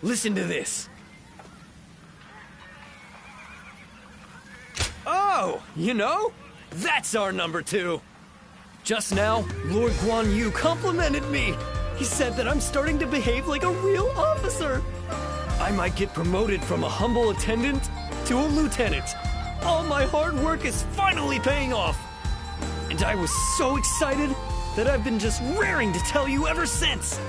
listen to this. Oh, you know, that's our number 2. Just now, Lord Guan Yu complimented me. He said that I'm starting to behave like a real officer. I might get promoted from a humble attendant to a lieutenant. All my hard work is finally paying off. And I was so excited that I've been just raring to tell you ever since.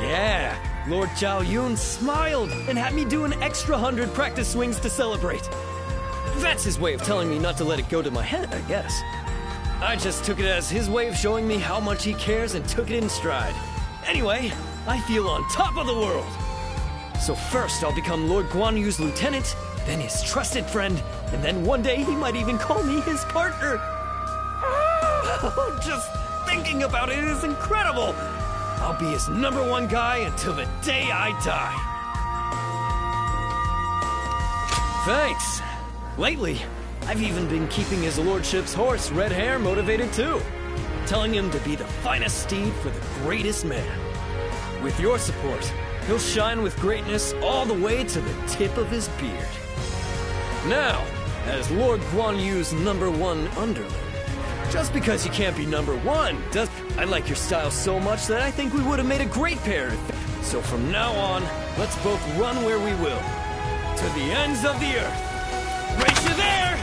Yeah, Lord Zhao Yun smiled and had me do an extra 100 practice swings to celebrate. That's his way of telling me not to let it go to my head, I guess. I just took it as his way of showing me how much he cares and took it in stride. Anyway, I feel on top of the world. So first I'll become Lord Guan Yu's lieutenant, then his trusted friend, and then one day he might even call me his partner. Just thinking about it is incredible. I'll be his number 1 guy until the day I die. Thanks. Lately, I've even been keeping his lordship's horse, Red Hair, motivated too. Telling him to be the finest steed for the greatest man. With your support, he'll shine with greatness all the way to the tip of his beard. Now, as Lord Guan Yu's number 1 underling, just because you can't be number 1 does... I like your style so much that I think we would have made a great pair. So from now on, let's both run where we will. To the ends of the earth. Right you there!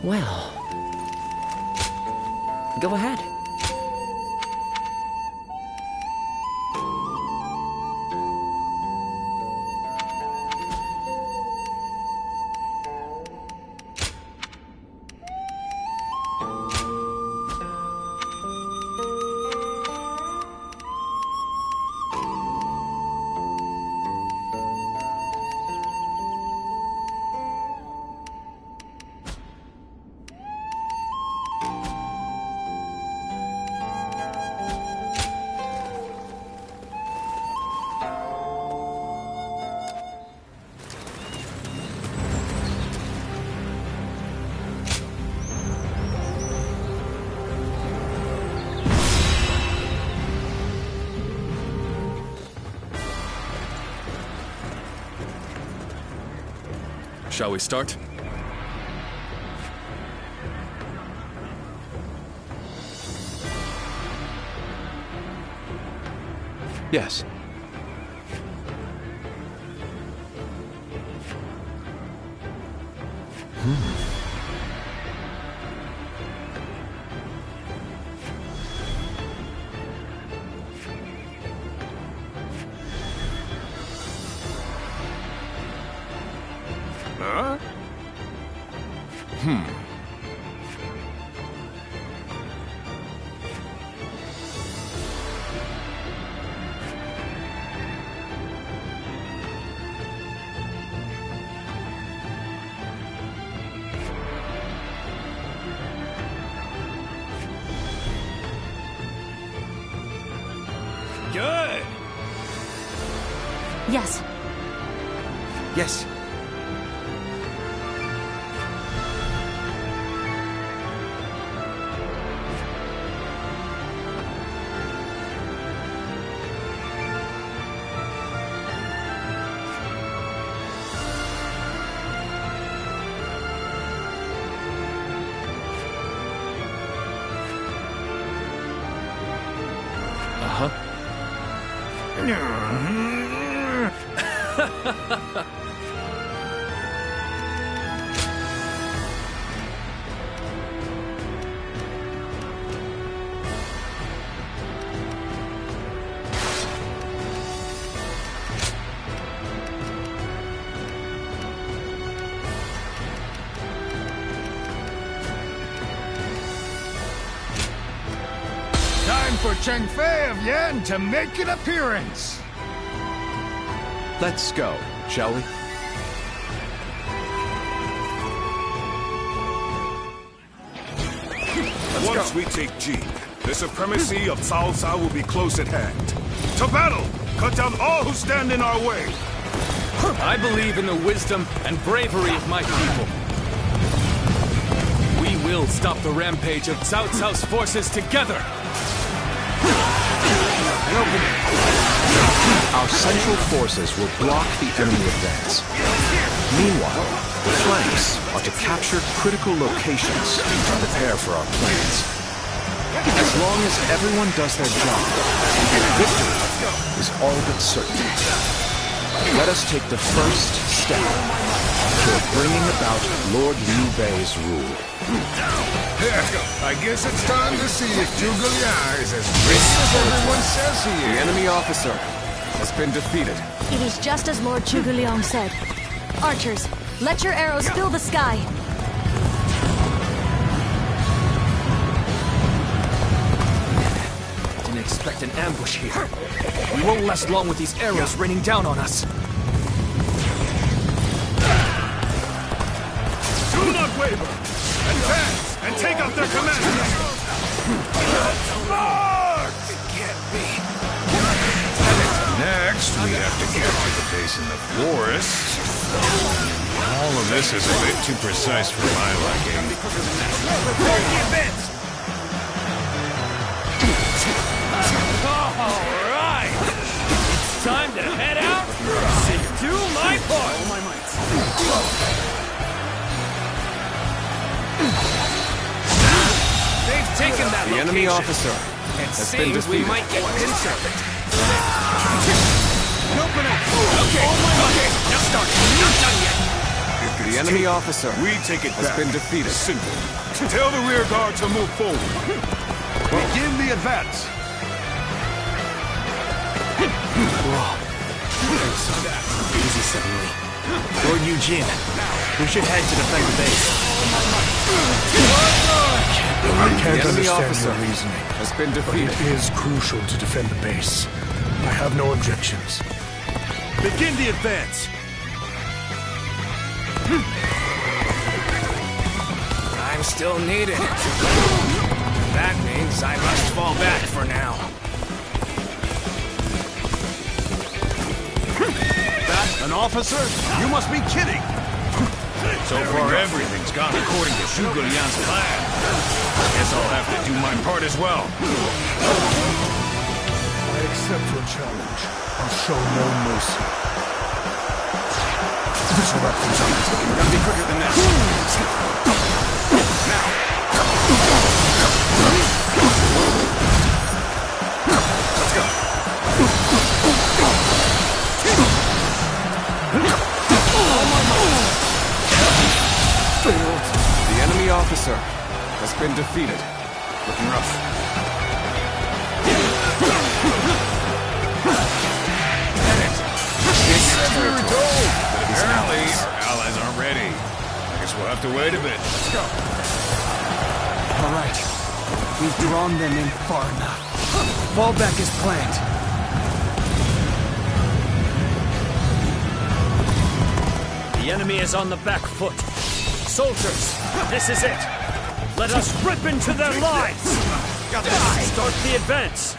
Well, go ahead. Shall we start? Yes. Huh? Good! Yes. Yes. Time for Cheng Fei of Yan to make an appearance. Let's go, shall we? Once we take Ji, the supremacy of Cao Cao will be close at hand. To battle! Cut down all who stand in our way! I believe in the wisdom and bravery of my people. We will stop the rampage of Cao Cao's forces together! Our central forces will block the enemy advance. Meanwhile, the flanks are to capture critical locations and prepare for our plans. As long as everyone does their job, victory is all but certain. Let us take the first step toward bringing about Lord Liu Bei's rule. I guess it's time to see if Zhuge Liang is as great as everyone says he The is. enemy officer has been defeated. It is just as Lord Zhuge Liang said. Archers, let your arrows fill the sky. Didn't expect an ambush here. We won't last long with these arrows raining down on us. Do not waver! Advance and take out their commander! March! It can't be. Next, we have to capture the base in the forest. All of this is a bit too precise for my liking. Prepare the advance! Alright! It's time to head out and do my part! All my might. They've taken that The enemy officer It has been seems we defeated. might get pinched. Open up! Okay, now start. Not done yet. The enemy officer We take it has back. been defeated. Simple. Tell the rear guard to move forward. Begin the advance. Easy suddenly. Lord Eugene, we should head to defend the base. I can't The enemy understand officer your reasoning, has been but defeated. it is crucial to defend the base. I have no objections. Begin the advance. I'm still needed. That means I must fall back for now. That an officer? You must be kidding. So far, everything's gone according to Zhuge Liang's plan. Guess I'll have to do my part as well. I accept your challenge. I'll show no mercy. This will wrap things up. Gotta be quicker than that. Let's go. The enemy officer has been defeated. Looking rough. This territory Apparently, our allies aren't ready. I guess we'll have to wait a bit. Let's go. All right. We've drawn them in far enough. Fall back as planned. The enemy is on the back foot. Soldiers, this is it. Let us rip into their lines. Start the advance.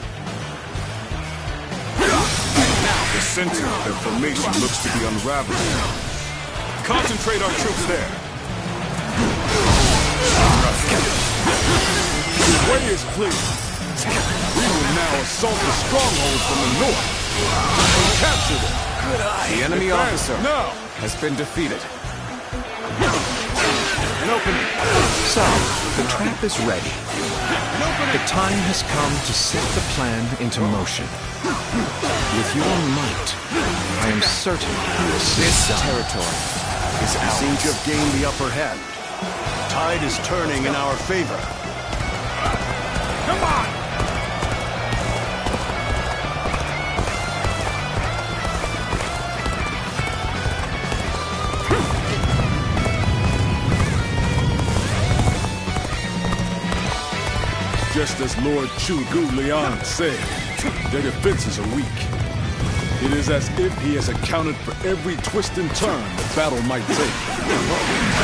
The center of their formation looks to be unraveling. Concentrate our troops there. The way is clear. We will now assault the strongholds from the north and capture them. The enemy Advance officer now. has been defeated. An opening. So, the trap is ready. The time has come to set the plan into motion. With your might, I am certain you will see This it done. territory is We ours. seem to have gained the upper hand. Tide is turning in our favor. Come on! Just as Lord Zhuge Liang said, their defenses are weak. It is as if he has accounted for every twist and turn the battle might take.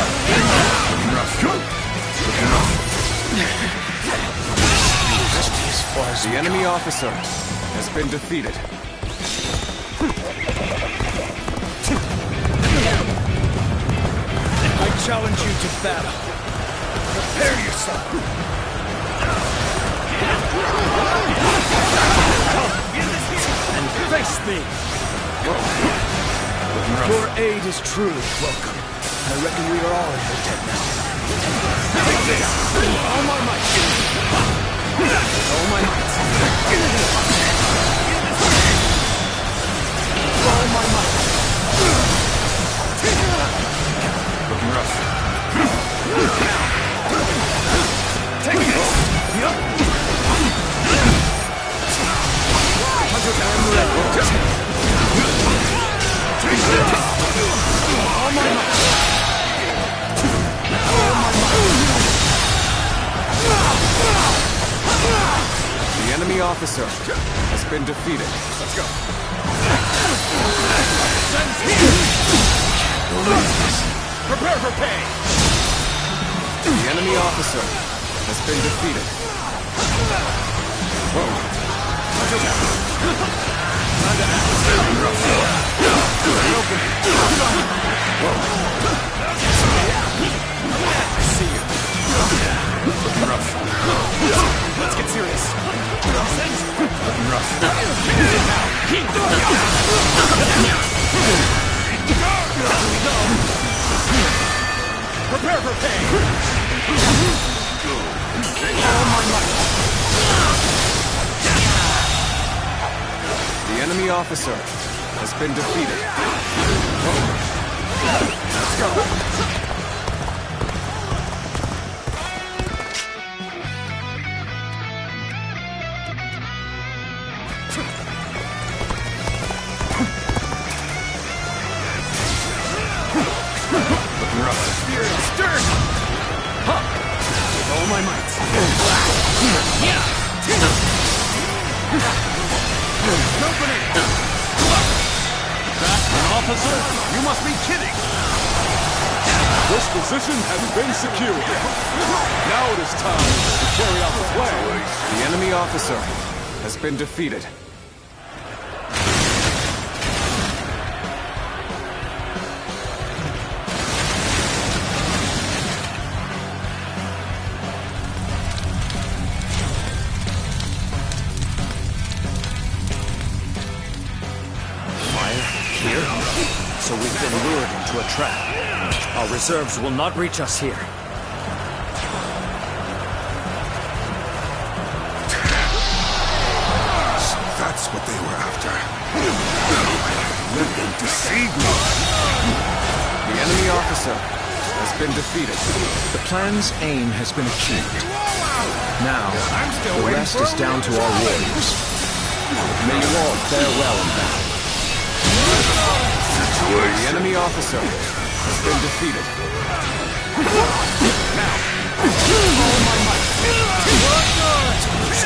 The enemy officer has been defeated. challenge you to battle. Prepare yourself. Come and face me. Your aid is truly welcome. I reckon we are all in your debt now. Take this! All my might. All my might. All my might. Looking rough. Take this! Yup. I'm ready. All my might. The enemy officer has been defeated. Let's go. Prepare for pay! The enemy officer has been defeated. I see you. Looking rough. Let's get serious. Looking rough. Prepare for pay! All my might. The enemy officer has been defeated. Let's go. Looking rough. Spirit stern! Huh! With all my might. Company! That an officer? You must be kidding! This position has been secured. Now it is time to carry out the plan. The enemy officer has been defeated. Here? So we've been lured into a trap. Our reserves will not reach us here. So that's what they were after. Let them deceive me. The enemy officer has been defeated. The plan's aim has been achieved. Now, the rest is down to our warriors. May you all fare well in battle. The enemy officer has been defeated.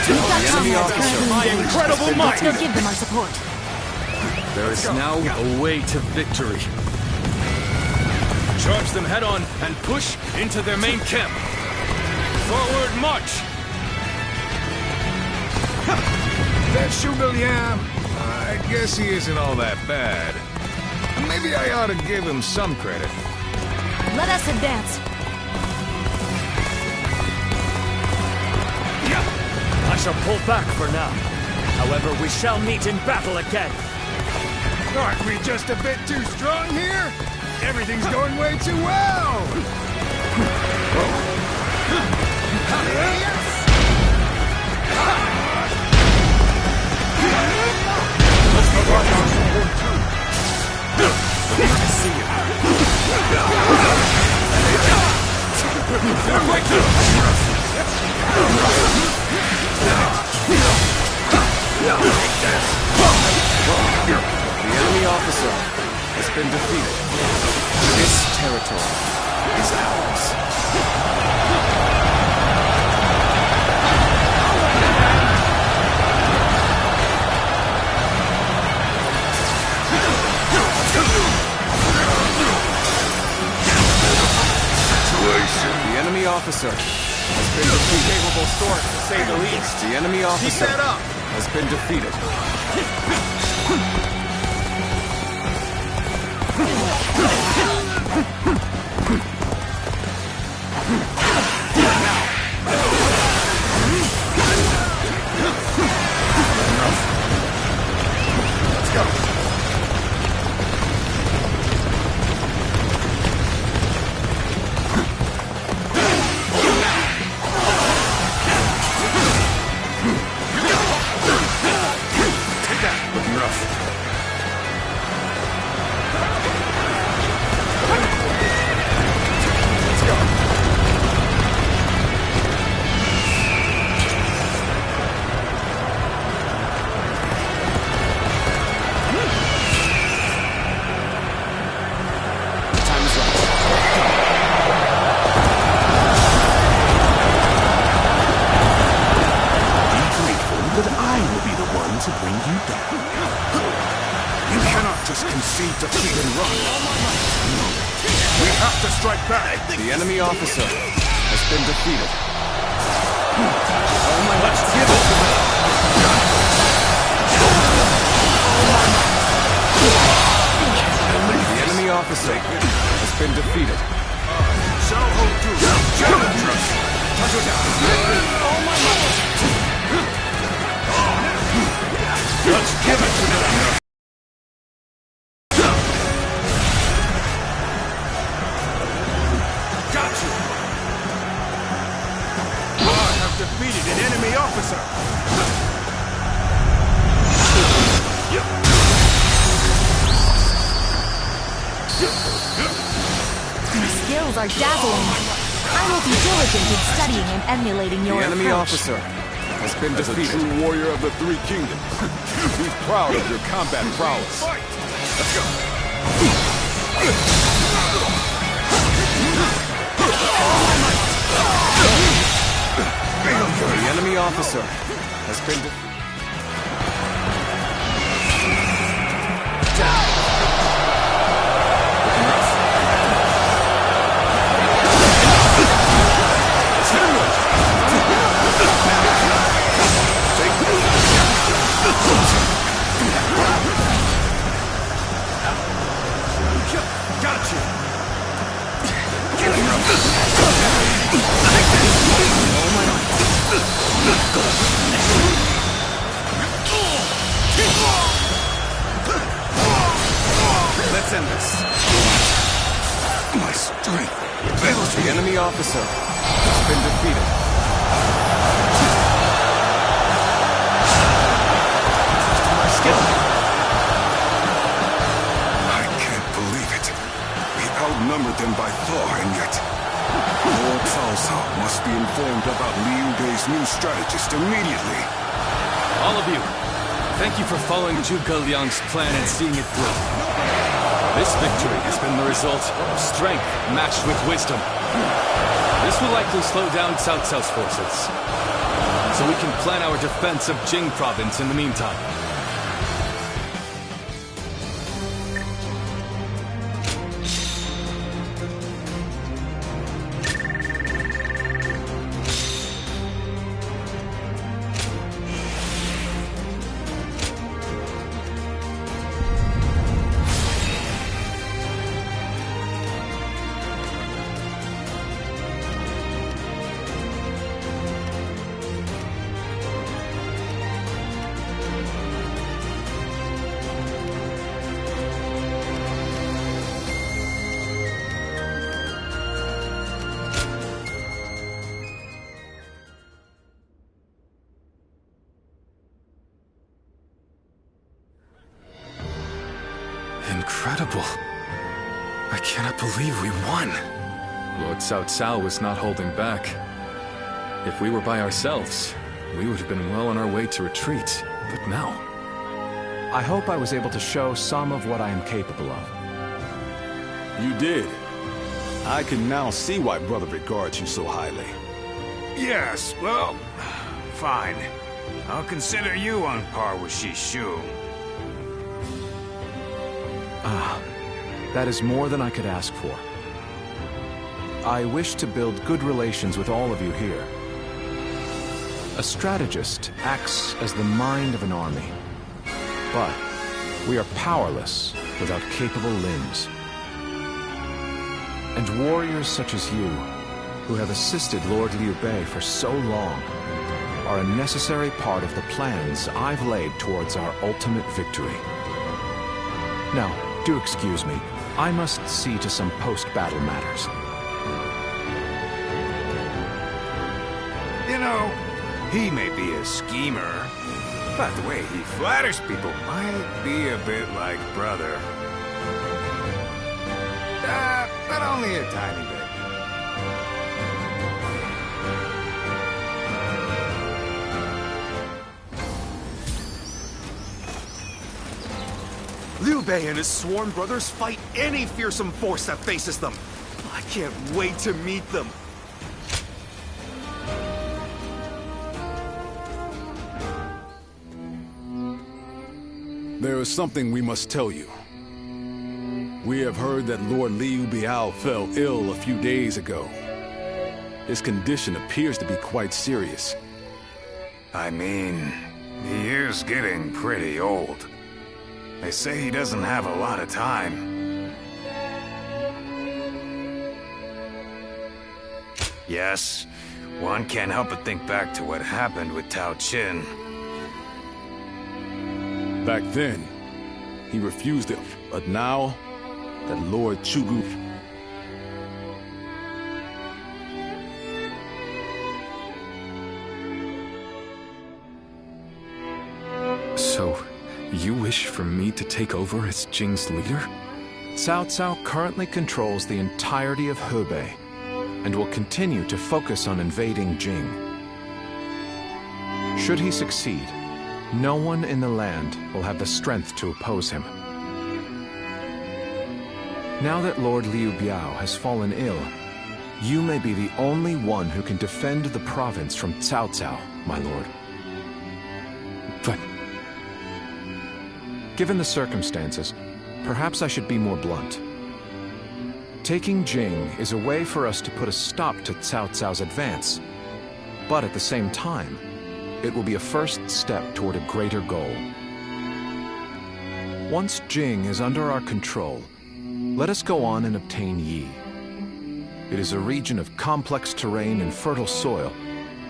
We've got The enemy comrades officer. currently My engaged. incredible Let's might! go give them our support. There is now a way to victory. Charge them head on and push into their main camp. Forward march! That Shu I guess he isn't all that bad. Maybe I ought to give him some credit. Let us advance. I shall pull back for now. However, we shall meet in battle again. Aren't we just a bit too strong here? Everything's going way too well! I see you. The enemy officer has been defeated. This territory is ours. The enemy officer has been defeated. Capable sort, to say the least. The enemy officer that up. has been defeated. enemy officer has been defeated. Let's give it to them! The enemy officer has been defeated. Let's give it to them! Got you! I have defeated an enemy officer! Your skills are dazzling. I will be diligent in studying and emulating your The enemy approach. officer has been As a defeated. true warrior of the Three Kingdoms, be proud of your combat prowess. Let's go! The enemy officer has been defeated. Got you! Let's end this. My strength. The enemy officer has been defeated. I can't believe it. We outnumbered them by far, and yet Lord Cao must be informed about Liu Bei's new strategist immediately. All of you, thank you for following Zhuge Liang's plan and seeing it through. This victory has been the result of strength matched with wisdom. This will likely slow down Cao Cao's forces, so we can plan our defense of Jing province in the meantime. Incredible. I cannot believe we won. Lord Cao Cao was not holding back. If we were by ourselves, we would have been well on our way to retreat. But now... I hope I was able to show some of what I am capable of. You did. I can now see why Brother regards you so highly. Yes, well, fine. I'll consider you on par with Shu. That is more than I could ask for. I wish to build good relations with all of you here. A strategist acts as the mind of an army. But we are powerless without capable limbs. And warriors such as you, who have assisted Lord Liu Bei for so long, are a necessary part of the plans I've laid towards our ultimate victory. Now, do excuse me. I must see to some post-battle matters. You know, he may be a schemer, but the way he flatters people might be a bit like brother. But only a tiny bit. Liu Bei and his sworn brothers fight any fearsome force that faces them. I can't wait to meet them. There is something we must tell you. We have heard that Lord Liu Biao fell ill a few days ago. His condition appears to be quite serious. I mean, he is getting pretty old. They say he doesn't have a lot of time. Yes, one can't help but think back to what happened with Tao Qin. Back then, he refused it, but now that Lord Chugu... So, you wish for me to take over as Jing's leader? Cao Cao currently controls the entirety of Hebei, and will continue to focus on invading Jing. Should he succeed, no one in the land will have the strength to oppose him. Now that Lord Liu Biao has fallen ill, you may be the only one who can defend the province from Cao Cao, my lord. But... Given the circumstances, perhaps I should be more blunt. Taking Jing is a way for us to put a stop to Cao Cao's advance, but at the same time, it will be a first step toward a greater goal. Once Jing is under our control, let us go on and obtain Yi. It is a region of complex terrain and fertile soil,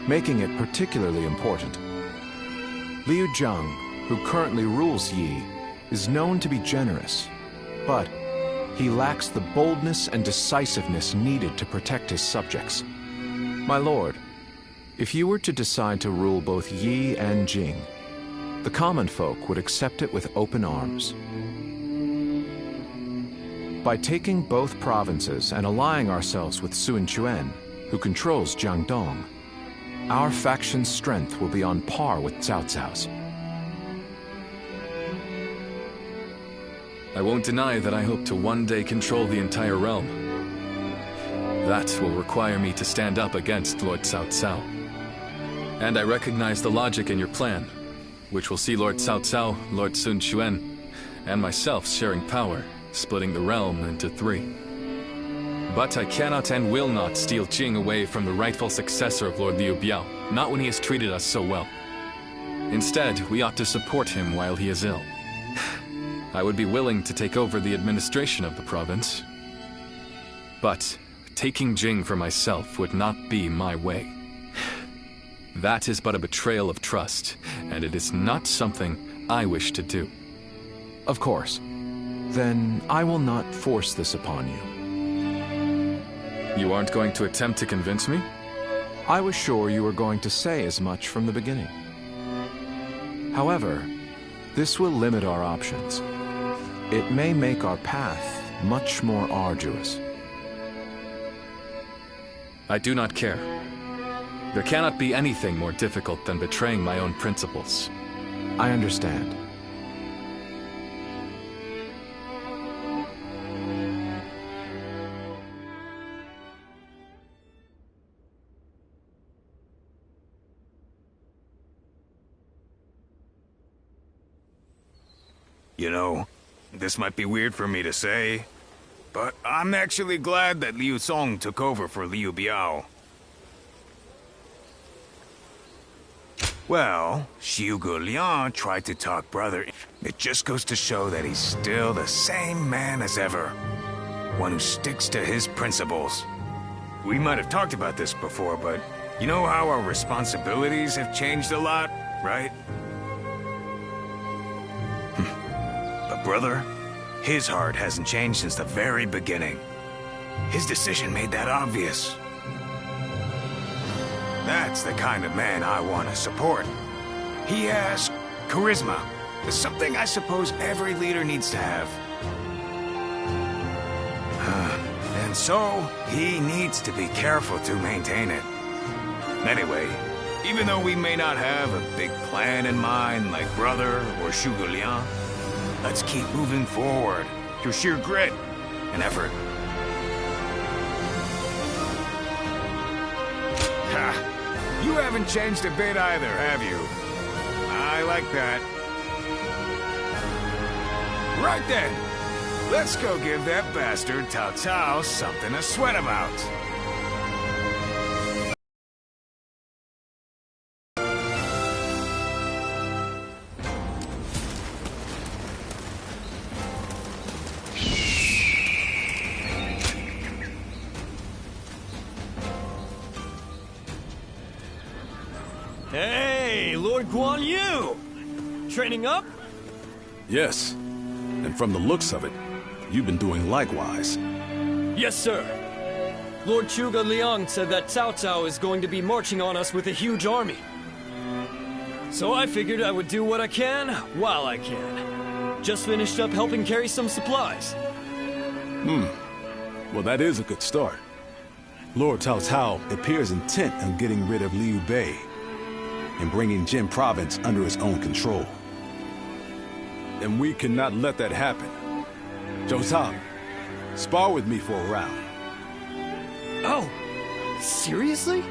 making it particularly important. Liu Zhang, who currently rules Yi, is known to be generous, but he lacks the boldness and decisiveness needed to protect his subjects. My lord, if you were to decide to rule both Yi and Jing, the common folk would accept it with open arms. By taking both provinces and allying ourselves with Sun Quan, who controls Jiangdong, our faction's strength will be on par with Cao Cao's. I won't deny that I hope to one day control the entire realm. That will require me to stand up against Lord Cao Cao. And I recognize the logic in your plan, which will see Lord Cao Cao, Lord Sun Quan, and myself sharing power, splitting the realm into 3. But I cannot and will not steal Jing away from the rightful successor of Lord Liu Biao, not when he has treated us so well. Instead, we ought to support him while he is ill. I would be willing to take over the administration of the province. But taking Jing for myself would not be my way. That is but a betrayal of trust, and it is not something I wish to do. Of course. Then I will not force this upon you. You aren't going to attempt to convince me? I was sure you were going to say as much from the beginning. However, this will limit our options. It may make our path much more arduous. I do not care. There cannot be anything more difficult than betraying my own principles. I understand. You know, this might be weird for me to say, but I'm actually glad that Liu Song took over for Liu Biao. Well, Xu Guoliang tried to talk brother. It just goes to show that he's still the same man as ever. One who sticks to his principles. We might have talked about this before, but you know how our responsibilities have changed a lot, right? But brother, his heart hasn't changed since the very beginning. His decision made that obvious. That's the kind of man I want to support. He has charisma. It's something I suppose every leader needs to have. And so, he needs to be careful to maintain it. Anyway, even though we may not have a big plan in mind like brother or Xu Guoliang, let's keep moving forward through sheer grit and effort. Ha! You haven't changed a bit either, have you? I like that. Right then, Let's go give that bastard Cao Cao something to sweat about. Hey, Lord Guan Yu! Training up? Yes. And from the looks of it, you've been doing likewise. Yes, sir. Lord Zhuge Liang said that Cao Cao is going to be marching on us with a huge army. So I figured I would do what I can, while I can. Just finished up helping carry some supplies. Well, that is a good start. Lord Cao Cao appears intent on getting rid of Liu Bei and bringing Jin Province under his own control. And we cannot let that happen. Zhou Zhang, spar with me for a round. Oh, seriously?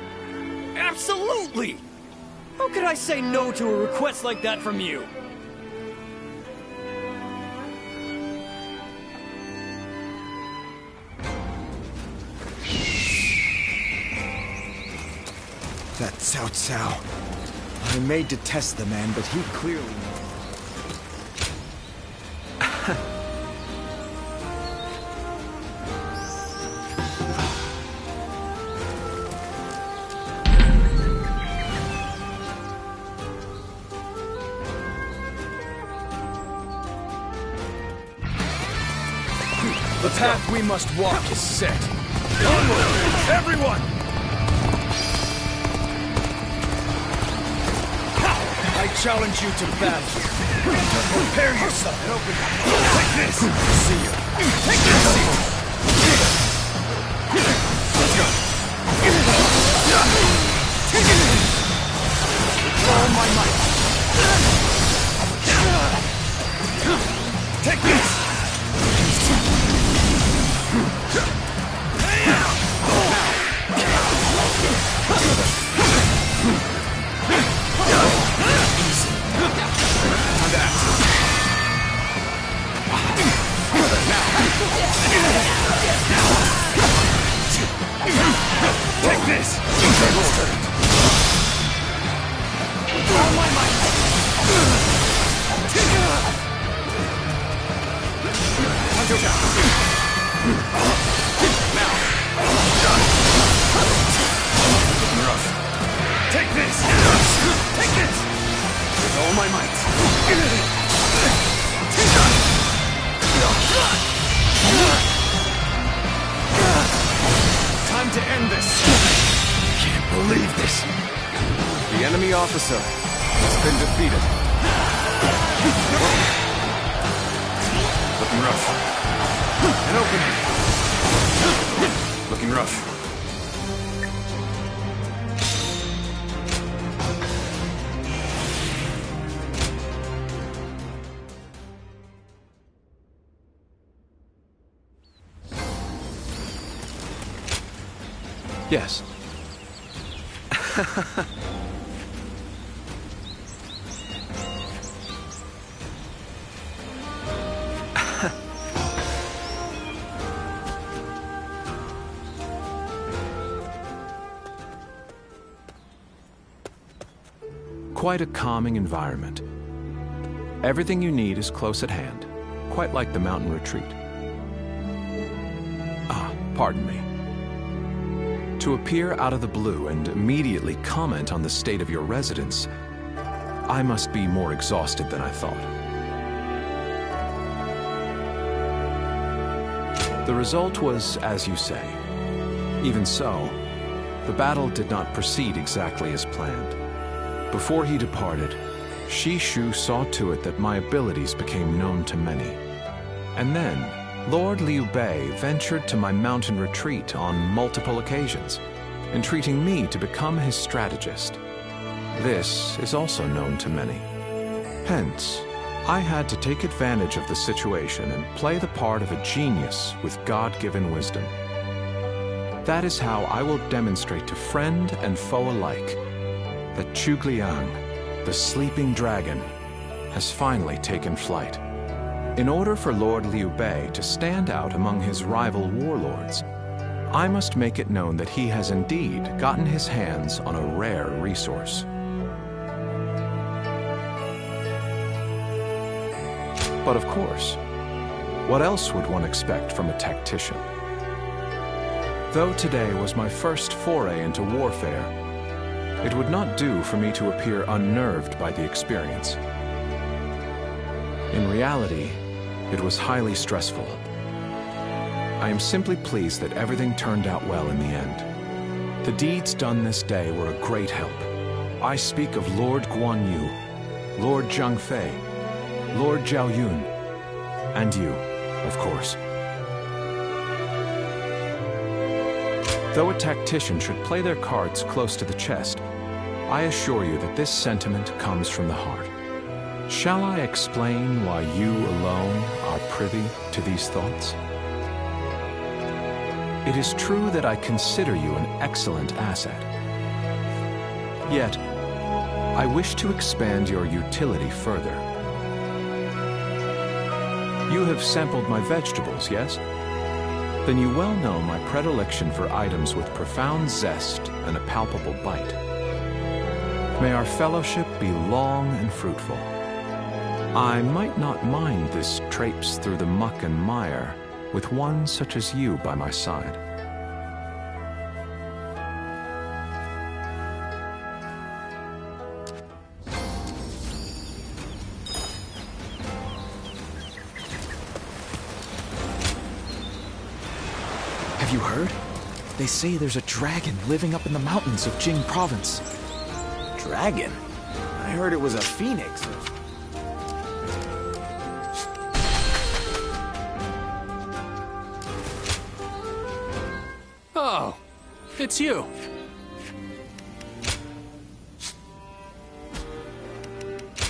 Absolutely! How could I say no to a request like that from you? That Cao Cao. I may detest the man, but he clearly... The path we must walk is set. Onward! Everyone! I challenge you to battle. Prepare yourself and open. Take this! See you. Take this! Let's go. With all my might! Take this! Take this! With all my might! Now! Rough. Take this! Take this! With all my might! Time to end this! Can't believe this! The enemy officer has been defeated. Looking rough. An opening. Looking rough. Yes. Quite a calming environment. Everything you need is close at hand, quite like the mountain retreat. Pardon me. To appear out of the blue and immediately comment on the state of your residence, I must be more exhausted than I thought. The result was as you say. Even so, the battle did not proceed exactly as planned. Before he departed, Shu saw to it that my abilities became known to many. And then, Lord Liu Bei ventured to my mountain retreat on multiple occasions, entreating me to become his strategist. This is also known to many. Hence, I had to take advantage of the situation and play the part of a genius with God-given wisdom. That is how I will demonstrate to friend and foe alike that Zhuge Liang, the sleeping dragon, has finally taken flight. In order for Lord Liu Bei to stand out among his rival warlords, I must make it known that he has indeed gotten his hands on a rare resource. But of course, what else would one expect from a tactician? Though today was my first foray into warfare, it would not do for me to appear unnerved by the experience. In reality, it was highly stressful. I am simply pleased that everything turned out well in the end. The deeds done this day were a great help. I speak of Lord Guan Yu, Lord Zhang Fei, Lord Zhao Yun, and you, of course. Though a tactician should play their cards close to the chest, I assure you that this sentiment comes from the heart. Shall I explain why you alone are privy to these thoughts? It is true that I consider you an excellent asset. Yet, I wish to expand your utility further. You have sampled my vegetables, yes? Then you well know my predilection for items with profound zest and a palpable bite. May our fellowship be long and fruitful. I might not mind this traipse through the muck and mire with one such as you by my side. Have you heard? They say there's a dragon living up in the mountains of Jing province. Dragon? I heard it was a phoenix. Oh, it's you.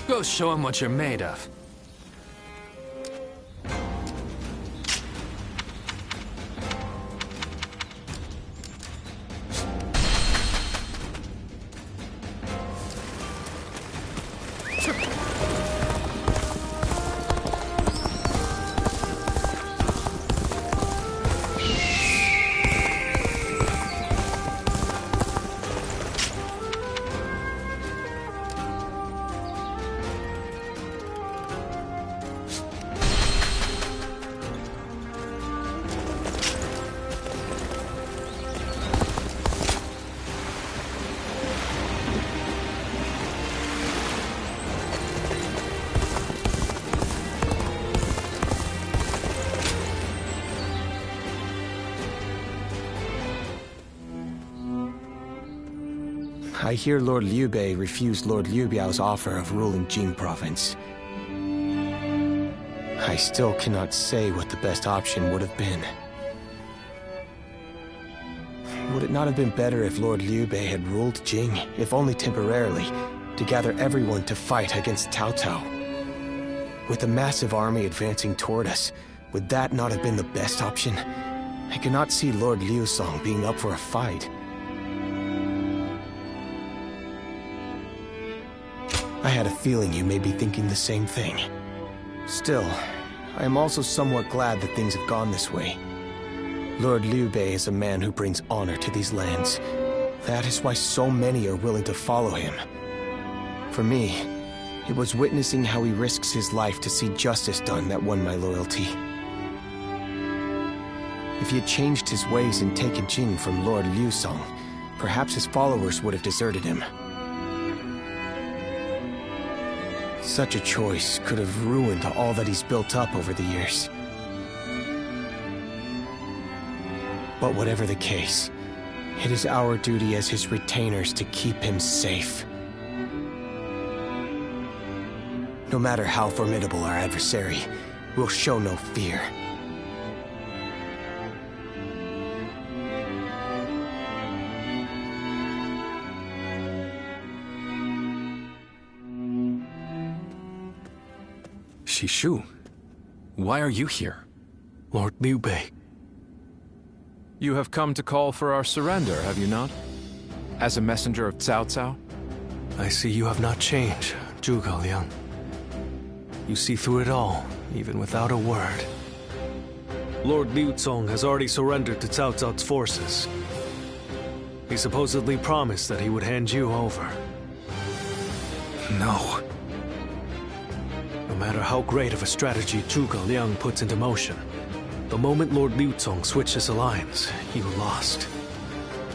Go show him what you're made of. I hear Lord Liu Bei refused Lord Liu Biao's offer of ruling Jing province. I still cannot say what the best option would have been. Would it not have been better if Lord Liu Bei had ruled Jing, if only temporarily, to gather everyone to fight against Cao Cao? With a massive army advancing toward us, would that not have been the best option? I cannot see Lord Liu Song being up for a fight. I had a feeling you may be thinking the same thing. Still, I am also somewhat glad that things have gone this way. Lord Liu Bei is a man who brings honor to these lands. That is why so many are willing to follow him. For me, it was witnessing how he risks his life to see justice done that won my loyalty. If he had changed his ways and taken Jing from Lord Liu Song, perhaps his followers would have deserted him. Such a choice could have ruined all that he's built up over the years. But whatever the case, it is our duty as his retainers to keep him safe. No matter how formidable our adversary, we'll show no fear. Shu, why are you here? Lord Liu Bei. You have come to call for our surrender, have you not? As a messenger of Cao Cao? I see you have not changed, Zhuge Liang. You see through it all, even without a word. Lord Liu Cong has already surrendered to Cao Cao's forces. He supposedly promised that he would hand you over. No. No matter how great of a strategy Zhuge Liang puts into motion, the moment Lord Liu Cong switched his alliance, you lost.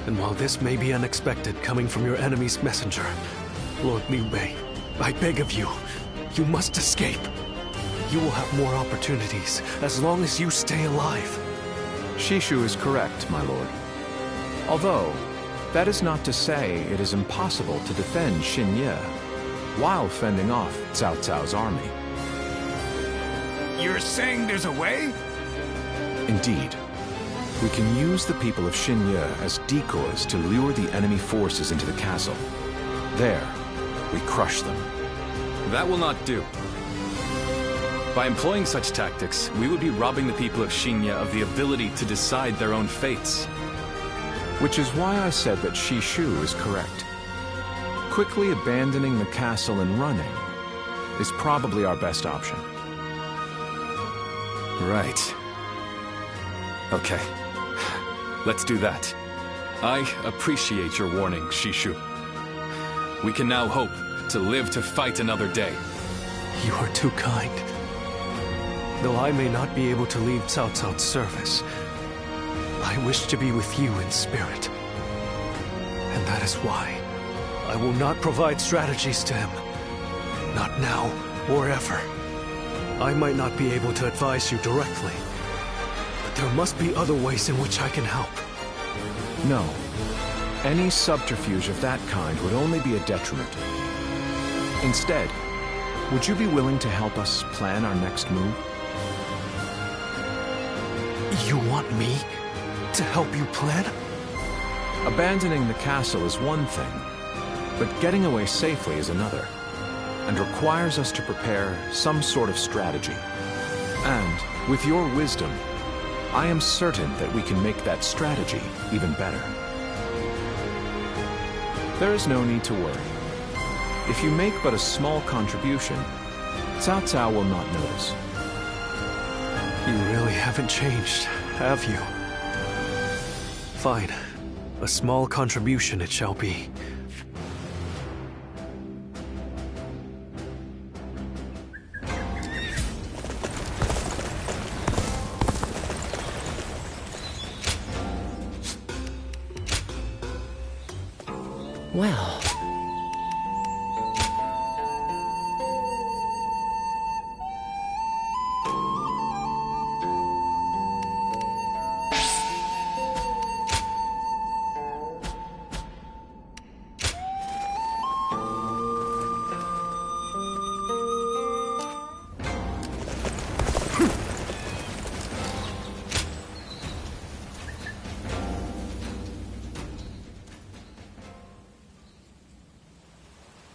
And while this may be unexpected coming from your enemy's messenger, Lord Liu Bei, I beg of you, you must escape. You will have more opportunities as long as you stay alive. Shishu is correct, my lord. Although, that is not to say it is impossible to defend Xinye while fending off Cao Cao's army. You're saying there's a way? Indeed. We can use the people of Xinye as decoys to lure the enemy forces into the castle. There, we crush them. That will not do. By employing such tactics, we would be robbing the people of Xinye of the ability to decide their own fates. Which is why I said that Shishu is correct. Quickly abandoning the castle and running is probably our best option. Right. Okay. Let's do that. I appreciate your warning, Shishu. We can now hope to live to fight another day. You are too kind. Though I may not be able to leave Cao Cao's service, I wish to be with you in spirit. And that is why I will not provide strategies to him. Not now or ever. I might not be able to advise you directly, but there must be other ways in which I can help. No. Any subterfuge of that kind would only be a detriment. Instead, would you be willing to help us plan our next move? You want me to help you plan? Abandoning the castle is one thing, but getting away safely is another, and requires us to prepare some sort of strategy. And, with your wisdom, I am certain that we can make that strategy even better. There is no need to worry. If you make but a small contribution, Cao Cao will not notice. You really haven't changed, have you? Fine. A small contribution it shall be. Well...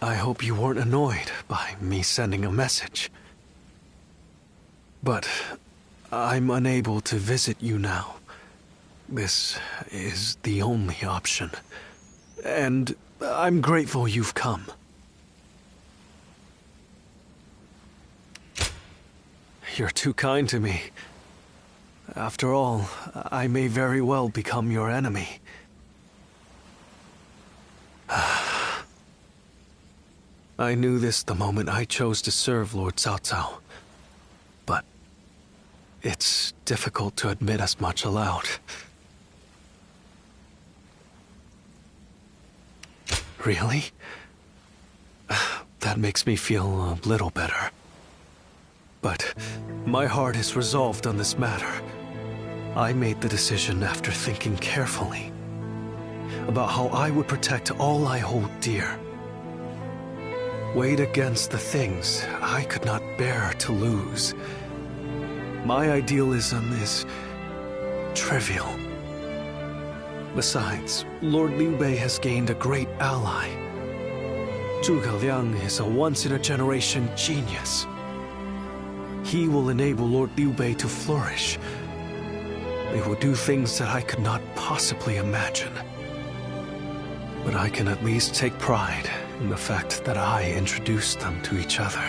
I hope you weren't annoyed by me sending a message. But I'm unable to visit you now. This is the only option. And I'm grateful you've come. You're too kind to me. After all, I may very well become your enemy. I knew this the moment I chose to serve Lord Cao Cao. But it's difficult to admit as much aloud. Really? That makes me feel a little better. But my heart is resolved on this matter. I made the decision after thinking carefully about how I would protect all I hold dear. Weighed against the things I could not bear to lose. My idealism is trivial. Besides, Lord Liu Bei has gained a great ally. Zhuge Liang is a once-in-a-generation genius. He will enable Lord Liu Bei to flourish. They will do things that I could not possibly imagine. But I can at least take pride in the fact that I introduced them to each other.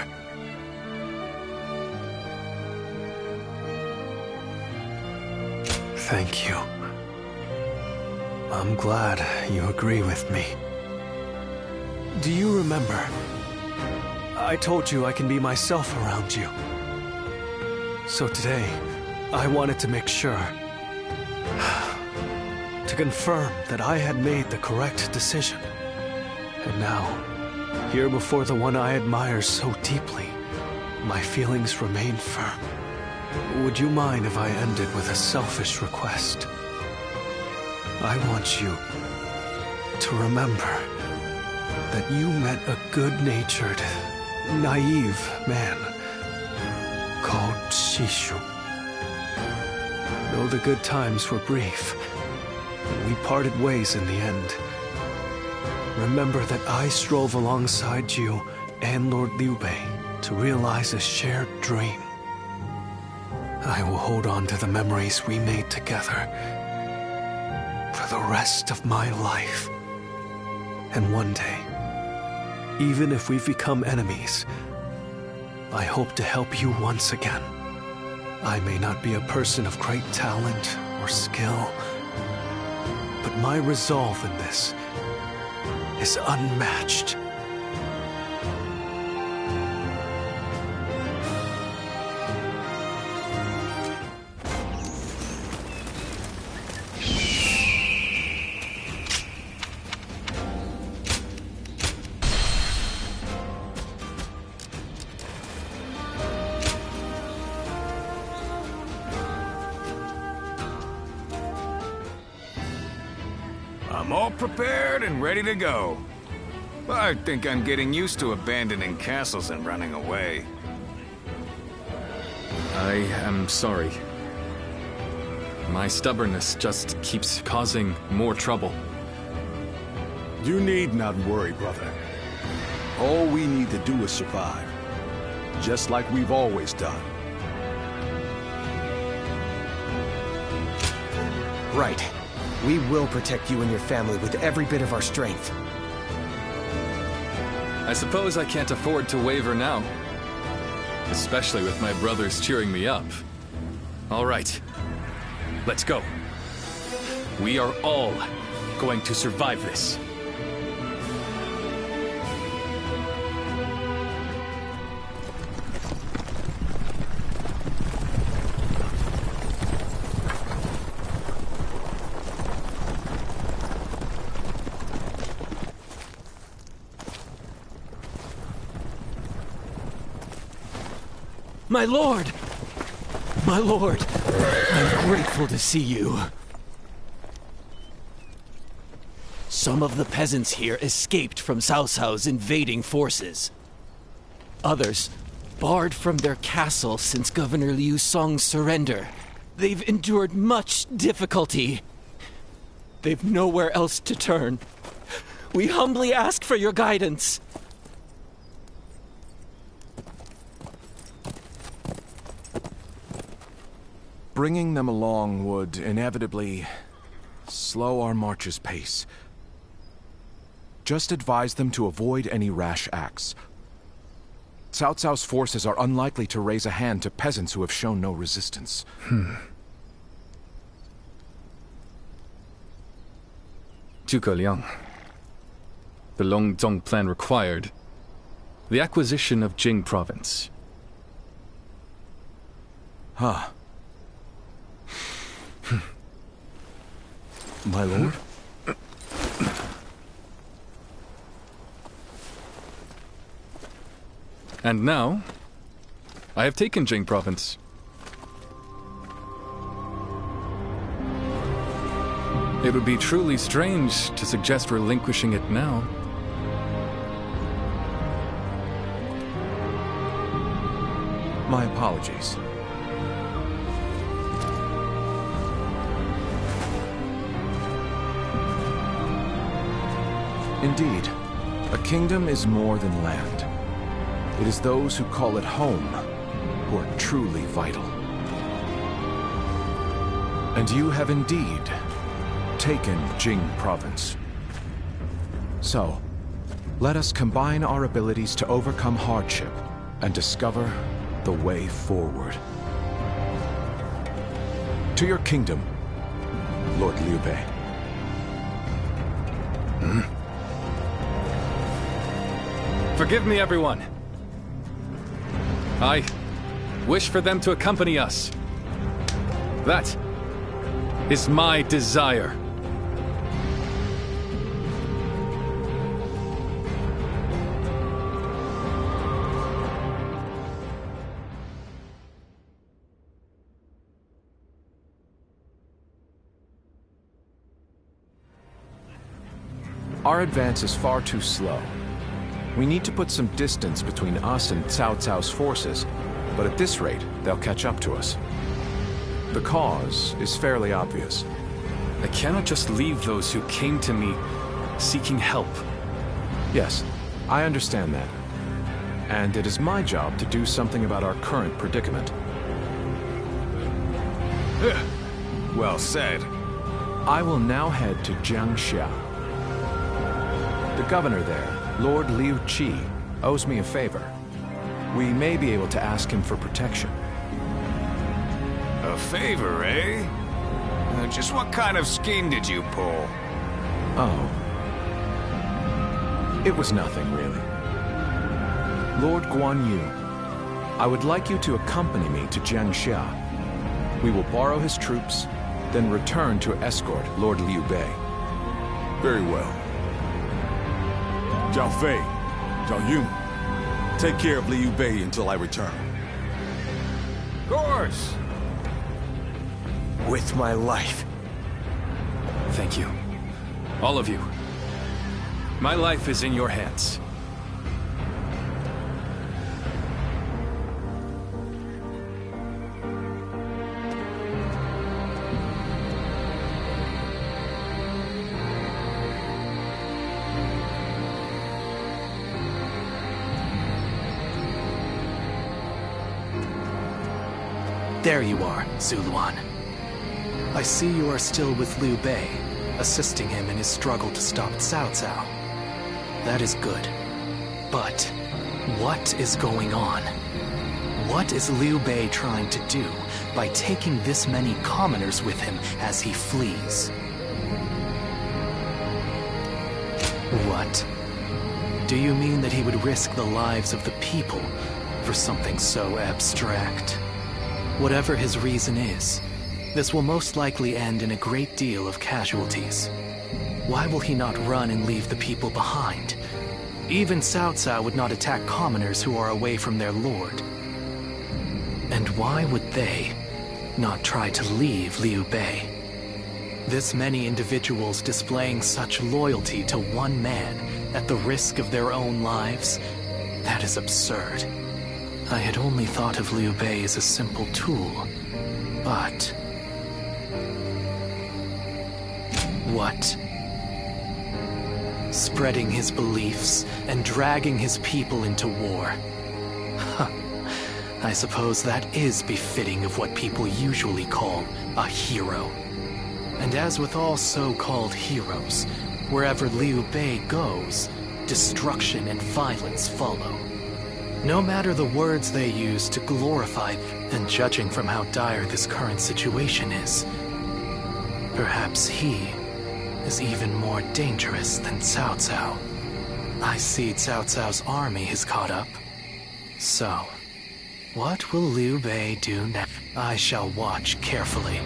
Thank you. I'm glad you agree with me. Do you remember? I told you I can be myself around you. So today, I wanted to make sure. To confirm that I had made the correct decision. And now, here before the one I admire so deeply, my feelings remain firm. Would you mind if I ended with a selfish request? I want you to remember that you met a good-natured, naive man called Shishu. Though the good times were brief, we parted ways in the end. Remember that I strove alongside you and Lord Liu Bei to realize a shared dream. I will hold on to the memories we made together for the rest of my life. And one day, even if we've become enemies, I hope to help you once again. I may not be a person of great talent or skill, but my resolve in this is unmatched. I'm all prepared and ready to go. I think I'm getting used to abandoning castles and running away. I am sorry. My stubbornness just keeps causing more trouble. You need not worry, brother. All we need to do is survive. Just like we've always done. Right. We will protect you and your family with every bit of our strength. I suppose I can't afford to waver now. Especially with my brothers cheering me up. All right. Let's go. We are all going to survive this. My lord! My lord! I'm grateful to see you. Some of the peasants here escaped from Cao Cao's invading forces. Others barred from their castle since Governor Liu Song's surrender. They've endured much difficulty. They've nowhere else to turn. We humbly ask for your guidance. Bringing them along would inevitably slow our march's pace. Just advise them to avoid any rash acts. Cao Cao's forces are unlikely to raise a hand to peasants who have shown no resistance. Zhuge Liang. The Longzong plan required the acquisition of Jing province. Huh. My lord? And now, I have taken Jing province. It would be truly strange to suggest relinquishing it now. My apologies. Indeed, a kingdom is more than land. It is those who call it home who are truly vital. And you have indeed taken Jing province. So, let us combine our abilities to overcome hardship and discover the way forward. To your kingdom, Lord Liu Bei. Forgive me, everyone. I wish for them to accompany us. That is my desire. Our advance is far too slow. We need to put some distance between us and Cao Cao's forces, but at this rate, they'll catch up to us. The cause is fairly obvious. I cannot just leave those who came to me seeking help. Yes, I understand that. And it is my job to do something about our current predicament. Well said. I will now head to Jiangxia. The governor there, Lord Liu Qi, owes me a favor. We may be able to ask him for protection. A favor, eh? Just what kind of scheme did you pull? Oh. It was nothing, really. Lord Guan Yu, I would like you to accompany me to Jiangxia. We will borrow his troops, then return to escort Lord Liu Bei. Very well. Zhao Fei, Zhao Yun, take care of Liu Bei until I return. Of course! With my life. Thank you. All of you. My life is in your hands. There you are, Zuluan. I see you are still with Liu Bei, assisting him in his struggle to stop Cao Cao. That is good. But what is going on? What is Liu Bei trying to do by taking this many commoners with him as he flees? What? Do you mean that he would risk the lives of the people for something so abstract? Whatever his reason is, this will most likely end in a great deal of casualties. Why will he not run and leave the people behind? Even Cao Cao would not attack commoners who are away from their lord. And why would they not try to leave Liu Bei? This many individuals displaying such loyalty to one man at the risk of their own lives, that is absurd. I had only thought of Liu Bei as a simple tool, but... What? Spreading his beliefs and dragging his people into war. Huh. I suppose that is befitting of what people usually call a hero. And as with all so-called heroes, wherever Liu Bei goes, destruction and violence follow. No matter the words they use to glorify, and judging from how dire this current situation is, perhaps he is even more dangerous than Cao Cao. I see Cao Cao's army has caught up. So, what will Liu Bei do next? I shall watch carefully.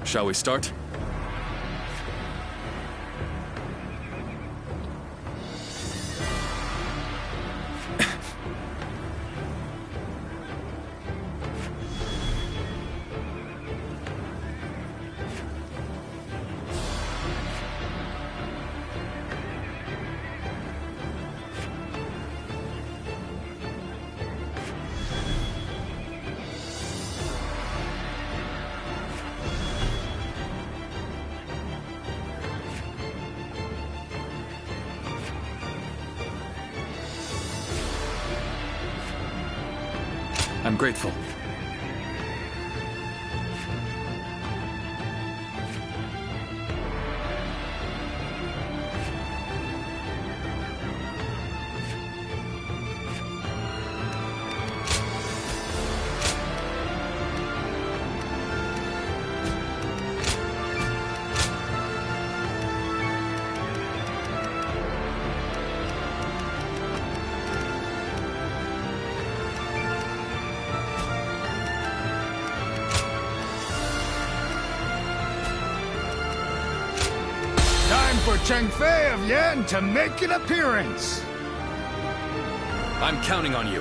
Shall we start? I'm grateful. For Cheng Fei of Yan to make an appearance. I'm counting on you.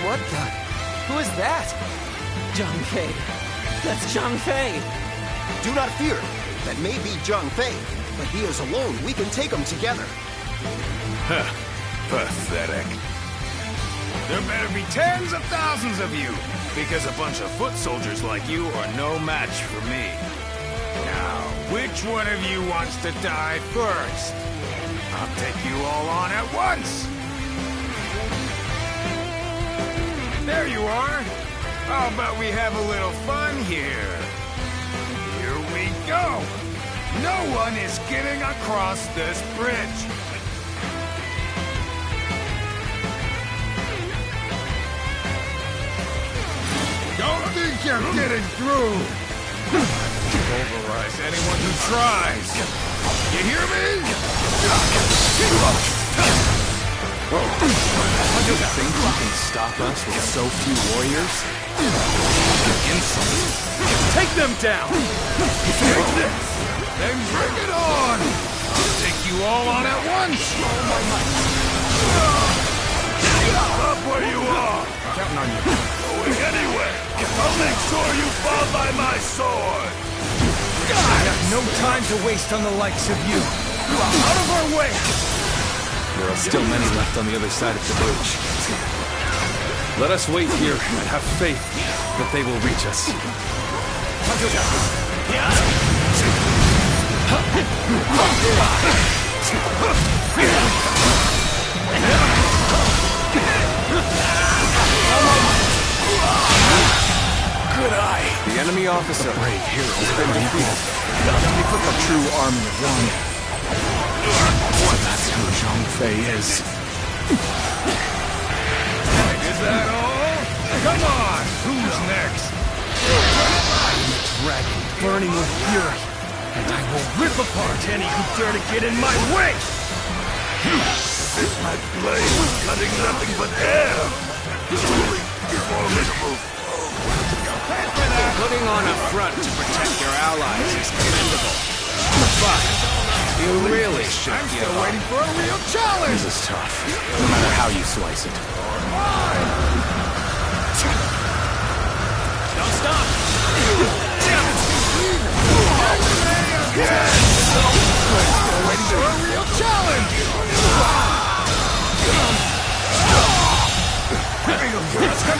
What the? Who is that? Zhang Fei. That's Zhang Fei. Do not fear. That may be Zhang Fei, but he is alone. We can take him together. Huh. Pathetic. There better be tens of thousands of you, because a bunch of foot soldiers like you are no match for me. Now, which one of you wants to die first? I'll take you all on at once. There you are. How about we have a little fun here? Here we go. No one is getting across this bridge. Don't think you're getting through! Pulverize anyone who tries! You hear me? You think you can stop us with so few warriors? Insult! Take them down! Take this! Then bring it on! I'll take you all on at once! Stop where you are! I'm counting on you. Going anywhere! I'll make sure you fall by my sword! I have no time to waste on the likes of you! Out of our way! There are still many left on the other side of the bridge. Let us wait here and have faith that they will reach us. Good eye. The enemy officer, brave hero, has been defeated. We put the true army of one. So that's who Zhang Fei is. Is that all? Come on! Who's next? I am a dragon burning with fury, and I will rip apart any who dare to get in my way! My blade was cutting nothing but air! Truly formidable! Putting on a front to protect your allies is commendable. But you really should I'm give still up. waiting for a real challenge! This is tough, no matter how you slice it. Don't stop! Still waiting for a real challenge!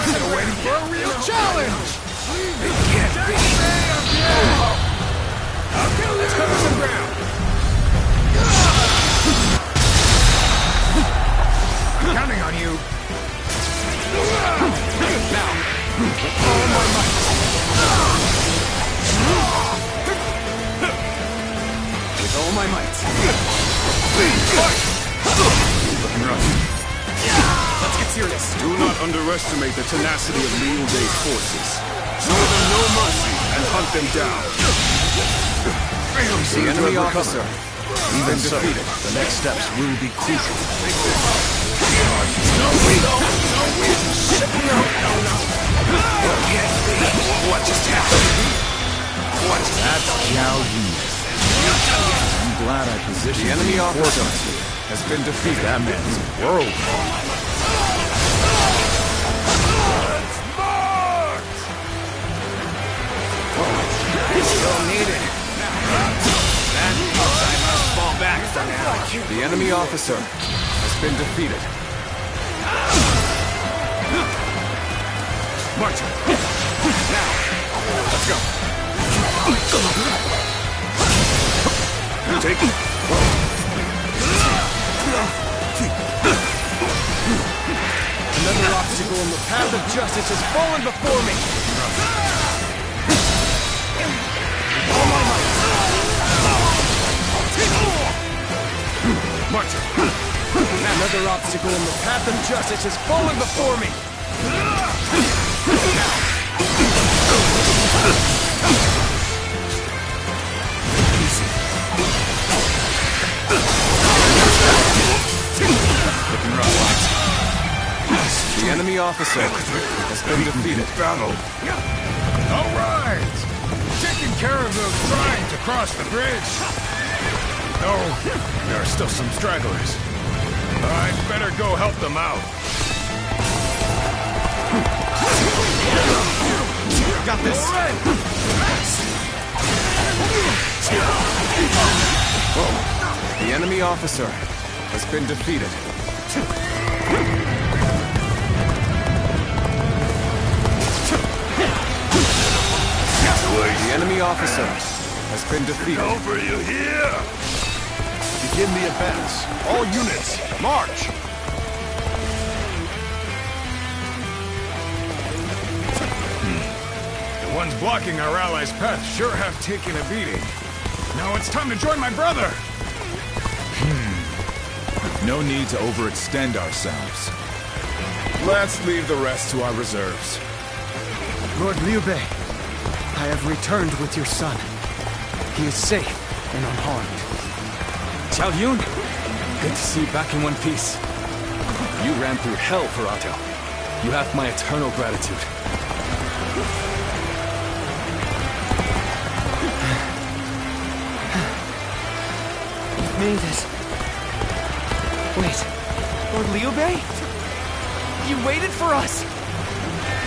Still waiting for a real challenge! It can't be! Okay, let's cover some ground! I'm counting on you! Now! All my might! With all my might! Looking rough. Let's get serious! Do not underestimate the tenacity of Liu Bei's forces. Show them no mercy and hunt them down. The enemy officer, even defeated, the next steps will be crucial. What just happened? What? That's Jiao Yu. I'm glad I positioned the enemy officer has been defeated. That man's world. Still needed. That means I must fall back for now. The enemy officer has been defeated. March. Now. Let's go. Take it. obstacle in the path of justice has fallen before me! All my might! March! Another obstacle in the path of justice has fallen before me! Looking rough, lads. The enemy officer has been defeated. Battle. All right! Taking care of those trying to cross the bridge. Oh, there are still some stragglers. I'd better go help them out. Got this. All right. The enemy officer has been defeated. The enemy officer has been defeated. Over you here! Begin the advance. All units, march! The ones blocking our allies' path sure have taken a beating. Now it's time to join my brother! No need to overextend ourselves. Let's leave the rest to our reserves. Lord Liu Bei, I have returned with your son. He is safe and unharmed. Xiao Yun, good to see you back in one piece. You ran through hell for Otto. You have my eternal gratitude. You've made it. Wait, Lord Liu Bei? You waited for us!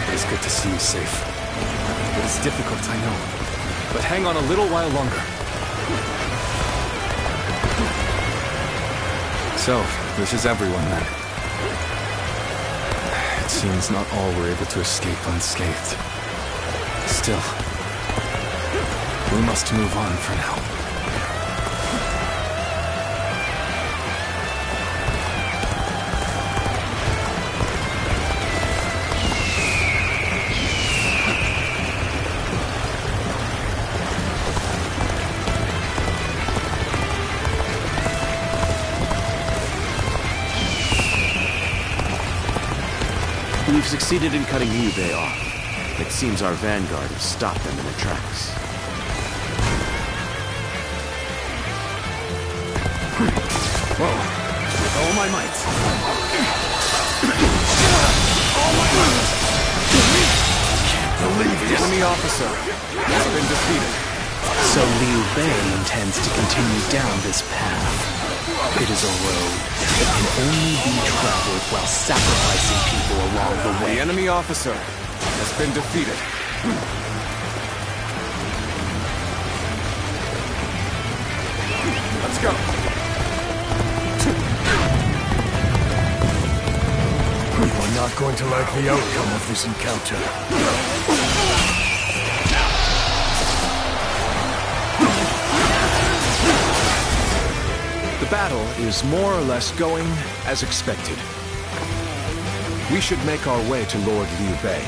It is good to see you safe. It is difficult, I know. But hang on a little while longer. So, this is everyone then. It seems not all were able to escape unscathed. Still, we must move on for now. We've succeeded in cutting Liu Bei off. It seems our vanguard has stopped them in their tracks. Whoa! With all my might! All my might! Can't believe it! The enemy officer has been defeated. So Liu Bei intends to continue down this path. It is a road that can only be traveled while sacrificing people along the way. The enemy officer has been defeated. Let's go! You're not going to like the outcome of this encounter. The battle is more or less going as expected. We should make our way to Lord Liu Bei.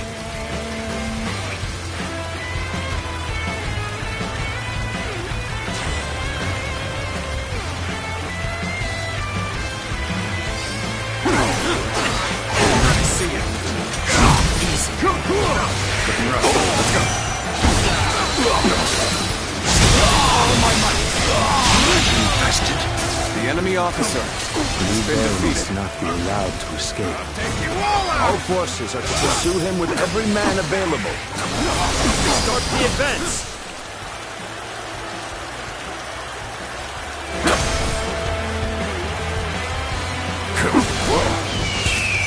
I see you. Easy. Looking rough. Let's go. All my might. Infested. The enemy officer has been defeated. Must not be allowed to escape. Our forces are to pursue him with every man available. Start the advance!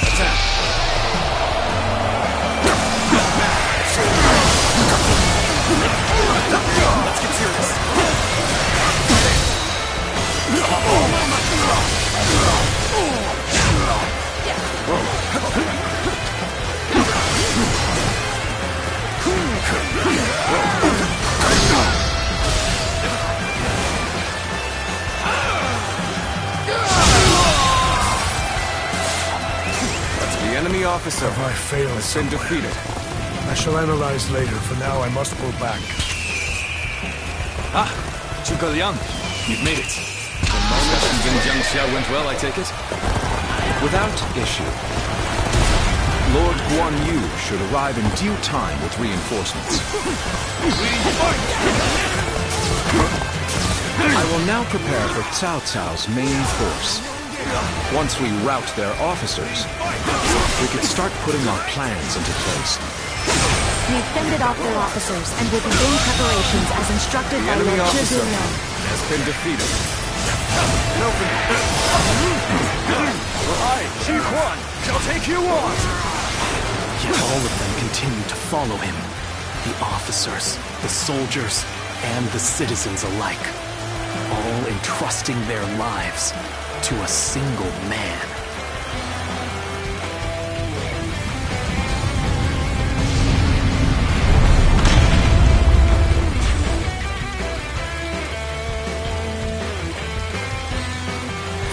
Attack! Let's get serious. officer Have I failed has been defeated. I shall analyze later. For now, I must pull back. Ah, Zhuge Liang, you've made it. The discussions in Jiangxia went well, I take it? Without issue. Lord Guan Yu should arrive in due time with reinforcements. I will now prepare for Cao Cao's main force. Once we rout their officers, we could start putting our plans into place. We've fended off their officers and will begin preparations as instructed by Enemy Lord officer Zhuge Liang. has been defeated. I, Xi Huan, shall take you on! Yet all of them continue to follow him. The officers, the soldiers, and the citizens alike. All entrusting their lives to a single man.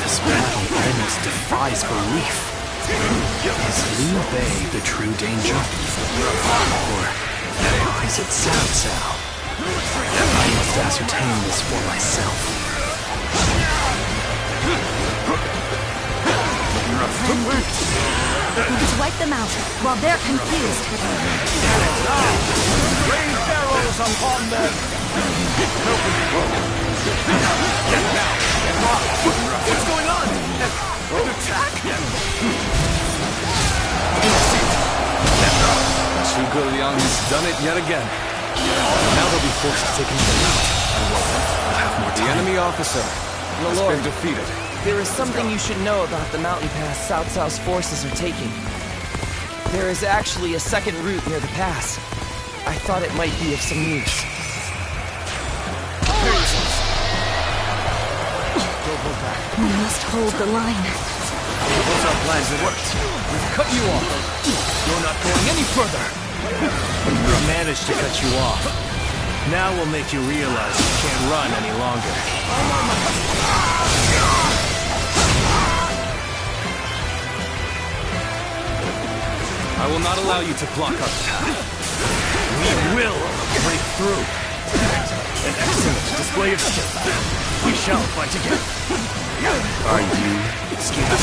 This battle almost defies belief. Is Liu Bei the true danger? Or is it Cao Cao? I must ascertain this for myself. Let's wipe them out while they're confused. Rain arrows upon them! What's going on? An attack? Zhuge Liang has done it yet again. Now they'll be forced to take another route. I'll have more The time. enemy officer My has lord, been defeated. there is something you should know about the mountain pass Cao Cao's forces are taking. There is actually a second route near the pass. I thought it might be of some use. We must hold the line. What's our plans at work? We've cut you off. You're not going any further. We managed to cut you off. Now we'll make you realize you can't run any longer. I will not allow you to block our path. We will break through. An excellent display of skill. We shall fight again. Are you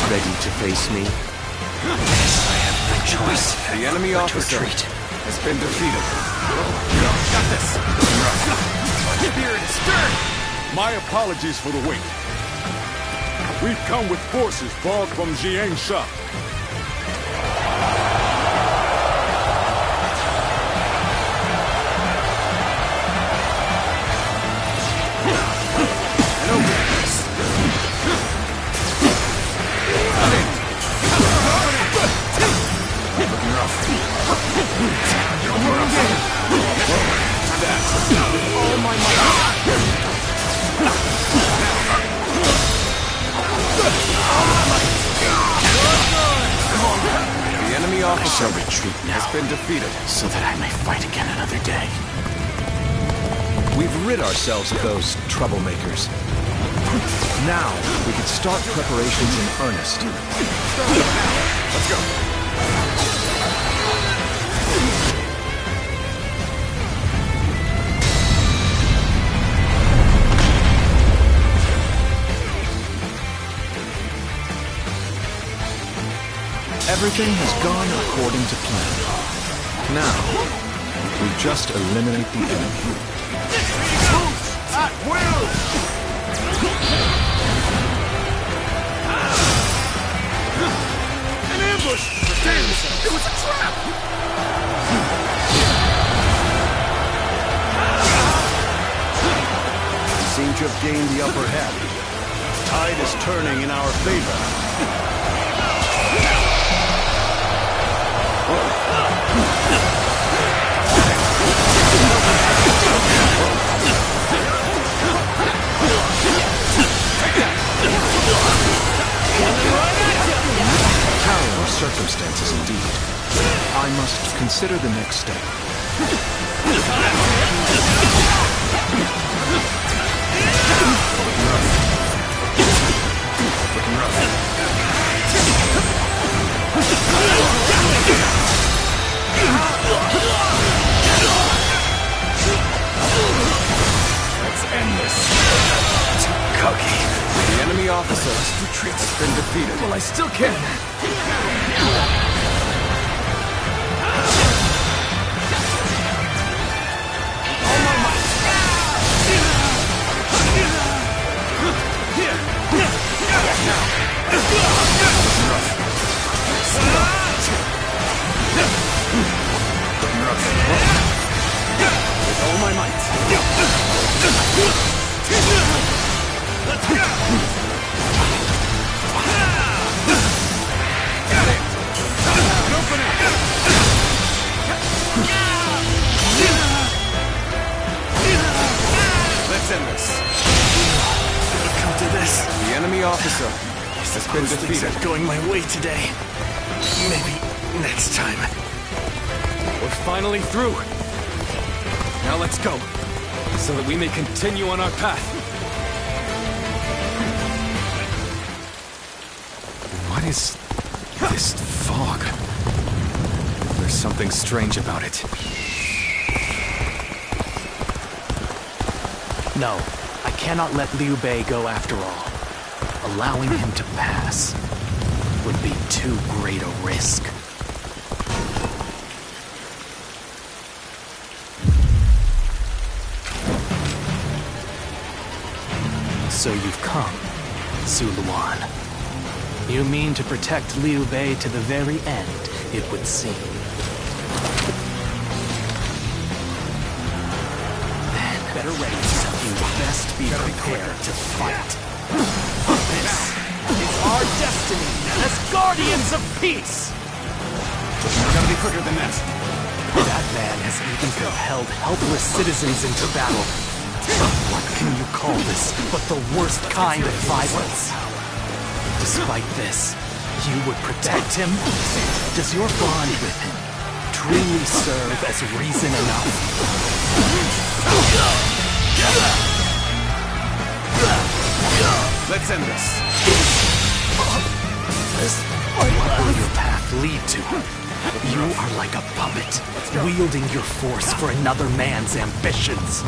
ready to face me? I have no choice. The enemy but to officer retreat. has been defeated. Got this. Spirit is stirred. My apologies for the wait. We've come with forces brought from Jiangsha. The enemy I officer shall retreat now, has been defeated. so that I may fight again another day. We've rid ourselves of those troublemakers. Now, we can start preparations in earnest. Let's go. Everything has gone according to plan. Now, we just eliminate the enemy. At will! An ambush! Prepare yourself! It was a trap! We seem to have gained the upper hand. Tide is turning in our favor. Harrowing circumstances indeed. I must consider the next step. Looking rough. officer has been defeated. Well, I still can. All my might. With all my might. Let's end this. Come to this. The enemy officer has been defeated. Things are going my way today. Maybe next time. We're finally through. Now let's go, so that we may continue on our path. What is this fog? There's something strange about it. No, I cannot let Liu Bei go after all. Allowing him to pass would be too great a risk. So you've come, Zuluan. You mean to protect Liu Bei to the very end, it would seem. Then, better ready yourself. You best be prepared to fight. This is our destiny as Guardians of Peace! Gotta be quicker than that. That man has even compelled helpless citizens into battle. What can you call this but the worst kind of violence? Despite this, you would protect him? Does your bond with him truly serve as reason enough? Let's end this. What will your path lead to? You are like a puppet, wielding your force for another man's ambitions.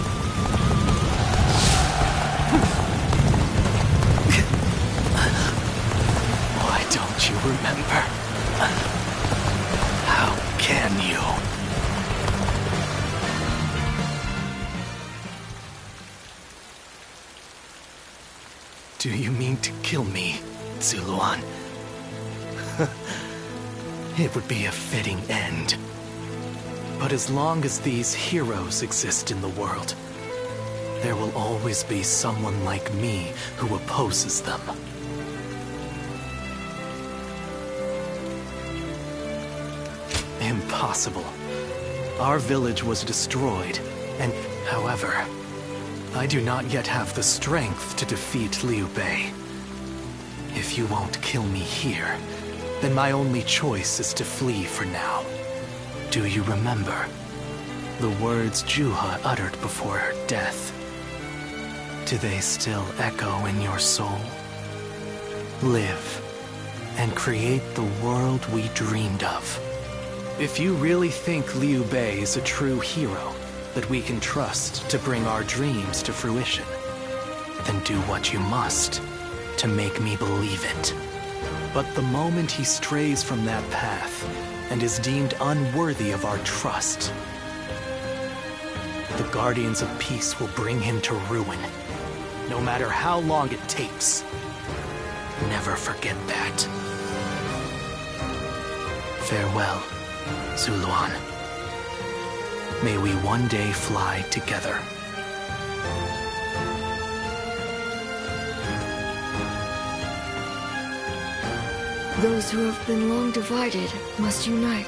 Why don't you remember? How can you? Do you mean to kill me, Zuluan? It would be a fitting end. But as long as these heroes exist in the world, there will always be someone like me who opposes them. Impossible. Our village was destroyed, and however, I do not yet have the strength to defeat Liu Bei. If you won't kill me here, then my only choice is to flee for now. Do you remember the words Juha uttered before her death? Do they still echo in your soul? Live and create the world we dreamed of. If you really think Liu Bei is a true hero that we can trust to bring our dreams to fruition, then do what you must to make me believe it. But the moment he strays from that path and is deemed unworthy of our trust, the Guardians of Peace will bring him to ruin, no matter how long it takes. Never forget that. Farewell, Zuluan. May we one day fly together. Those who have been long divided must unite,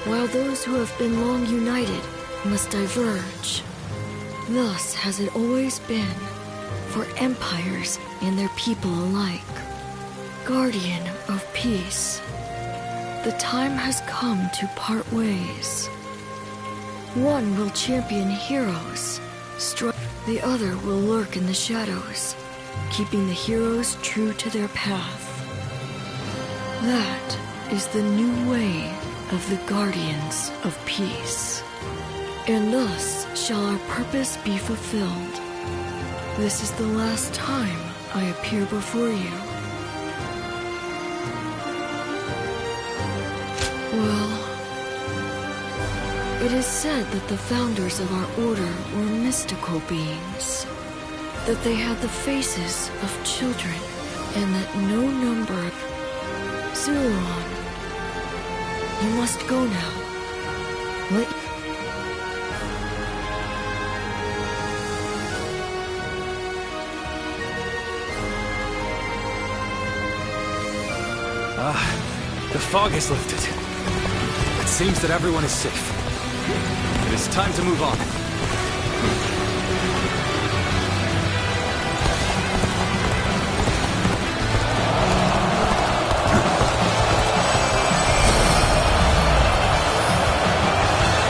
while those who have been long united must diverge. Thus has it always been, for empires and their people alike. Guardian of Peace, the time has come to part ways. One will champion heroes, the other will lurk in the shadows, keeping the heroes true to their path. That is the new way of the Guardians of Peace. And thus shall our purpose be fulfilled. This is the last time I appear before you. Well, it is said that the founders of our order were mystical beings, that they had the faces of children, and that no number of... Zuluon, you must go now. Let... The fog has lifted. It seems that everyone is safe. It is time to move on.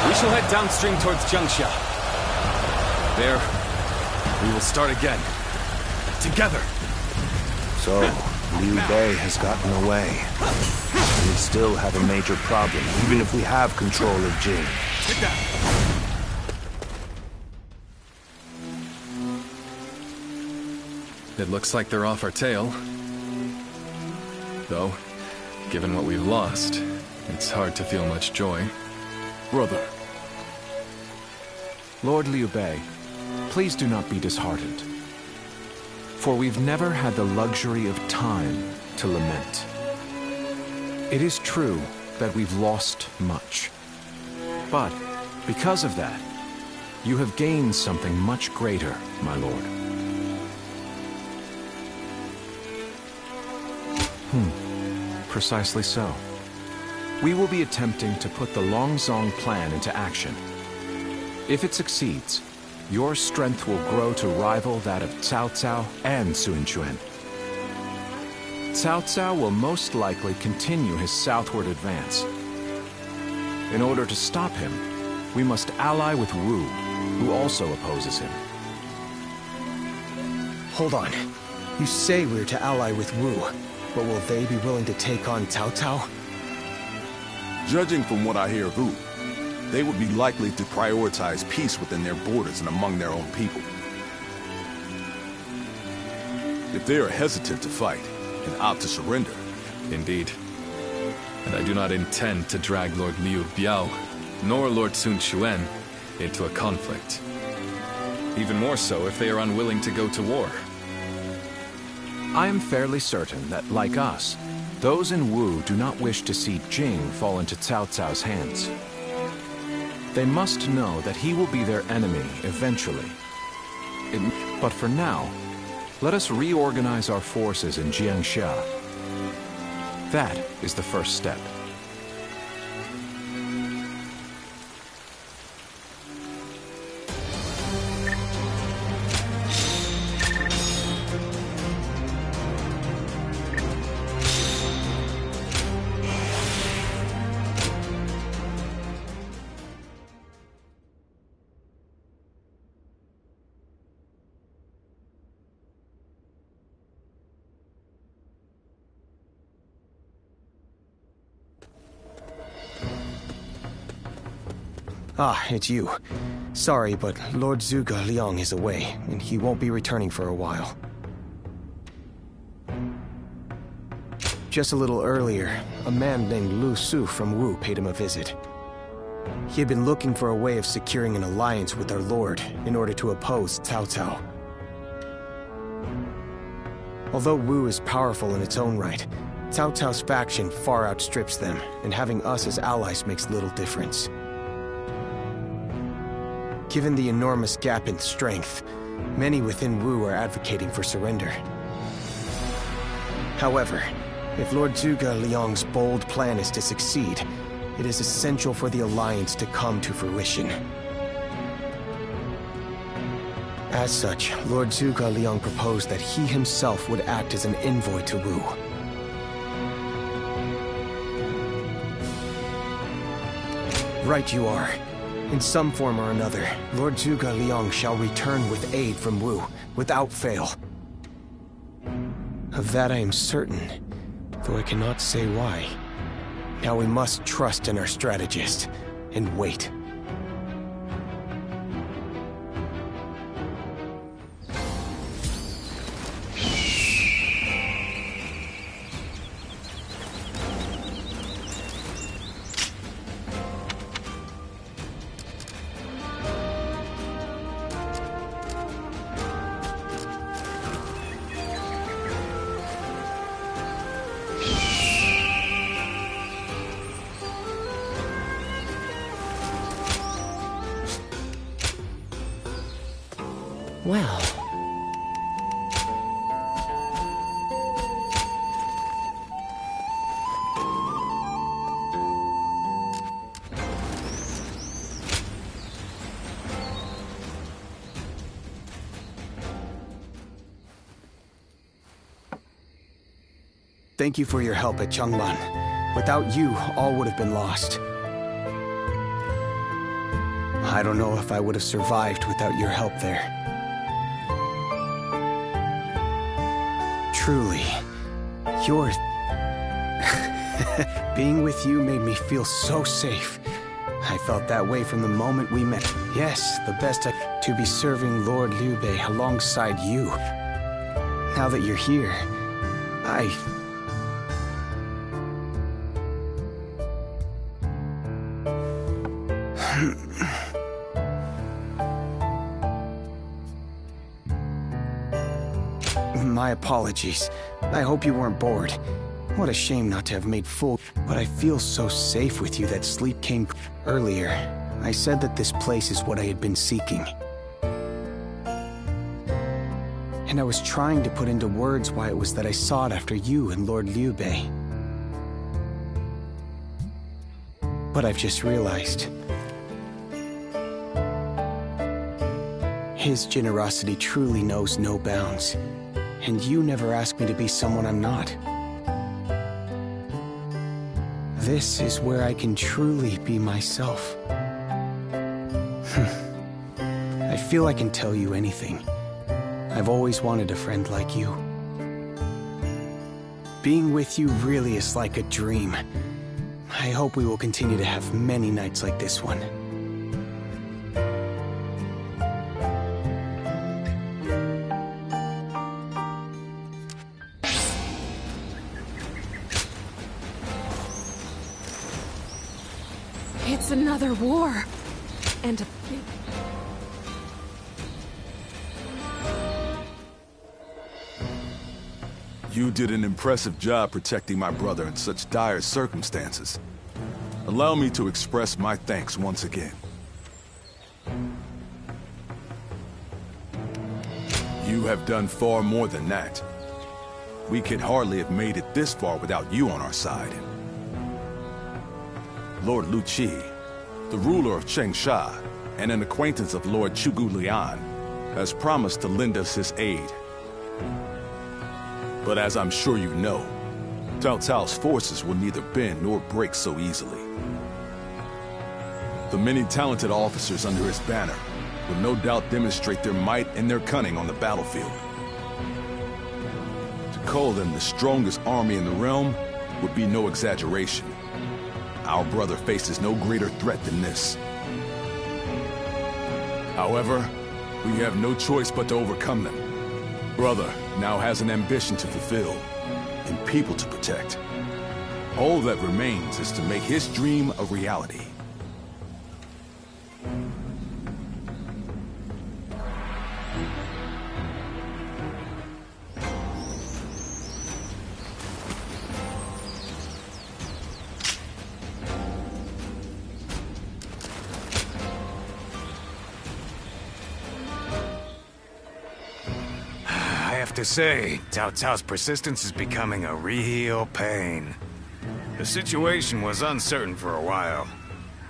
We shall head downstream towards Jiangxia. There, we will start again. Together. So, Liu Bei has gotten away. We still have a major problem, even if we have control of Jing. Take that! It looks like they're off our tail. Though, given what we've lost, it's hard to feel much joy. Brother. Lord Liu Bei, please do not be disheartened. For we've never had the luxury of time to lament. It is true that we've lost much. But, because of that, you have gained something much greater, my lord. Precisely so. We will be attempting to put the Longzong plan into action. If it succeeds, your strength will grow to rival that of Cao Cao and Sun Quan. Cao Cao will most likely continue his southward advance. In order to stop him, we must ally with Wu, who also opposes him. Hold on. You say we're to ally with Wu, but will they be willing to take on Cao Cao? Judging from what I hear of Wu, they would be likely to prioritize peace within their borders and among their own people. If they are hesitant to fight and opt to surrender... Indeed. And I do not intend to drag Lord Liu Biao, nor Lord Sun Quan, into a conflict. Even more so if they are unwilling to go to war. I am fairly certain that, like us, those in Wu do not wish to see Jing fall into Cao Cao's hands. They must know that he will be their enemy eventually. But for now, let us reorganize our forces in Jiangxia. That is the first step. Ah, it's you. Sorry, but Lord Zhuge Liang is away, and he won't be returning for a while. Just a little earlier, a man named Lu Su from Wu paid him a visit. He had been looking for a way of securing an alliance with our lord in order to oppose Cao Cao. Although Wu is powerful in its own right, Cao Cao's faction far outstrips them, and having us as allies makes little difference. Given the enormous gap in strength, many within Wu are advocating for surrender. However, if Lord Zhuge Liang's bold plan is to succeed, it is essential for the alliance to come to fruition. As such, Lord Zhuge Liang proposed that he himself would act as an envoy to Wu. Right you are. In some form or another, Lord Zhuge Liang shall return with aid from Wu, without fail. Of that I am certain, though I cannot say why. Now we must trust in our strategist, and wait. Well... Thank you for your help at Changban. Without you, all would have been lost. I don't know if I would have survived without your help there. Truly, your... being with you made me feel so safe. I felt that way from the moment we met. Yes, the best to be serving Lord Liu Bei alongside you. Now that you're here, My apologies. I hope you weren't bored. What a shame not to have made full... But I feel so safe with you that sleep came earlier. I said that this place is what I had been seeking. And I was trying to put into words why it was that I sought after you and Lord Liu Bei. But I've just realized... his generosity truly knows no bounds. And you never asked me to be someone I'm not. This is where I can truly be myself. I feel I can tell you anything. I've always wanted a friend like you. Being with you really is like a dream. I hope we will continue to have many nights like this one. It's another war. And a big... You did an impressive job protecting my brother in such dire circumstances. Allow me to express my thanks once again. You have done far more than that. We could hardly have made it this far without you on our side. Lord Lu Qi, the ruler of Changsha, and an acquaintance of Lord Chugu Lian, has promised to lend us his aid. But as I'm sure you know, Cao Cao's forces will neither bend nor break so easily. The many talented officers under his banner will no doubt demonstrate their might and their cunning on the battlefield. To call them the strongest army in the realm would be no exaggeration. Our brother faces no greater threat than this. However, we have no choice but to overcome them. Brother now has an ambition to fulfill, and people to protect. All that remains is to make his dream a reality. To say, Cao Cao's persistence is becoming a real pain. The situation was uncertain for a while,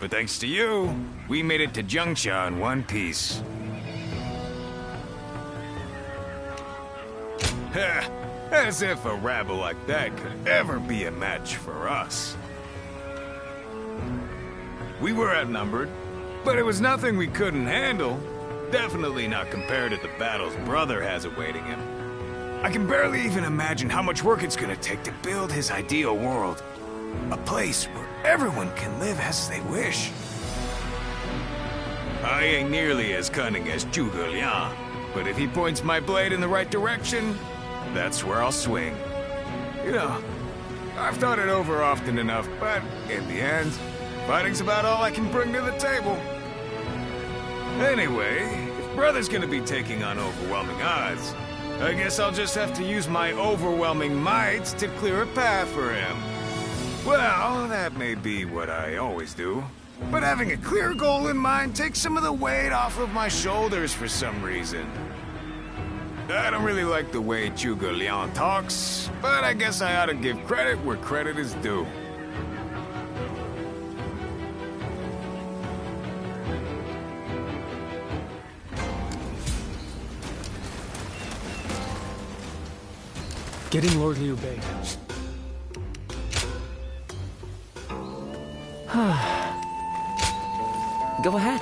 but thanks to you, we made it to Zhengsha in one piece. As if a rabble like that could ever be a match for us. We were outnumbered, but it was nothing we couldn't handle. Definitely not compared to the battles brother has awaiting him. I can barely even imagine how much work it's gonna take to build his ideal world. A place where everyone can live as they wish. I ain't nearly as cunning as Zhuge Liang, but if he points my blade in the right direction, that's where I'll swing. You know, I've thought it over often enough, but in the end, fighting's about all I can bring to the table. Anyway, if brother's gonna be taking on overwhelming odds, I guess I'll just have to use my overwhelming might to clear a path for him. Well, that may be what I always do, but having a clear goal in mind takes some of the weight off of my shoulders for some reason. I don't really like the way Zhuge Liang talks, but I guess I ought to give credit where credit is due. Getting Lord Liu Bei. Go ahead.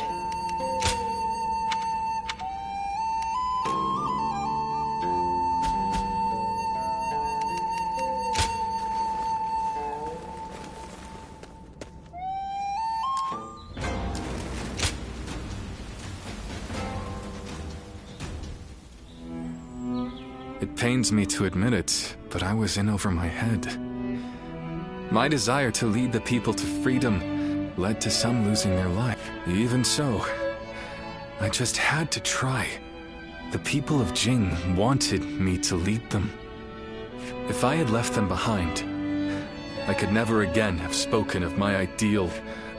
It pains me to admit it, but I was in over my head. My desire to lead the people to freedom led to some losing their life. Even so, I just had to try. The people of Jing wanted me to lead them. If I had left them behind, I could never again have spoken of my ideal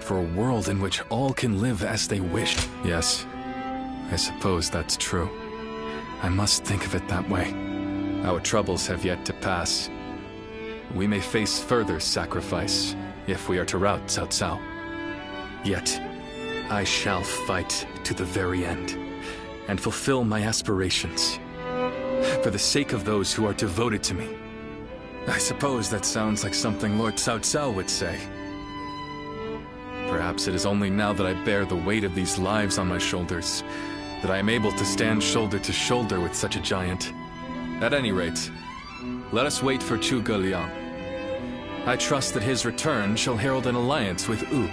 for a world in which all can live as they wish. Yes, I suppose that's true. I must think of it that way. Our troubles have yet to pass. We may face further sacrifice if we are to rout Cao Cao. Yet, I shall fight to the very end and fulfill my aspirations for the sake of those who are devoted to me. I suppose that sounds like something Lord Cao Cao would say. Perhaps it is only now that I bear the weight of these lives on my shoulders that I am able to stand shoulder to shoulder with such a giant. At any rate, let us wait for Zhuge Liang. I trust that his return shall herald an alliance with Wu.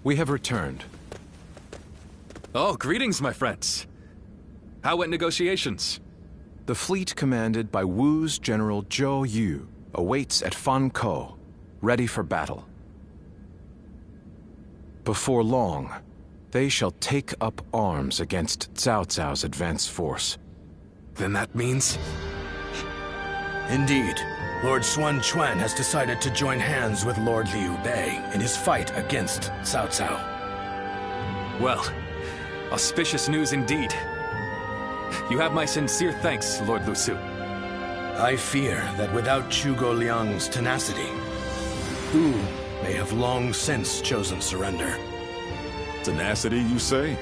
We have returned. Oh, greetings, my friends. How went negotiations? The fleet commanded by Wu's General Zhou Yu awaits at Fan Ko, ready for battle. Before long, they shall take up arms against Cao Cao's advance force. Then that means? Indeed, Lord Xuan Chuan has decided to join hands with Lord Liu Bei in his fight against Cao Cao. Well, auspicious news indeed. You have my sincere thanks, Lord Lu Su. I fear that without Zhuge Liang's tenacity, Wu may have long since chosen surrender. Tenacity, you say?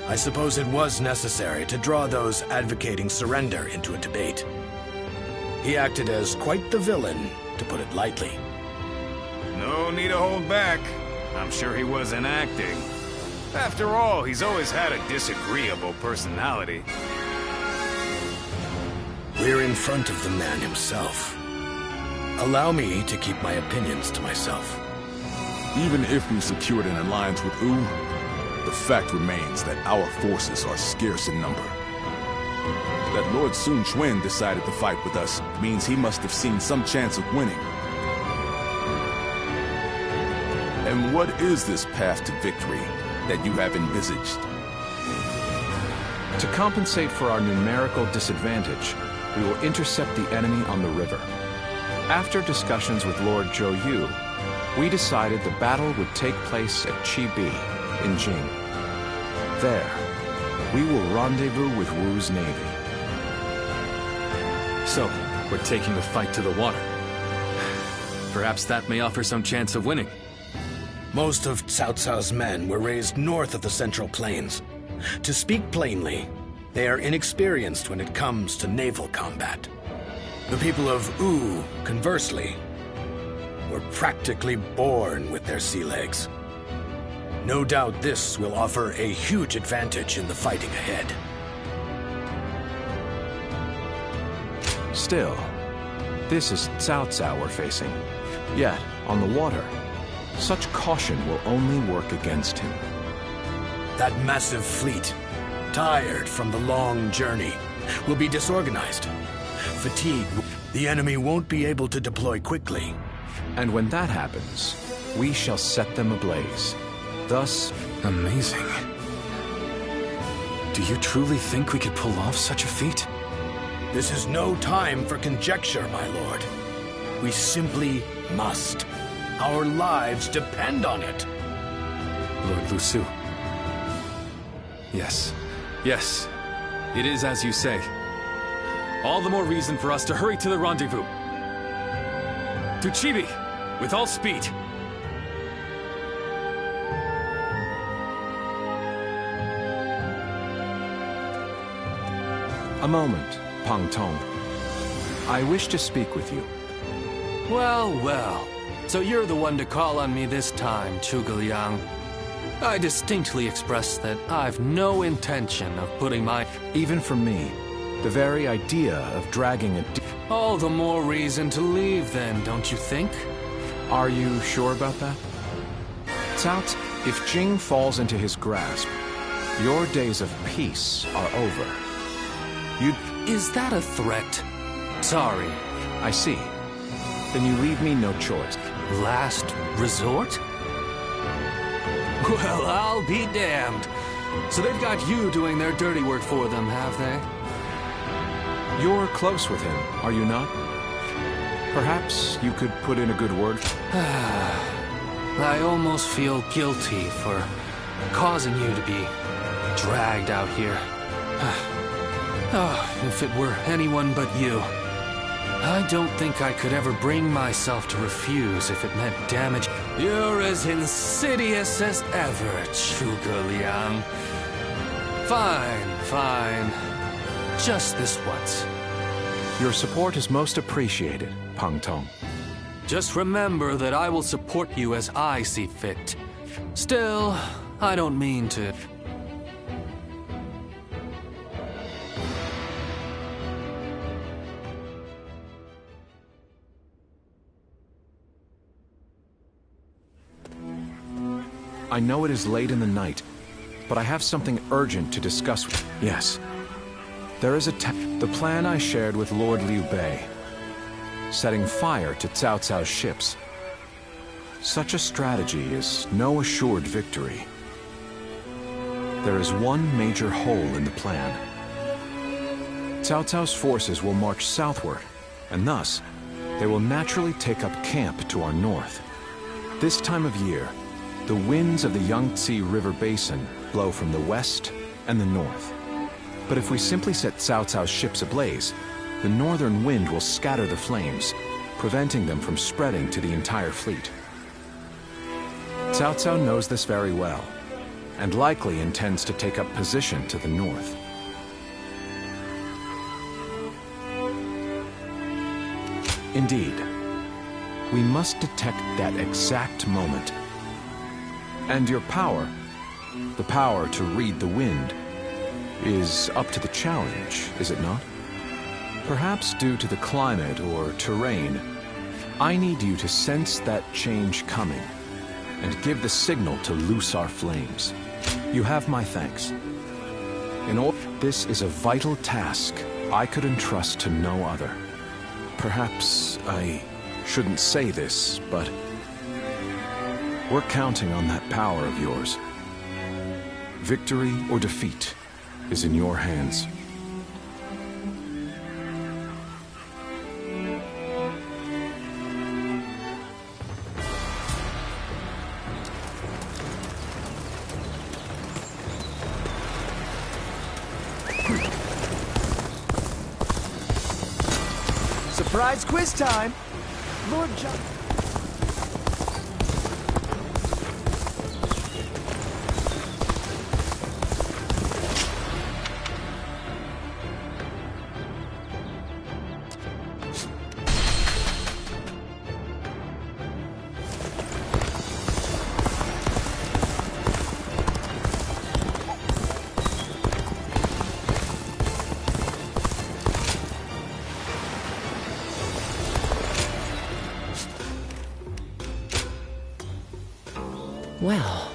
I suppose it was necessary to draw those advocating surrender into a debate. He acted as quite the villain, to put it lightly. No need to hold back. I'm sure he wasn't acting. After all, he's always had a disagreeable personality. We're in front of the man himself. Allow me to keep my opinions to myself. Even if we secured an alliance with Wu, the fact remains that our forces are scarce in number. That Lord Sun Quan decided to fight with us means he must have seen some chance of winning. And what is this path to victory that you have envisaged? To compensate for our numerical disadvantage, we will intercept the enemy on the river. After discussions with Lord Zhou Yu, we decided the battle would take place at Chibi, in Jing. There, we will rendezvous with Wu's navy. So, we're taking the fight to the water. Perhaps that may offer some chance of winning. Most of Cao Cao's men were raised north of the Central Plains. To speak plainly, they are inexperienced when it comes to naval combat. The people of Wu, conversely, were practically born with their sea legs. No doubt this will offer a huge advantage in the fighting ahead. Still, this is Cao Cao we're facing. Yet, on the water, such caution will only work against him. That massive fleet, tired from the long journey, will be disorganized. Fatigued, the enemy won't be able to deploy quickly. And when that happens, we shall set them ablaze. Thus... Amazing. Do you truly think we could pull off such a feat? This is no time for conjecture, my lord. We simply must. Our lives depend on it. Lord Lu Su. Yes. Yes. It is as you say. All the more reason for us to hurry to the rendezvous. To Chibi, with all speed. A moment, Pang Tong. I wish to speak with you. Well, well. So you're the one to call on me this time, Zhuge Liang. I distinctly expressed that I've no intention of putting my... Even for me, the very idea of dragging a... All the more reason to leave then, don't you think? Are you sure about that? Cao, if Jing falls into his grasp, your days of peace are over. Is that a threat? Sorry. I see. Then you leave me no choice. Last resort? Well, I'll be damned. So they've got you doing their dirty work for them, have they? You're close with him, are you not? Perhaps you could put in a good word. I almost feel guilty for causing you to be dragged out here. Oh, if it were anyone but you. I don't think I could ever bring myself to refuse if it meant damage. You're as insidious as ever, Zhuge Liang. Fine, fine. Just this once. Your support is most appreciated, Pang Tong. Just remember that I will support you as I see fit. Still, I don't mean to... I know it is late in the night, but I have something urgent to discuss with you. Yes. There is the plan I shared with Lord Liu Bei, setting fire to Cao Cao's ships. Such a strategy is no assured victory. There is one major hole in the plan. Cao Cao's forces will march southward, and thus, they will naturally take up camp to our north. This time of year, the winds of the Yangtze River Basin blow from the west and the north. But if we simply set Cao Cao's ships ablaze, the northern wind will scatter the flames, preventing them from spreading to the entire fleet. Cao Cao knows this very well, and likely intends to take up position to the north. Indeed, we must detect that exact moment. And your power, the power to read the wind, is up to the challenge, is it not? Perhaps due to the climate or terrain, I need you to sense that change coming and give the signal to loose our flames. You have my thanks. This is a vital task I could entrust to no other. Perhaps I shouldn't say this, but we're counting on that power of yours. Victory or defeat is in your hands. Surprise quiz time! Lord John... Well...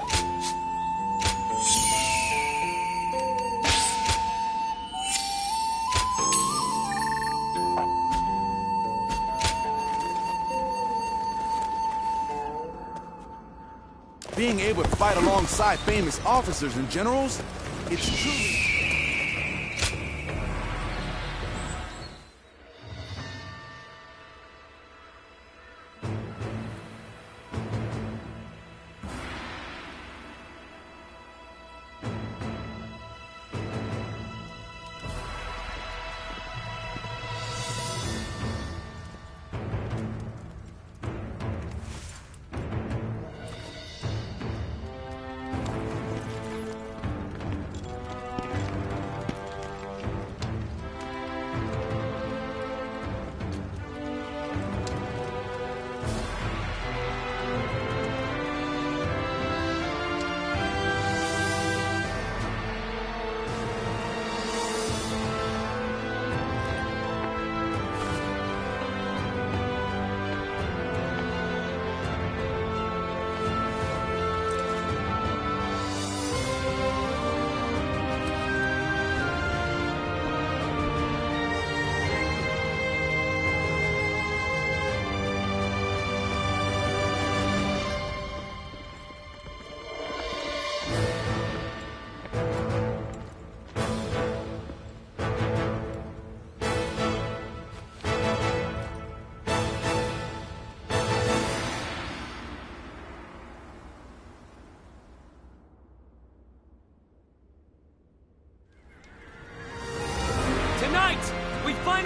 Being able to fight alongside famous officers and generals, it's truly...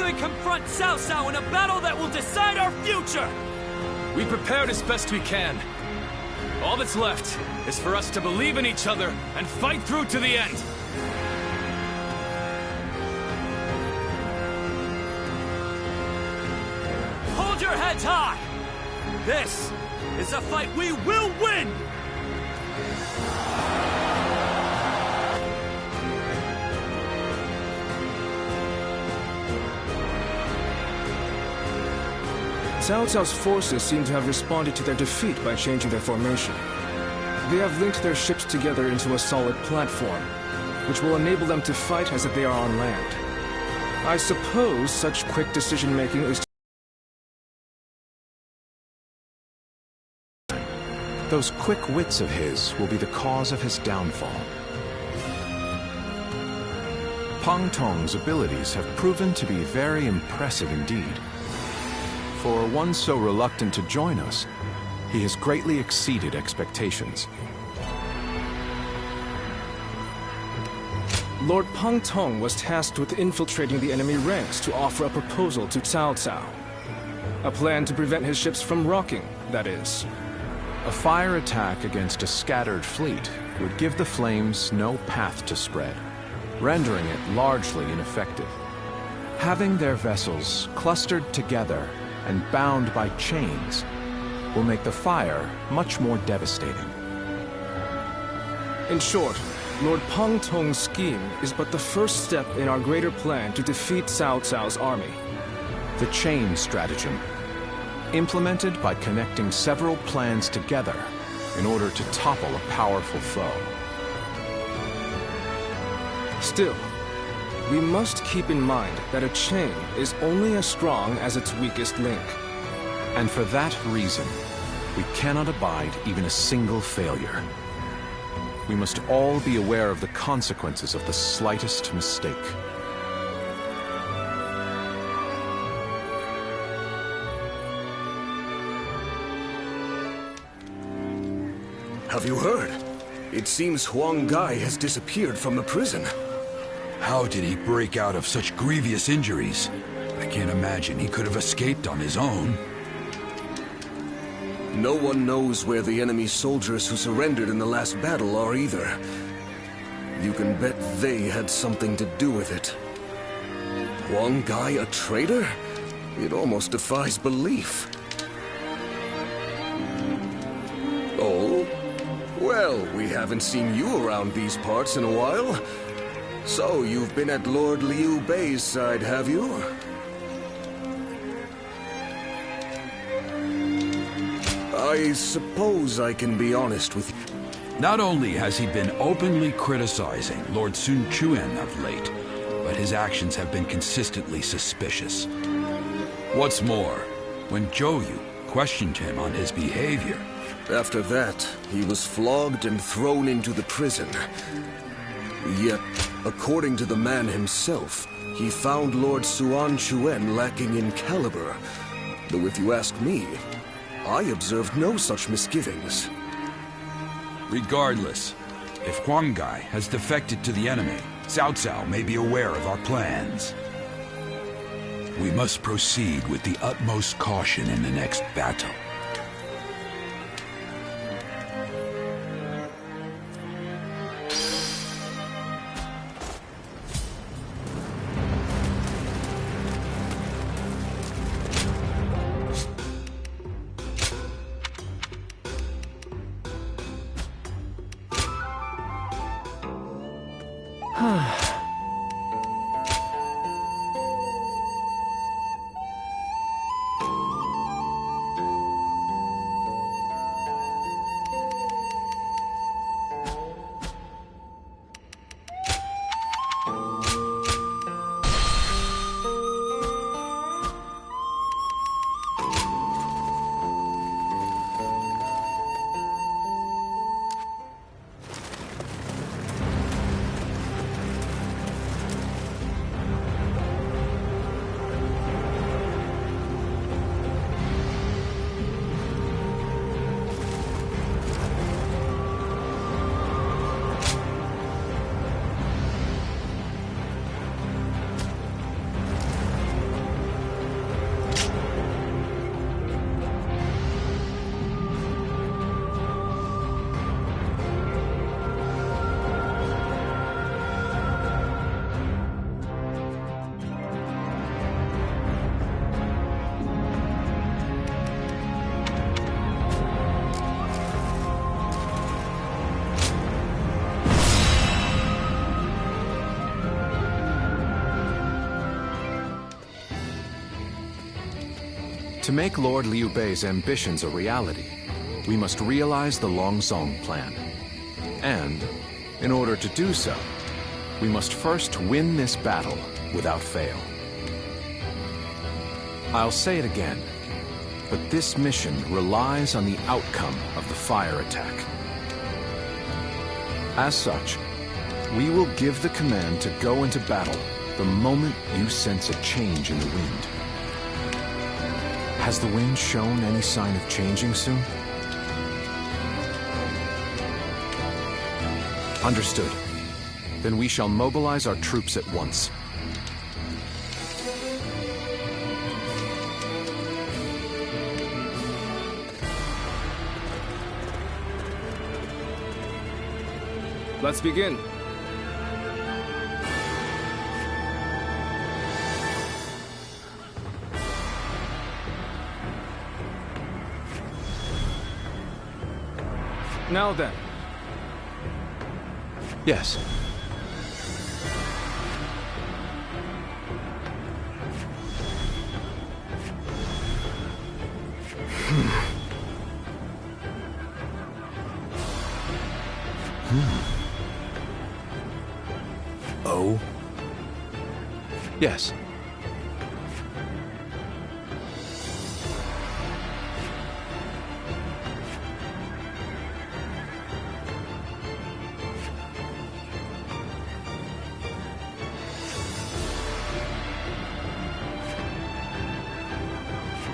we confront Cao Cao in a battle that will decide our future! We prepared as best we can. All that's left is for us to believe in each other and fight through to the end. Hold your heads high! This is a fight we will win! Cao Cao's forces seem to have responded to their defeat by changing their formation. They have linked their ships together into a solid platform, which will enable them to fight as if they are on land. I suppose such quick decision-making is... Those quick wits of his will be the cause of his downfall. Pang Tong's abilities have proven to be very impressive indeed. For one so reluctant to join us, he has greatly exceeded expectations. Lord Pang Tong was tasked with infiltrating the enemy ranks to offer a proposal to Cao Cao. A plan to prevent his ships from rocking, that is. A fire attack against a scattered fleet would give the flames no path to spread, rendering it largely ineffective. Having their vessels clustered together and bound by chains will make the fire much more devastating. In short, Lord Pang Tong's scheme is but the first step in our greater plan to defeat Cao Cao's army. The chain stratagem, implemented by connecting several plans together in order to topple a powerful foe. Still, we must keep in mind that a chain is only as strong as its weakest link. And for that reason, we cannot abide even a single failure. We must all be aware of the consequences of the slightest mistake. Have you heard? It seems Huang Gai has disappeared from the prison. How did he break out of such grievous injuries? I can't imagine he could have escaped on his own. No one knows where the enemy soldiers who surrendered in the last battle are either. You can bet they had something to do with it. Huang Gai a traitor? It almost defies belief. Oh? Well, we haven't seen you around these parts in a while. So, you've been at Lord Liu Bei's side, have you? I suppose I can be honest with you. Not only has he been openly criticizing Lord Sun Quan of late, but his actions have been consistently suspicious. What's more, when Zhou Yu questioned him on his behavior... After that, he was flogged and thrown into the prison. Yet, according to the man himself, he found Lord Suan Chuen lacking in caliber. Though if you ask me, I observed no such misgivings. Regardless, if Huang Gai has defected to the enemy, Cao Cao may be aware of our plans. We must proceed with the utmost caution in the next battle. To make Lord Liu Bei's ambitions a reality, we must realize the Longsong plan. And, in order to do so, we must first win this battle without fail. I'll say it again, but this mission relies on the outcome of the fire attack. As such, we will give the command to go into battle the moment you sense a change in the wind. Has the wind shown any sign of changing soon? Understood. Then we shall mobilize our troops at once. Let's begin. Now then. Yes. Oh? Yes.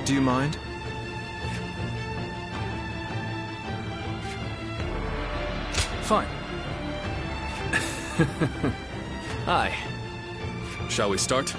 Do you mind? Fine. Aye. Shall we start?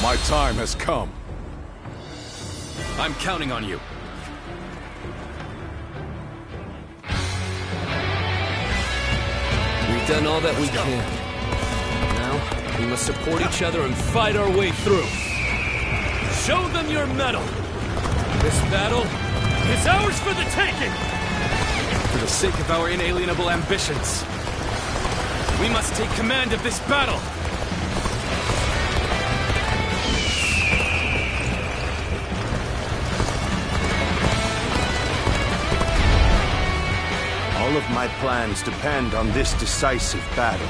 My time has come. I'm counting on you. We've done all that we can. Now, we must support each other and fight our way through. Show them your mettle. This battle is ours for the taking. For the sake of our inalienable ambitions, we must take command of this battle. All of my plans depend on this decisive battle.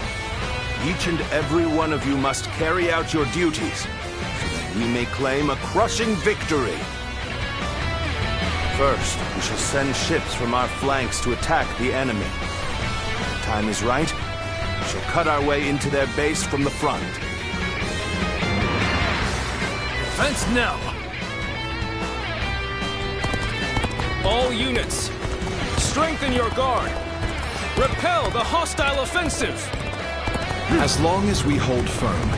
Each and every one of you must carry out your duties, so that we may claim a crushing victory. First, we shall send ships from our flanks to attack the enemy. When the time is right, we shall cut our way into their base from the front. Defense now! All units, strengthen your guard! Repel the hostile offensive! As long as we hold firm,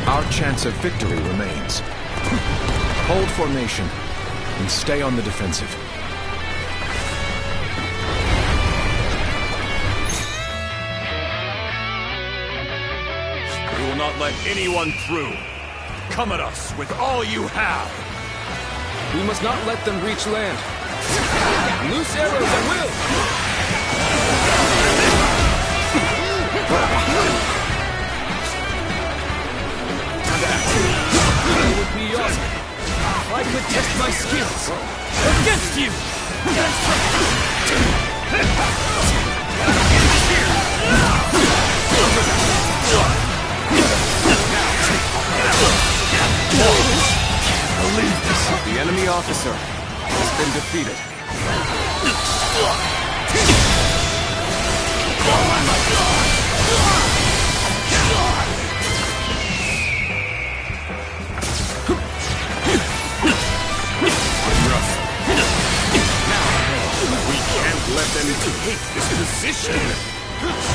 our chance of victory remains. Hold formation and stay on the defensive. We will not let anyone through. Come at us with all you have. We must not let them reach land. Loose arrows at will! It would be awesome if I could test my skills against you! Believe this. The enemy officer has been defeated. We can't let them take this position.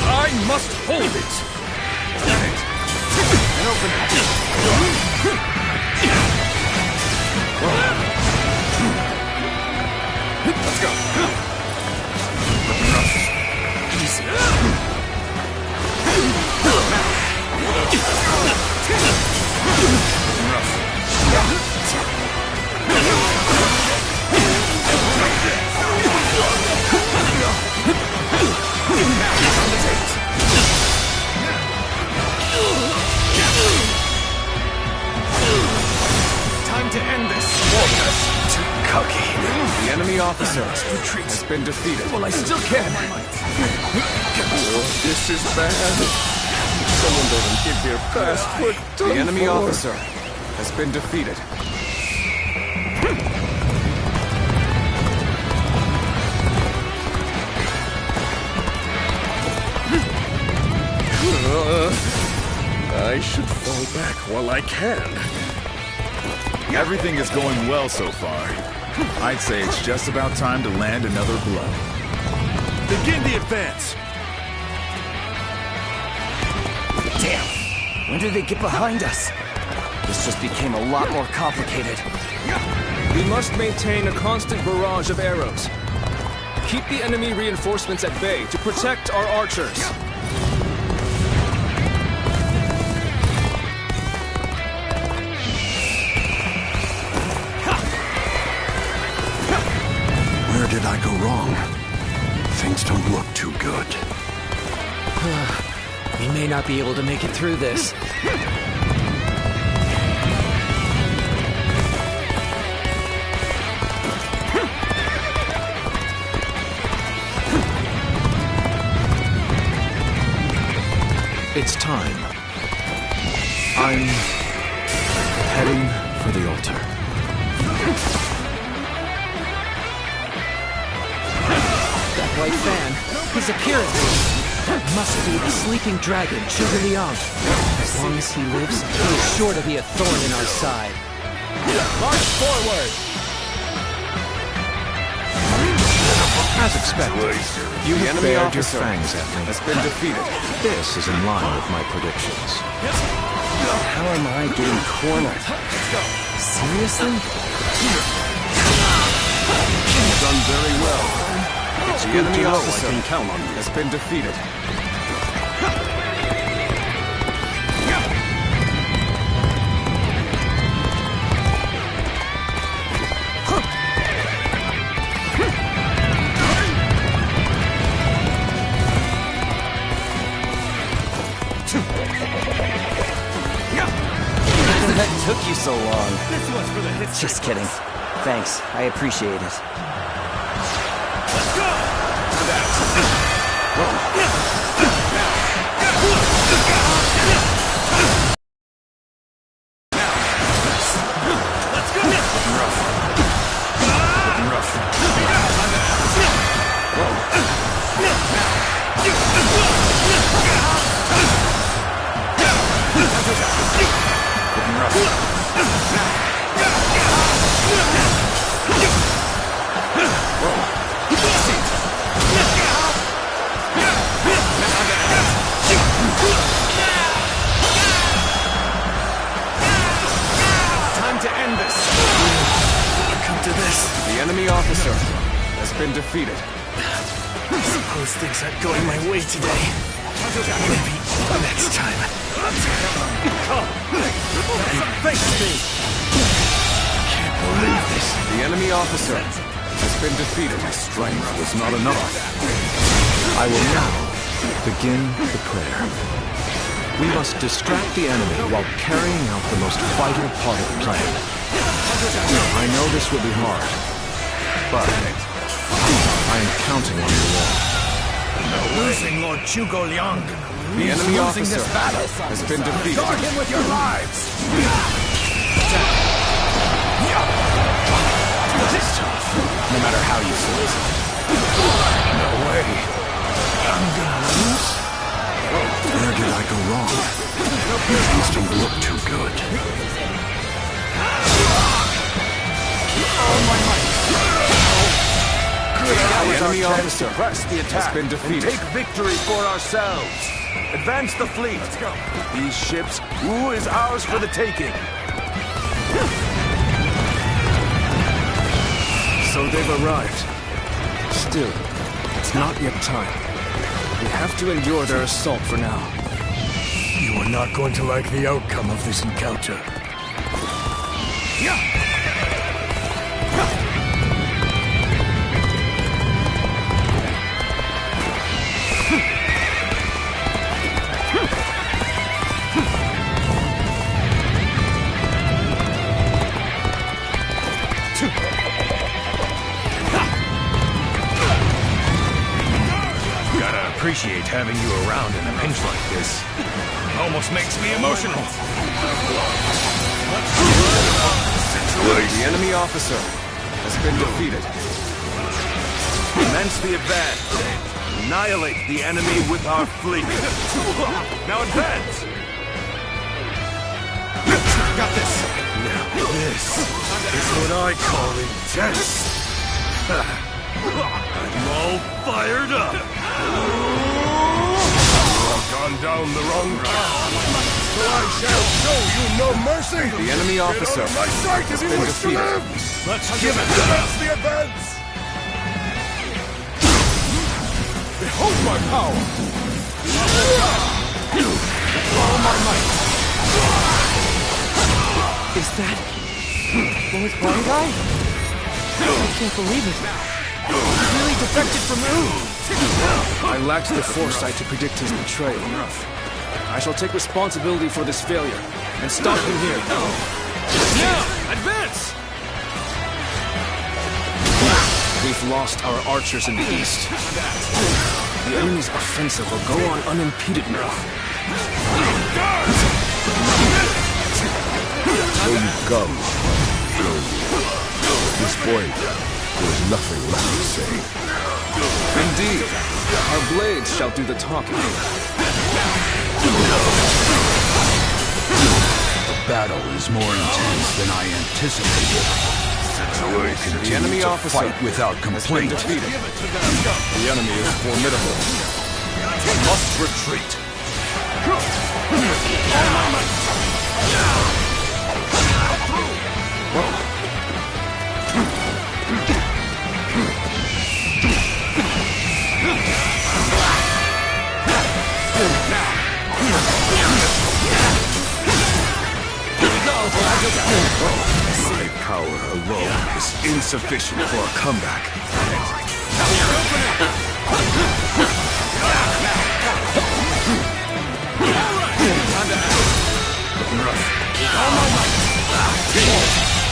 I must hold it. And open it. Let's go. Easy. Time to end this. Too cocky. The enemy officer has been defeated. Well, I still can. This is bad. Someone doesn't give their best. We're done The enemy for. officer has been defeated. I should fall back while I can. Everything is going well so far. I'd say it's just about time to land another blow. Begin the advance. Damn! When did they get behind us? This just became a lot more complicated. We must maintain a constant barrage of arrows. Keep the enemy reinforcements at bay to protect our archers. Where did I go wrong? Things don't look too good. We may not be able to make it through this. It's time. I'm heading for the altar. That white fan, his appearance. Must be the sleeping dragon, Shu Normal. As long as he lives, he is sure to be a thorn in our side. March forward! As expected, you have bared your fangs at me. Has been defeated. This is in line with my predictions. How am I getting cornered? Seriously? You've done very well. It's the good enemy to know officer I can count on you. has been defeated. That took you so long. This one's for the hits. Just kidding. Thanks, I appreciate it. Let's go! Let's go! Looking rough. Looking rough. Come to this. The enemy officer has been defeated. I suppose things aren't going my way today. Maybe next time. Come and face me. Can't believe this. The enemy officer has been defeated. My strength was not enough. I will now begin the prayer. We must distract the enemy while carrying out the most vital part of the plan. I know this will be hard, but I am counting on you all. Losing Lord Zhuge Liang. The enemy losing officer this battle. has been defeated. Cover him with your lives. This is tough, no matter how you feel. No way. I'm gonna lose? Where did I go wrong? Things don't look too good. All my might. The enemy officer Press the attack has been defeated. and take victory for ourselves. Advance the fleet. Let's go. These ships, Wu is ours for the taking. So they've arrived. Still, it's not yet time. We have to endure their assault for now. You are not going to like the outcome of this encounter. Gotta appreciate having you around in a pinch like this. Almost makes me emotional. The enemy officer has been defeated. Commence the advance. Annihilate the enemy with our fleet. Now advance. Got this. Now this is what I call intense. I'm all fired up. You've gone down the wrong path. So I shall show you no mercy. The enemy officer My sight has if you been wish to defeated. live. Let's give it. That's the advance. Behold my power. All my might. Is that Lord Blind Eye? I can't believe it. He really defected from Wu. I lacked the foresight to predict his betrayal. I shall take responsibility for this failure and stop him here. Now, advance! We've lost our archers in the east. The enemy's offensive will go on unimpeded now. Will you come? This point, there's nothing left to say. Indeed, our blades shall do the talking. The battle is more intense than I anticipated. I continue The enemy to officer fight without has been complaint. defeated. The enemy is formidable. Must retreat. My power alone is insufficient for a comeback.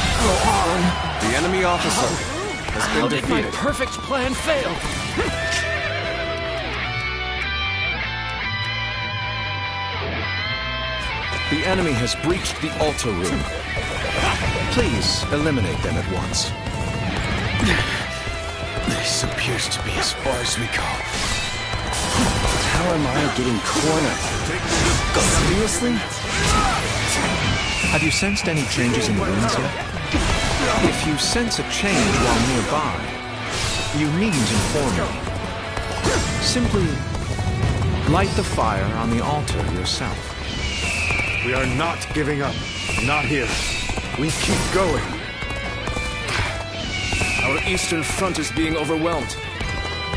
The enemy officer has How been did my defeated. perfect plan fail? The enemy has breached the altar room. Please eliminate them at once. This appears to be as far as we go. How am I getting cornered? Seriously? Have you sensed any changes in the winds yet? If you sense a change while nearby, you needn't inform me. Simply light the fire on the altar yourself. We are not giving up. Not here. We keep going. Our eastern front is being overwhelmed.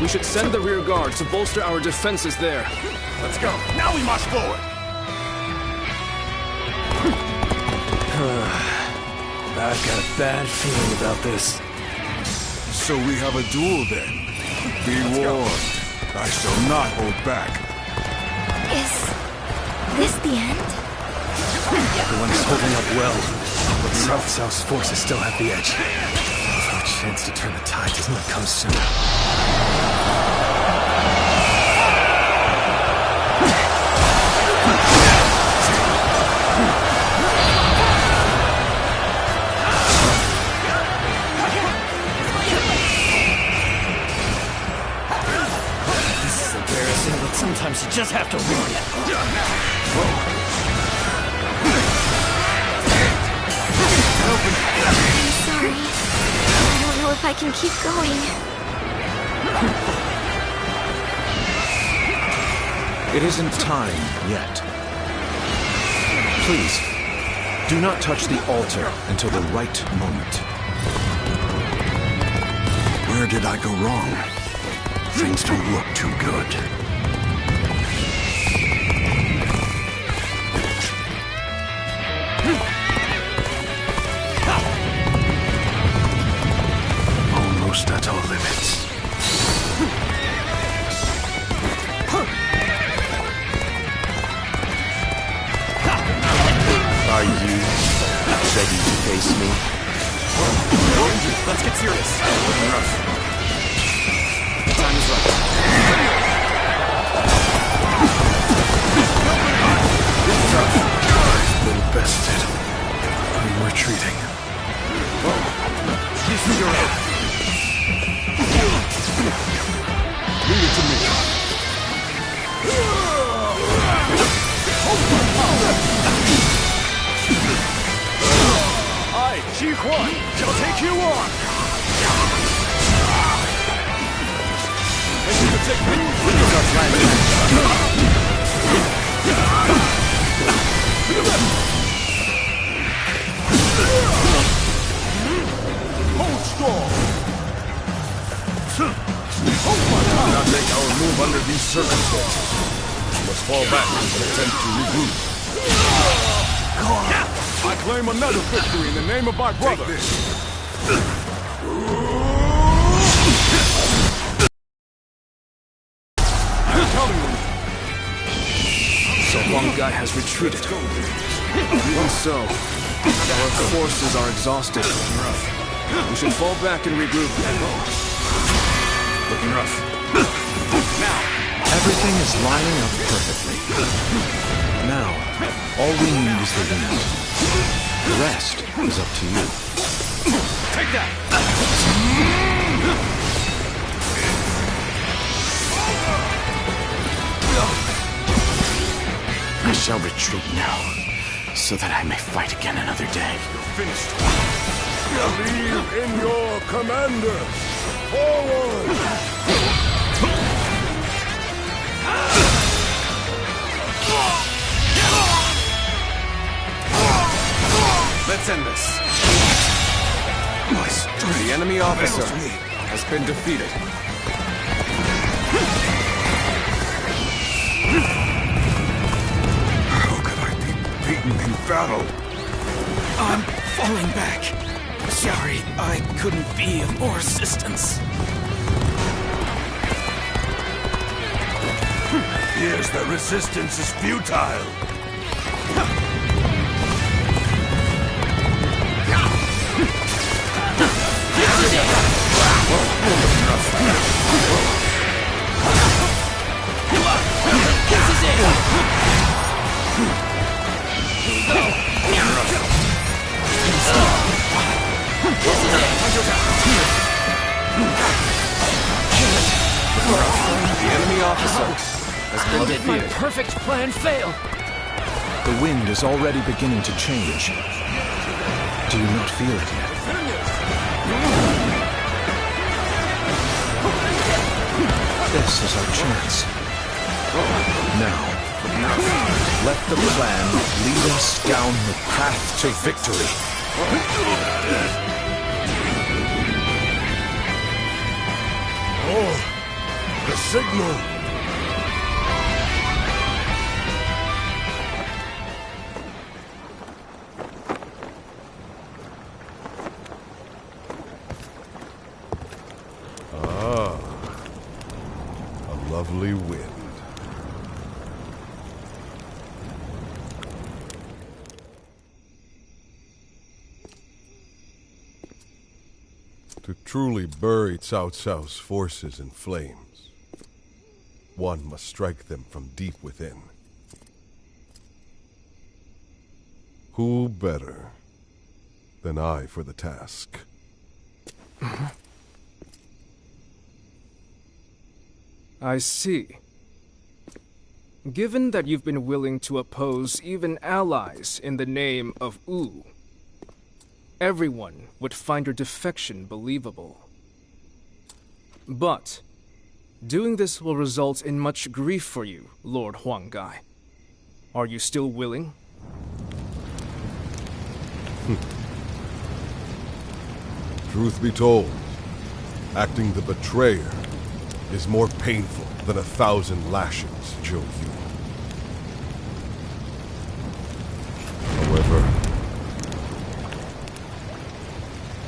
We should send the rear guard to bolster our defenses there. Let's go. Now we march forward. I've got a bad feeling about this. So we have a duel then. Be warned. I shall not hold back. Is this the end? Everyone's holding up well, but South South's forces still have the edge. Our chance to turn the tide does not come soon. But sometimes you just have to win. I'm sorry. I don't know if I can keep going. It isn't time yet. Please, do not touch the altar until the right moment. Where did I go wrong? Things don't look too good. Almost at our limits. Are you ready to face me? Let's get serious. Time is right. Little bested. I'm retreating. This is your end. Leave it to me. I, Ji Huan, shall take you on. And you can take me. This is our plan. Hold strong. We cannot make our move under these circumstances. We must fall back and attempt to regroup. I claim another victory in the name of my brother. I'm telling you. So Long Guy has retreated. Even so, our forces are exhausted. We should fall back and regroup. Looking rough. Now, everything is lining up perfectly. Now, all we need is the wind. The rest is up to you. Take that! I shall retreat now, so that I may fight again another day. You're finished. Believe in your commander. Forward! Let's end this. The enemy officer has been defeated. How could I be beaten in battle? I'm falling back. Sorry, I couldn't be of more assistance. Here's the resistance is futile. The enemy officer has been How did my defeated. perfect plan fail? The wind is already beginning to change. Do you not feel it yet? This is our chance. Now, let the plan lead us down the path to victory. Oh, the signal! Ah, a lovely wind. To truly bury Cao Cao's forces in flames, one must strike them from deep within. Who better than I for the task? I see. Given that you've been willing to oppose even allies in the name of Wu, everyone would find your defection believable. But doing this will result in much grief for you, Lord Huanggai. Are you still willing? Truth be told, acting the betrayer is more painful than 1,000 lashings, Zhou Yu. However,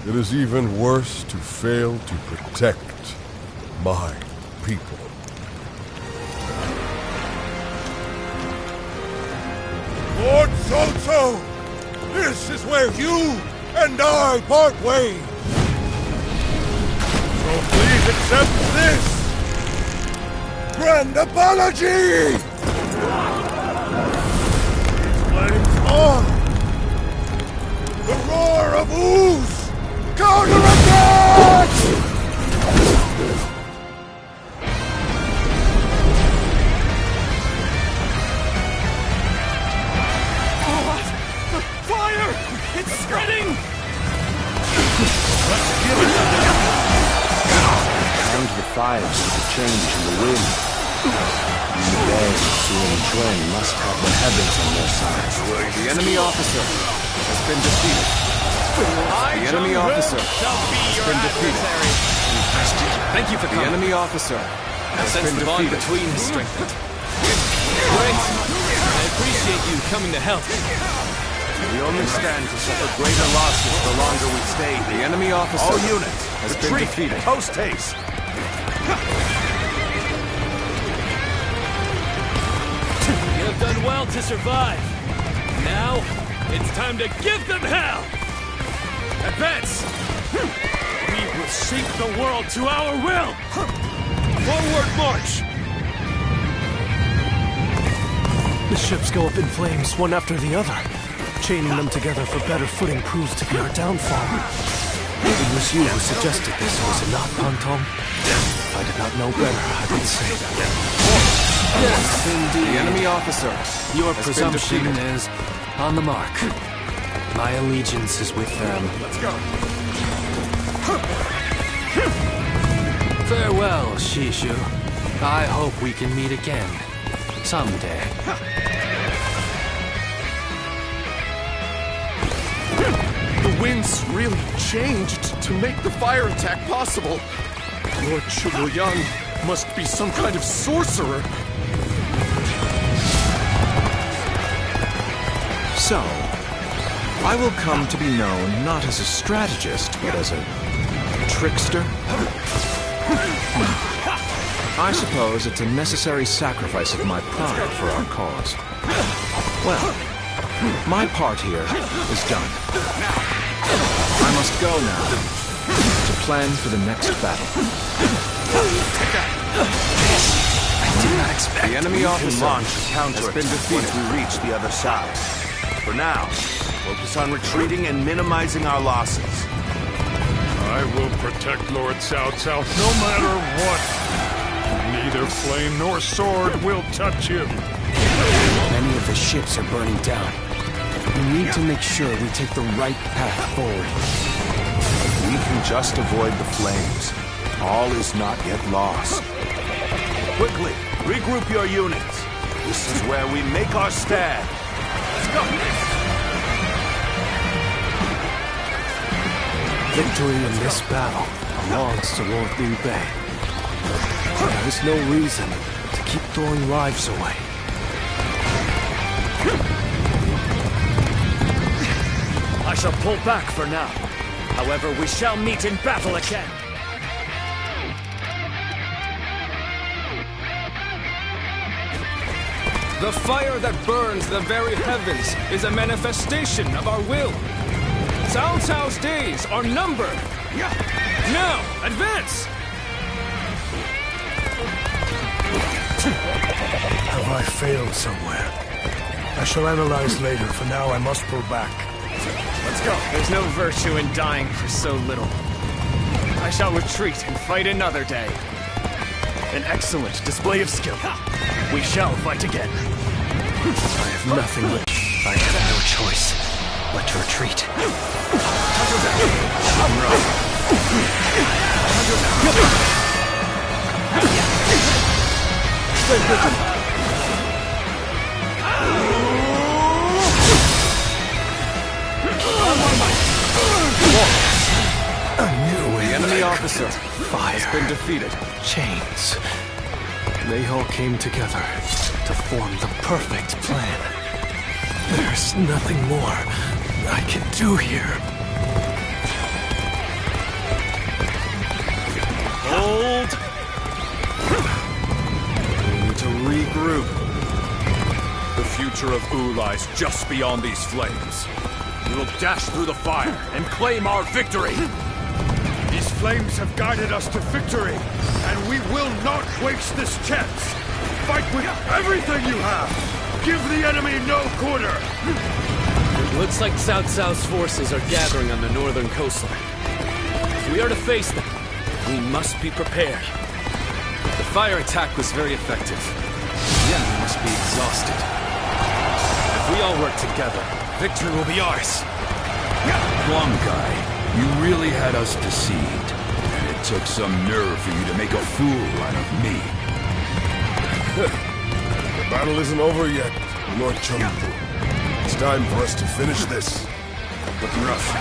it is even worse to fail to protect my people. Lord Cao Cao! This is where you and I part ways! So please accept this grand apology! Flames on! The roar of ooze! Counterattack! Fire! It's spreading! Let's give it to them! And the fires of the change in the wind. Liu Bei and Su must have the heavens on their side. The enemy officer has been defeated. The enemy officer has been defeated. Thank you for coming. The enemy officer has Since been the bond defeated. between has strengthened. Great. I appreciate you coming to help. We only stand to suffer greater losses the longer we stay. The enemy officer All units, has been retreat, defeated. post haste. You have done well to survive. Now, it's time to give them hell! Advance! We will shape the world to our will! Forward march! The ships go up in flames, one after the other. Chaining them together for better footing proves to be our downfall. It was you who suggested this, was it not, Pantong? If I did not know better, I would say that. Yes, indeed. The enemy officer. Your has presumption been defeated. is on the mark. My allegiance is with them. Let's go. Farewell, Shishu. I hope we can meet again. Someday. The winds really changed to make the fire attack possible. Lord Zhuge must be some kind of sorcerer. So, I will come to be known not as a strategist, but as a trickster? I suppose it's a necessary sacrifice of my pride for our cause. Well, my part here is done. I must go now to plan for the next battle. I did not expect the enemy officer launch a counter has been defeated once we reach the other side. For now, focus on retreating and minimizing our losses. I will protect Lord Cao Cao no matter what. Neither flame nor sword will touch him. Many of the ships are burning down. We need to make sure we take the right path forward. If we can just avoid the flames, all is not yet lost. Quickly, regroup your units. This is where we make our stand. Let's go. Victory in this battle belongs to Lord Liu Bei. There is no reason to keep throwing lives away. I shall pull back for now. However, we shall meet in battle again. The fire that burns the very heavens is a manifestation of our will. Cao Cao's days are numbered. Now, advance! Have I failed somewhere? I shall analyze later. For now, I must pull back. Let's go. There's no virtue in dying for so little. I shall retreat and fight another day. An excellent display of skill. We shall fight again. I have nothing but... I have no choice but to retreat. The enemy officer Fire. has been defeated. Chains. They all came together to form the perfect plan. There's nothing more I can do here. Hold! We need to regroup. The future of Wu lies just beyond these flames. We will dash through the fire and claim our victory! These flames have guided us to victory, and we will not waste this chance. Fight with everything you have. Give the enemy no quarter. It looks like Cao Cao's forces are gathering on the northern coastline. If we are to face them, we must be prepared. The fire attack was very effective. The enemy must be exhausted. If we all work together, victory will be ours. Plum guy, you really had us deceived. And it took some nerve for you to make a fool out of me. The battle isn't over yet, Lord Chengdu. It's time for us to finish this. Looking rough.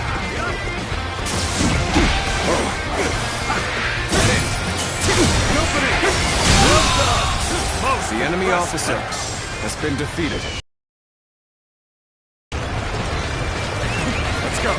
The enemy officer has been defeated. Let's go.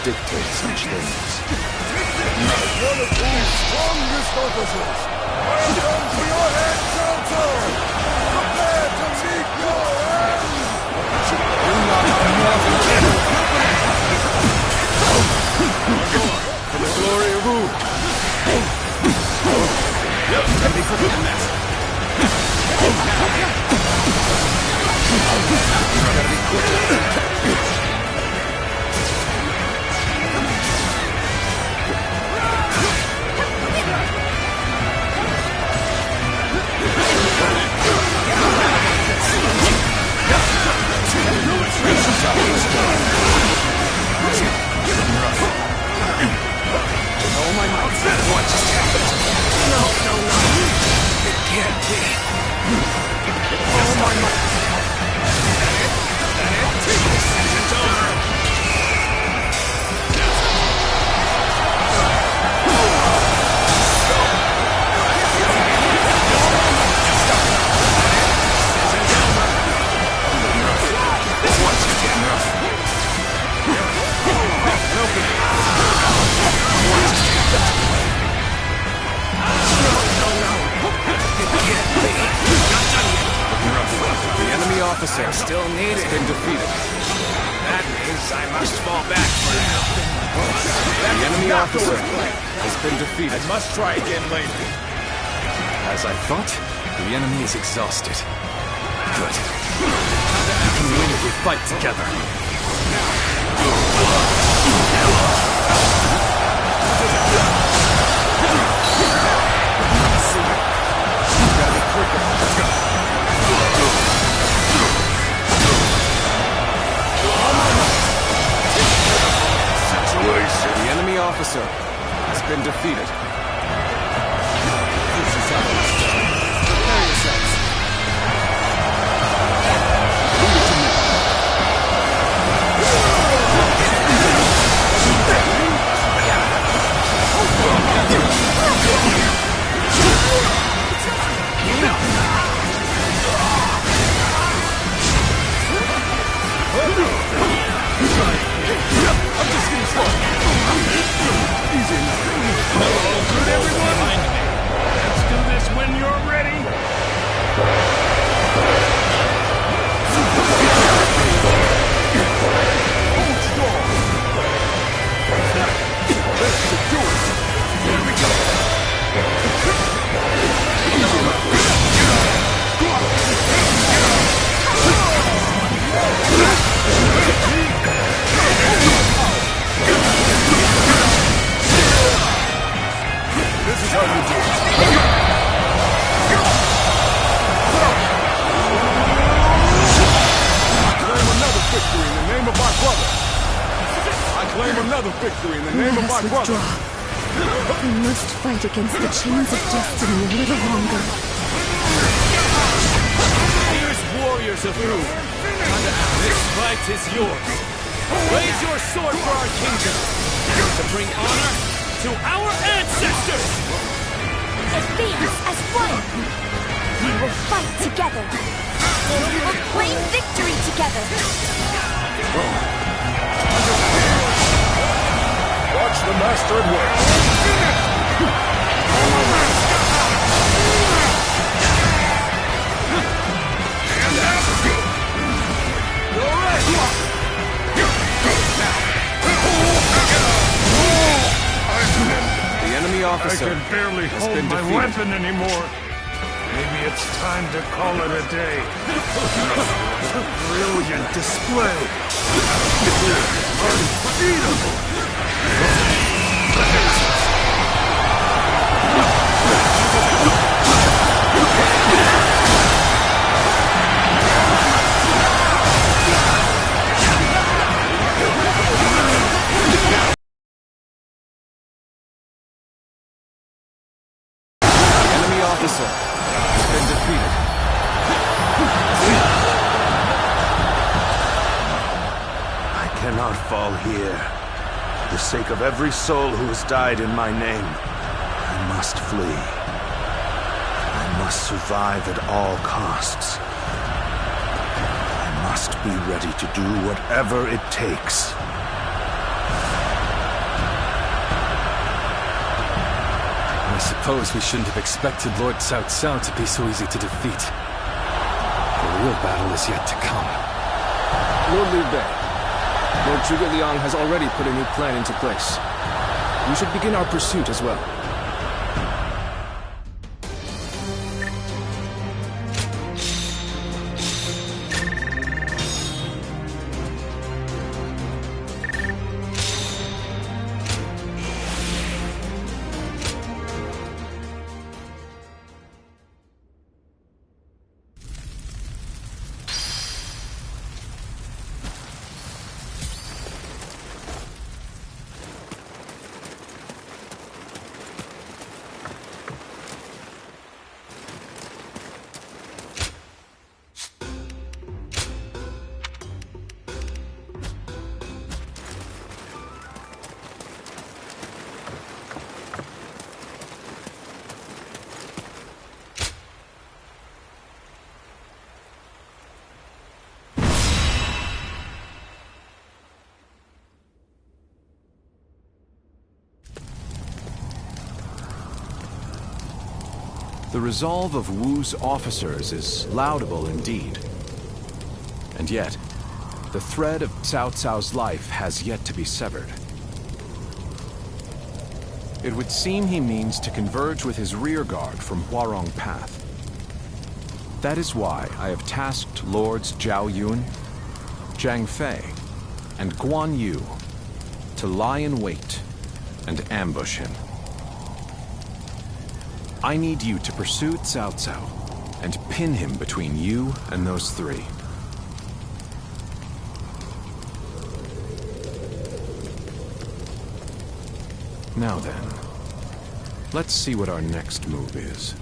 Dictate such things. One of Wu's strongest officers. Welcome to your head council. Prepare to meet your end. For the glory of Wu. Ready for the mess. Gotta be quick. What just happened? No. still needed. has been defeated. That means I must fall back for now. The enemy officer has been defeated. I must try again later. As I thought, the enemy is exhausted. Good. We can win if we fight together. Gotta be quicker. Let's go. The enemy officer has been defeated. This is how it's done. Prepare yourselves. I'm just getting started. Easy enough. All good, everyone? Let's do this when you're ready. Hold strong. This should do it. Here we go. Easy enough. This is how you do it. Claim another victory in the name of my brother. I claim another victory in the name of my brother. We must fight against the chains of destiny a little longer. Fierce warriors of Wu, this fight is yours. Raise your sword for our kingdom, to bring honor to our ancestors! Advance as one! We will fight together! We will claim victory together! Watch the master at work. The enemy officer I can barely has hold been my defeated. weapon anymore. Maybe it's time to call it a day. Brilliant display. Unbeatable. Officer has been defeated. I cannot fall here. For the sake of every soul who has died in my name, I must flee. I must survive at all costs. I must be ready to do whatever it takes. I suppose we shouldn't have expected Lord Cao Cao to be so easy to defeat. The real battle is yet to come. Lord Liu Bei, Lord Zhuge Liang has already put a new plan into place. We should begin our pursuit as well. The resolve of Wu's officers is laudable indeed. And yet, the thread of Cao Cao's life has yet to be severed. It would seem he means to converge with his rearguard from Huarong Path. That is why I have tasked Lords Zhao Yun, Zhang Fei, and Guan Yu to lie in wait and ambush him. I need you to pursue Cao Cao and pin him between you and those three. Now then, let's see what our next move is.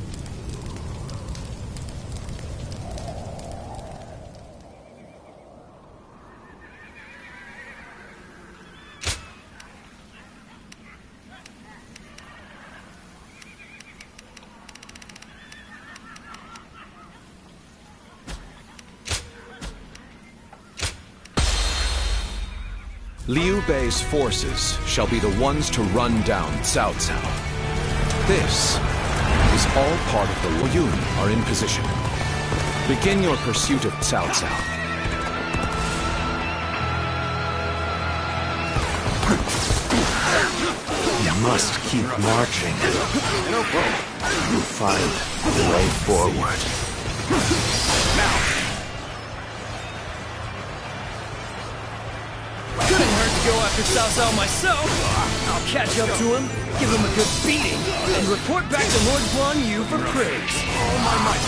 Liu Bei's forces shall be the ones to run down Cao Cao. This is all part of the Wu Yun are in position. Begin your pursuit of Cao Cao. We must keep marching. Find the way forward. Now! Couldn't hurt to go after Cao Cao myself. I'll catch up to him, give him a good beating, and report back to Lord Guan Yu for praise. All my might.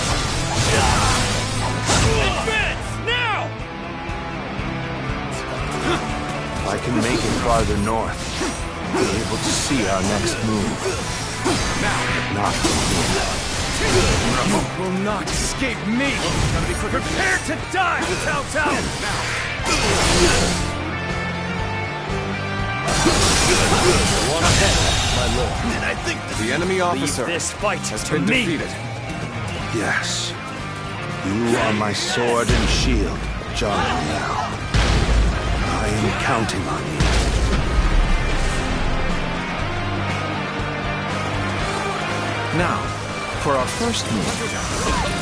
Advance! Now! If I can make it farther north, I'll be able to see our next move. Not from here. You will not escape me! Prepare to die, Cao Cao! Go on ahead, my lord. And I think the enemy officer this fight has been defeated. Yes. You are my sword and shield, John now. I am counting on you. Now, for our first move,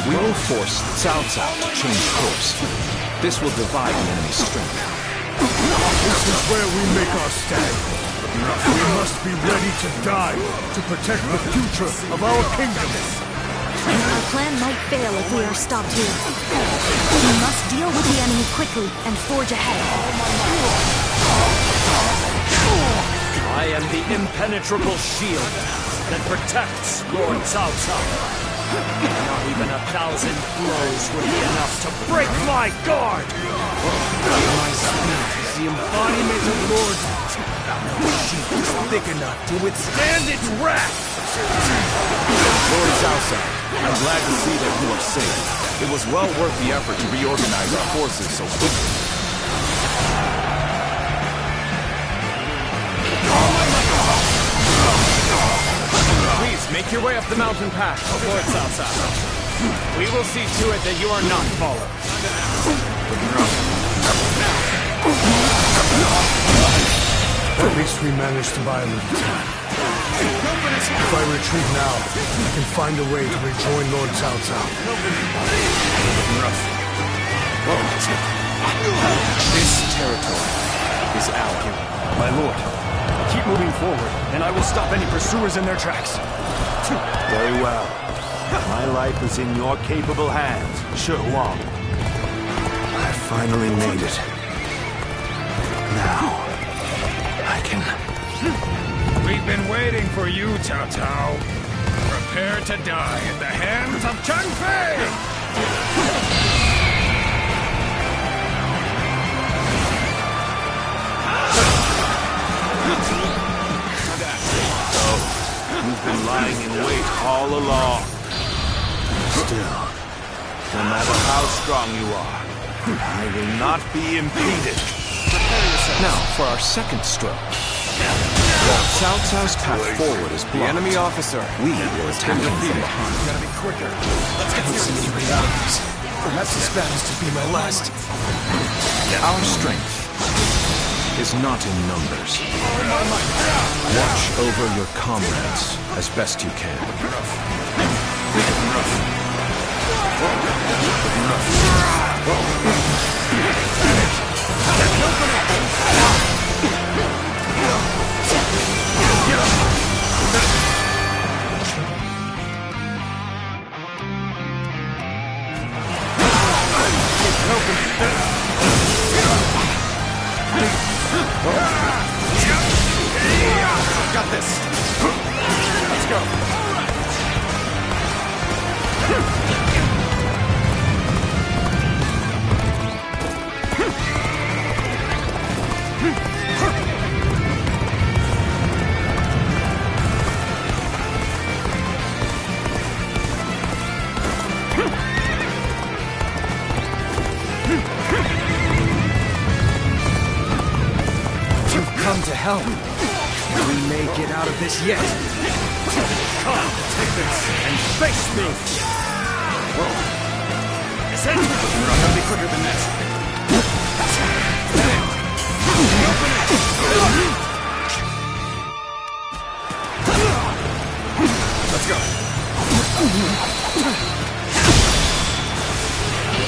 we will force Cao Cao to change course. This will divide the enemy's strength. This is where we make our stand. We must be ready to die to protect the future of our kingdom. Our plan might fail if we are stopped here. We must deal with the enemy quickly and forge ahead. I am the impenetrable shield that protects Lord Cao Cao. Not even 1,000 blows would be enough to break my guard! My spirit is the embodiment of Lord. No shield is thick enough to withstand its wrath! Lord Cao Cao, I'm glad to see that you are safe. It was well worth the effort to reorganize our forces so quickly. Please, make your way up the mountain path, Lord Cao Cao. We will see to it that you are not followed. At least we managed to buy a little time. If I retreat now, I can find a way to rejoin Lord Cao Cao. This territory is our. My lord, keep moving forward, and I will stop any pursuers in their tracks. Very well. My life is in your capable hands, Shu Wang. I finally made it. Now, I can... We've been waiting for you, Cao Cao. Prepare to die at the hands of Zhang Fei! You've been lying in wait all along. Still, no matter how strong you are, I will not be impeded. Now, for our second stroke. While Cao Cao's path forward is blocked, the enemy officer, we will attack him from behind. Gotta be quicker. Let's get some anybody out of this. Perhaps this battle's to be my last. Our strength is not in numbers. Watch over your comrades as best you can. Got this. Let's go. You've come to help. We may get out of this yet. Come, take this, and face me! Is it? We're not gonna be quicker than that. Let's go.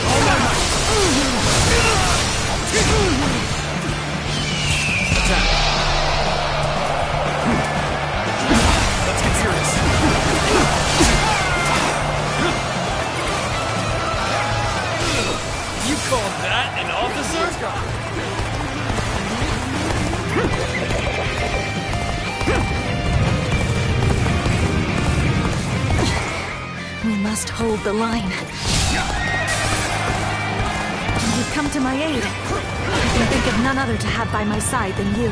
All my might. Attack. Let's get serious. You call that an officer? We must hold the line. You've come to my aid. I can think of none other to have by my side than you.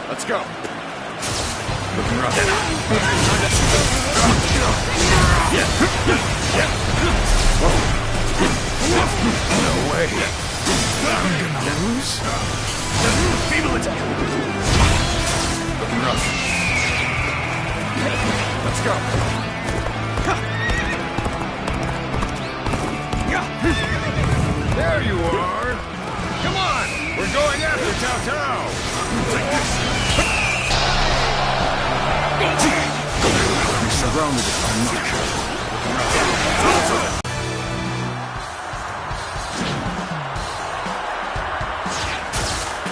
Let's go. Looking rough. No way. I'm gonna lose. Feeble attack. Looking rough. Let's go. There you are. Come on. We're going after Cao Cao. Take this. We're surrounded if I'm not careful.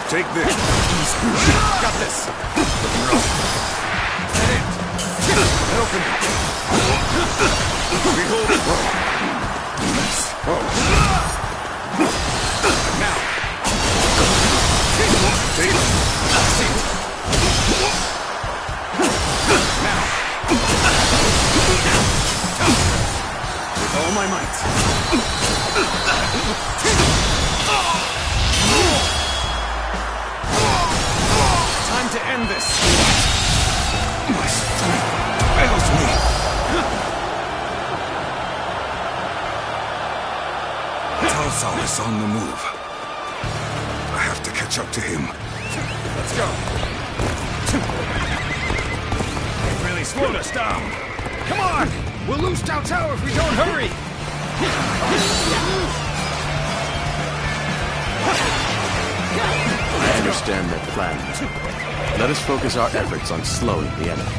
Take this. Got this. Open it. We hold it. Now. Take it. Now. With all my might. Time to end this. My strength fails me. Cao Cao is on the move. I have to catch up to him. Let's go. They've really slowed us down. Come on! We'll lose Cao Cao if we don't hurry! I understand their plan. Let us focus our efforts on slowing the enemy.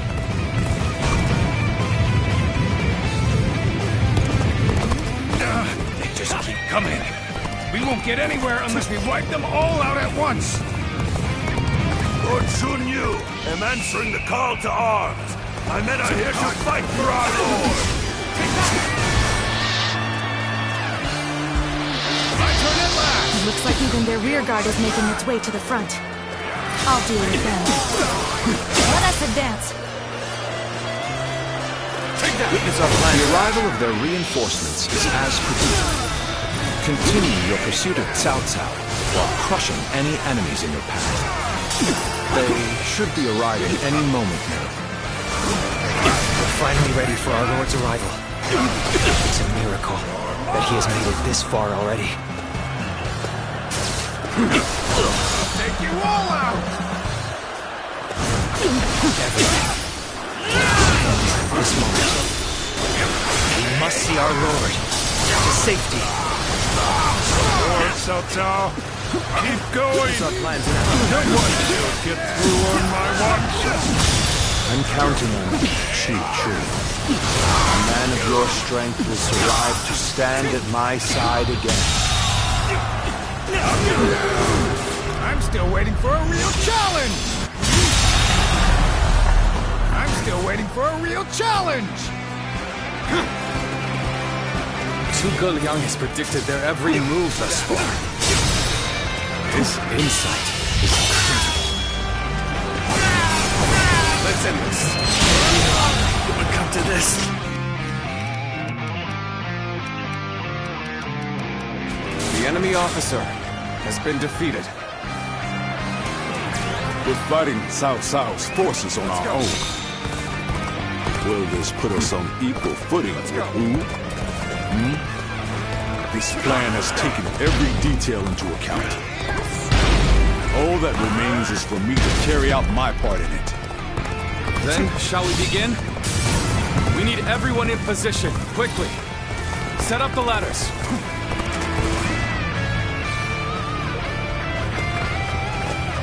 They just keep coming. We won't get anywhere unless we wipe them all out at once. Lord Sun Yu, am answering the call to arms. My men are here to fight for our lord. My turn at last. It looks like even their rear guard is making its way to the front. I'll deal with them. Let us advance. Witness our plan. The arrival of their reinforcements is as predicted. Continue your pursuit of Cao Cao while crushing any enemies in your path. They should be arriving any moment now. We're finally ready for our Lord's arrival. It's a miracle that he has made it this far already. I'll take you all out! Everything. This moment. We must see our Lord. To safety. Lord Cao Cao, keep going! What's our plans now? No one will get through on my watch! I'm counting on you, Chu. A man of your strength will survive to stand at my side again. I'm still waiting for a real challenge! I'm still waiting for a real challenge! Zhuge Liang has predicted their every move thus far. His insight is incredible. Let's end this. It would come to this. The enemy officer has been defeated. We're fighting Cao Cao's forces on our own. Will this put us on equal footing with Wu? This plan has taken every detail into account. All that remains is for me to carry out my part in it. Then, shall we begin? We need everyone in position, quickly. Set up the ladders.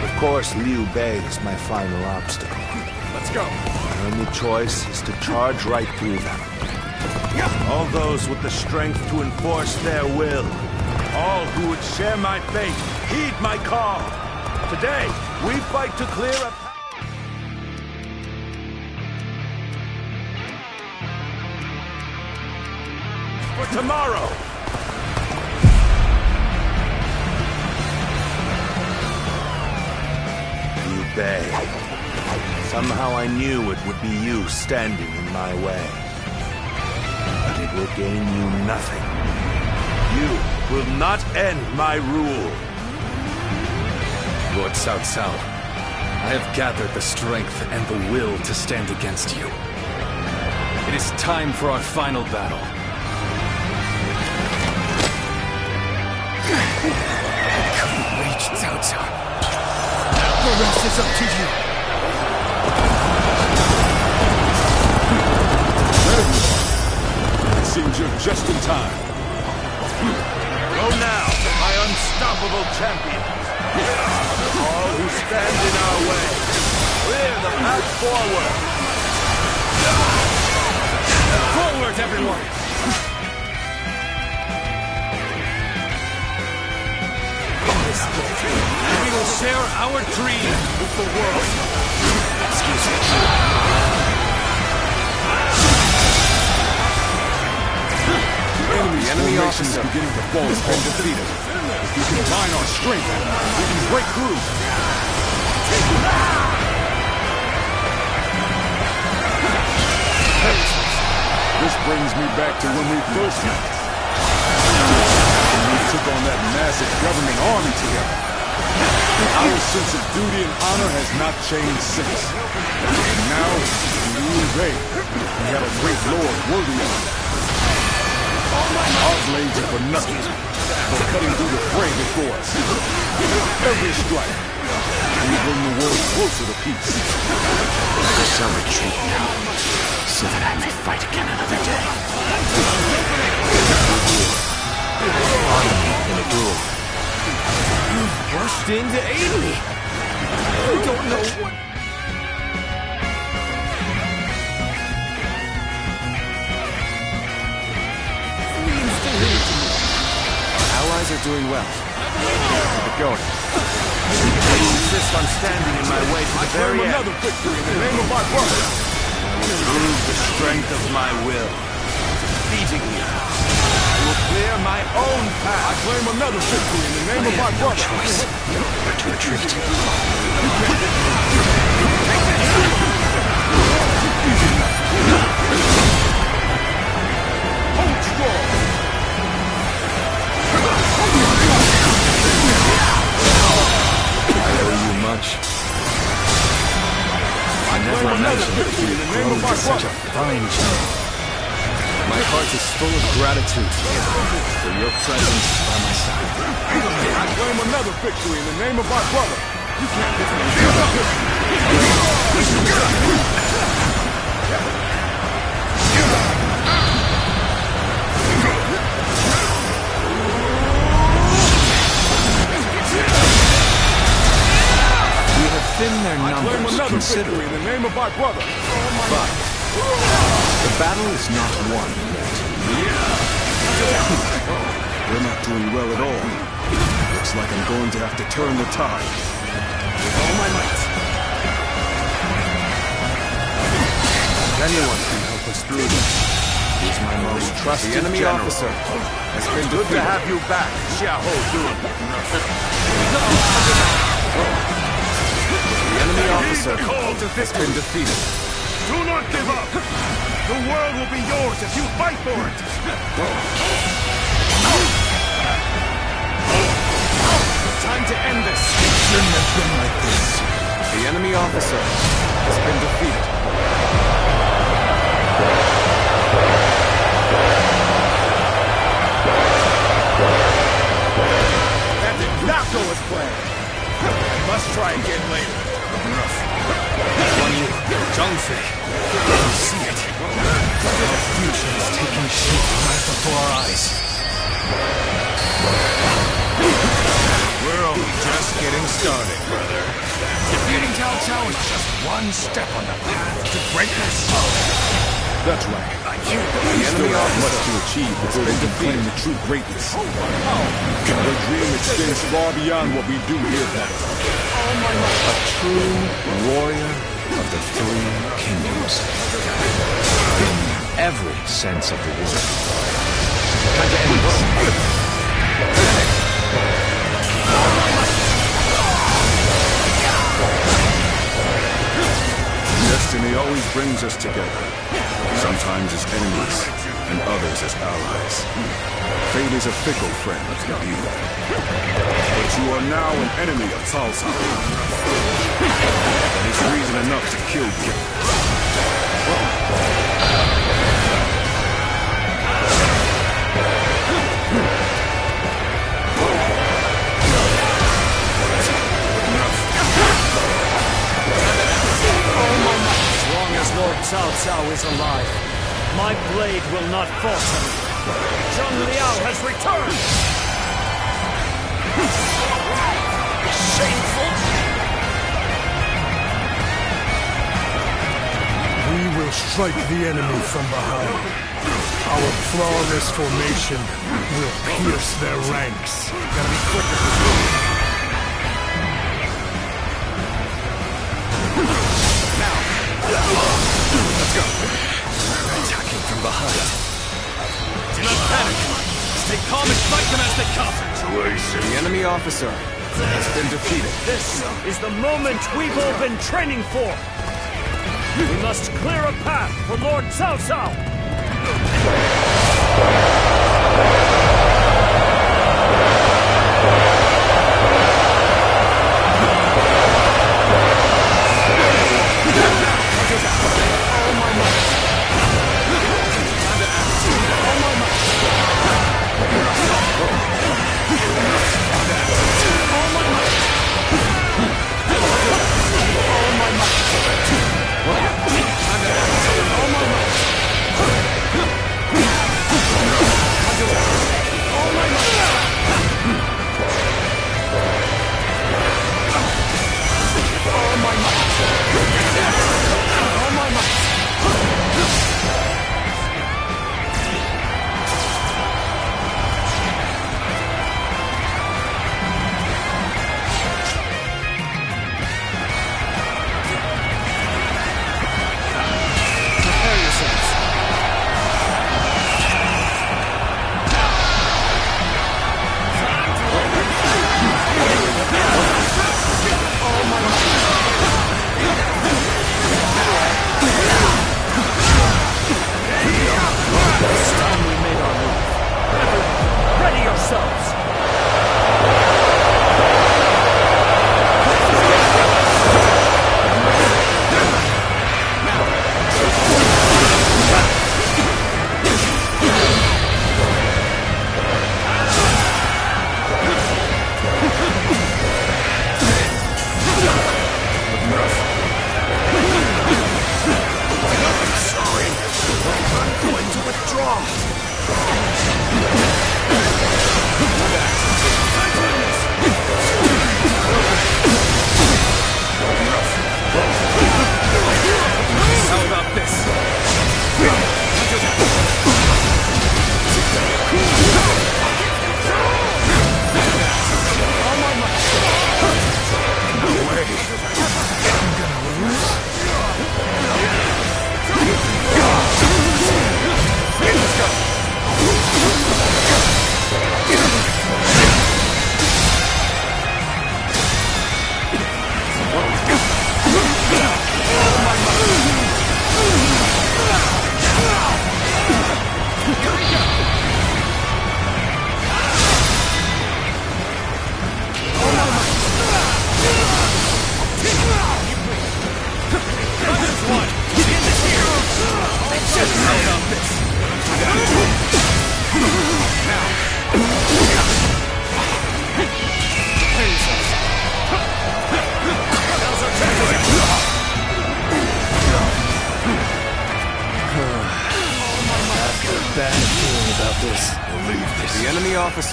Of course, Liu Bei is my final obstacle. Let's go. My only choice is to charge right through them. All those with the strength to enforce their will. All who would share my fate, heed my call. Today, we fight to clear a... for tomorrow! Liu Bei. Somehow I knew it would be you standing in my way. But it will gain you nothing. You will not end my rule. Lord Cao Cao, I have gathered the strength and the will to stand against you. It is time for our final battle. I couldn't reach Cao Cao. The rest is up to you. It seems you're just in time. Go now, my unstoppable champions. All who stand in our way, clear the path forward. Forward, everyone! We will share our dream with the world. Excuse me. The enemy officer is beginning to fall. Has been defeated. If we combine our strength, we can break through. This brings me back to when we first met. When we took on that massive government army together. Our sense of duty and honor has not changed since. And now, in Wu Wei, we have a great lord worthy of it. Our blades are for nothing, for cutting through the fray before us. Every strike, we bring the world closer to peace. I shall retreat now, so that I may fight again another day. Arm me in a duel. You've rushed in to aid me. I don't know what... Allies are doing well. Keep it going. They insist on standing in my way to the very end. Another victory in the name of my brother. I will prove the strength of my will. Defeating you. I will clear my own path. I claim another victory in the name of my brother. Choice but to retreat. Hold strong. I owe you much. our Such brother. a fine general. My heart is full of gratitude for your presence by my side. I claim another victory in the name of our brother. You can't get me. We have thinned their I claim numbers another considerably, victory in the name of our brother. but the battle is not won yet. We're not doing well at all. Looks like I'm going to have to turn the tide. With all my might. If anyone can help us through this, he's my most trusted The enemy general. officer has been Good to defeated. have you back, Xiahou Dun. The enemy officer has been defeated. Do not give up. The world will be yours if you fight for it. Time to end this. It shouldn't have been like this. The enemy officer has been defeated. That did not go as planned. I must try again later. Guan Yu, Zhang Fei. You see it. Our future is taking shape right before our eyes. We're only just getting started, brother. Defeating Cao Cao is just one step on the path to greatness. That's right. The enemy much to achieve before we can claim the true greatness. Their dream extends far beyond what we do here, brother. A true warrior of the three kingdoms. In every sense of the word. Time to end this. Destiny always brings us together. Sometimes as enemies, and others as allies. Fate is a fickle friend, indeed. But you are now an enemy of Cao Cao. That is reason enough to kill you. As long as Lord Cao Cao is alive, my blade will not falter. Zhang Liao has returned! Shameful! We will strike the enemy from behind. Our flawless formation will pierce their ranks. Gotta be quicker. Let's go. Attacking from behind. Do not panic. Stay calm and fight them as they come. The enemy officer has been defeated. This is the moment we've all been training for. We must clear a path for Lord Cao Cao.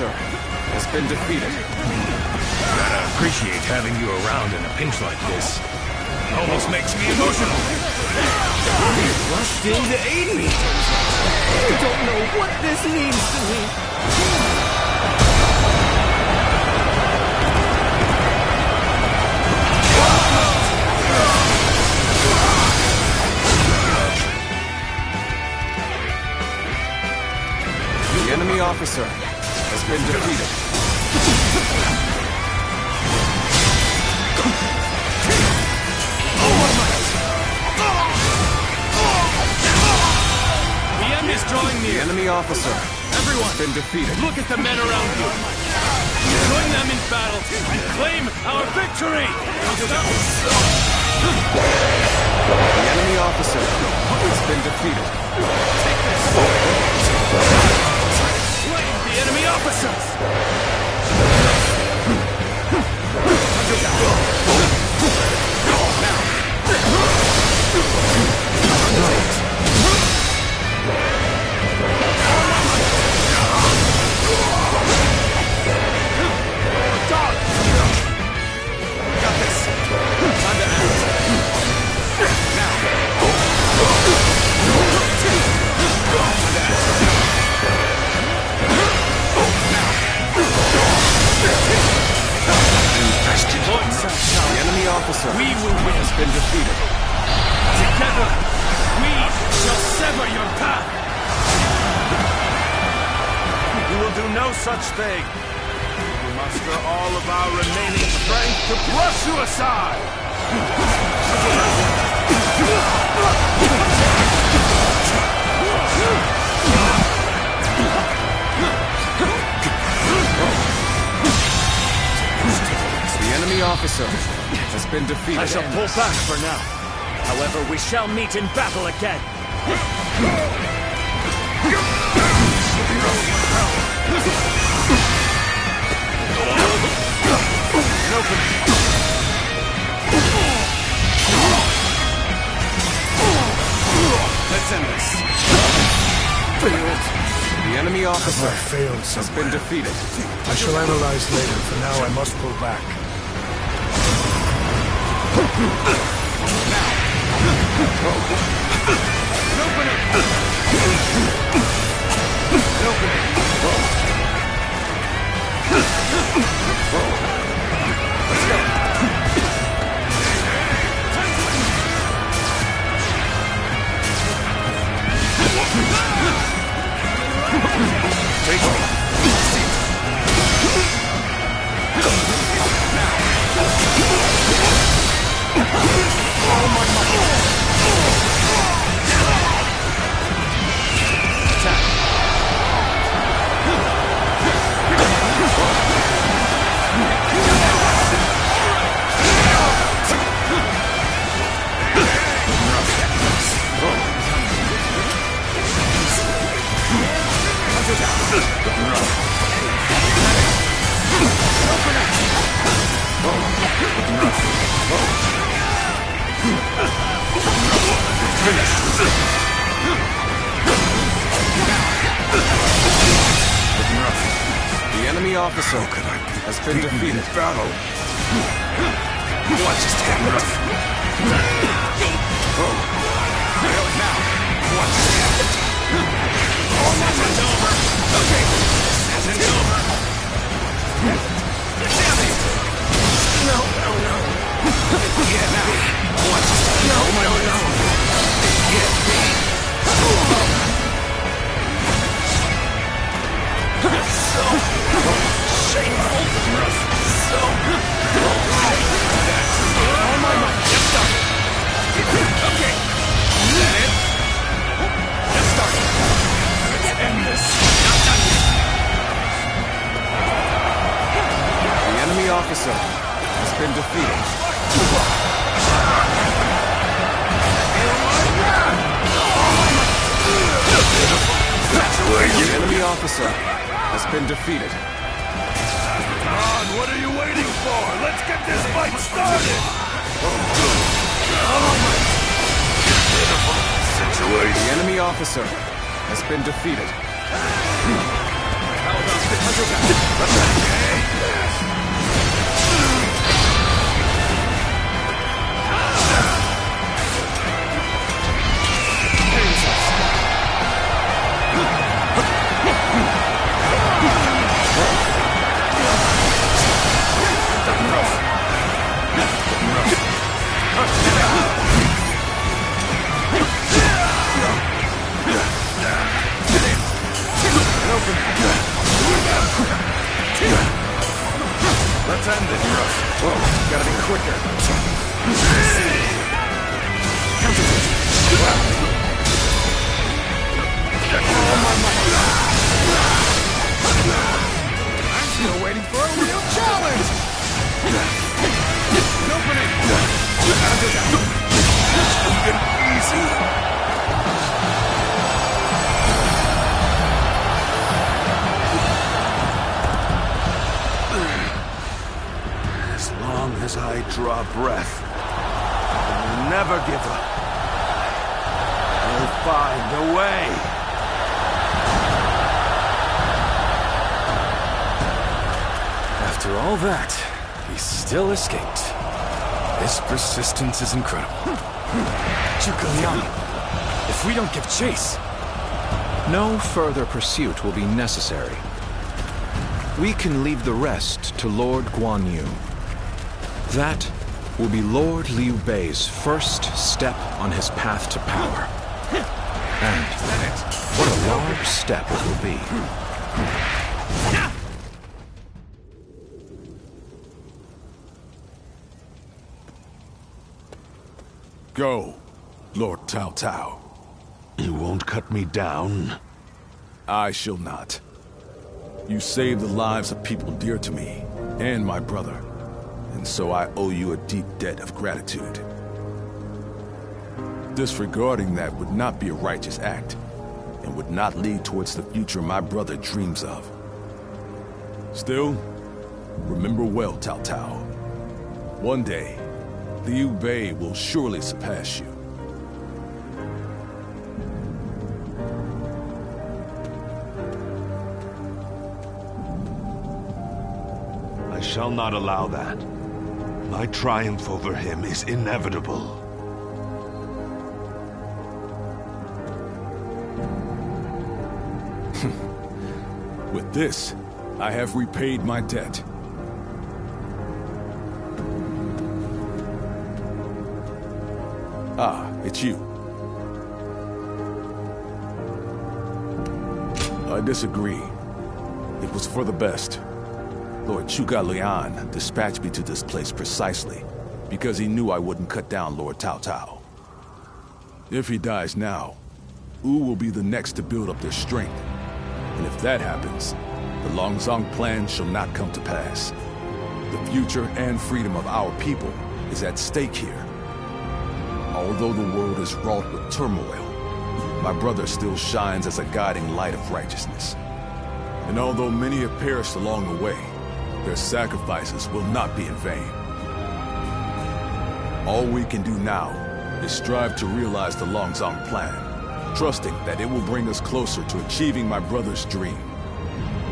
officer has been defeated. Gotta appreciate having you around in a pinch like this. Almost makes me emotional. You rushed in to aid me. You don't know what this means to me. The enemy officer has been defeated. The end is drawing near. The enemy officer Everyone, has been defeated. look at the men around you. Join them in battle and claim our victory. The enemy officer has been defeated. Take this. Slay the enemy officers. Got this. Time to act. Now. The enemy officer has been defeated. Together, we shall sever your path. We will do no such thing. We muster all of our remaining strength to brush you aside. The enemy officer has been defeated. I shall pull back for now. However, we shall meet in battle again. Let's end this. The enemy officer has been defeated. I shall analyze later. For now, I must pull back. Let's go. Take me. The enemy officer has been defeated. Battle. Watch this camera. Feel it now. Watch this. It's over. Okay. It's over. Get down here. No. Yeah, now. Watch this. No. So shameful. So oh my. Get started. Okay. Is that it? Get started. Let's end this. Not done yet. The enemy officer has been defeated. The enemy officer has been defeated. Come on, what are you waiting for? Let's get this fight started! The enemy officer has been defeated. How about this? Let's end this, Russ. Whoa, gotta be quicker. I'm still waiting for a real challenge! An opening! Easy. As long as I draw breath, I will never give up. I'll find a way. After all that, he still escaped. His persistence is incredible. Zhuge Liang, if we don't give chase... No further pursuit will be necessary. We can leave the rest to Lord Guan Yu. That will be Lord Liu Bei's first step on his path to power. And what a large step it will be. Go, Lord Cao Cao. You won't cut me down? I shall not. You saved the lives of people dear to me, and my brother, and so I owe you a deep debt of gratitude. Disregarding that would not be a righteous act, and would not lead towards the future my brother dreams of. Still, remember well, Cao Cao. One day, Liu Bei will surely surpass you. I shall not allow that. My triumph over him is inevitable. With this, I have repaid my debt. Ah, it's you. I disagree. It was for the best. Lord Zhuge Liang dispatched me to this place precisely because he knew I wouldn't cut down Lord Cao Cao. If he dies now, Wu will be the next to build up their strength. And if that happens, the Longzong plan shall not come to pass. The future and freedom of our people is at stake here. Although the world is wrought with turmoil, my brother still shines as a guiding light of righteousness. And although many have perished along the way, their sacrifices will not be in vain. All we can do now is strive to realize the Longzong plan, trusting that it will bring us closer to achieving my brother's dream.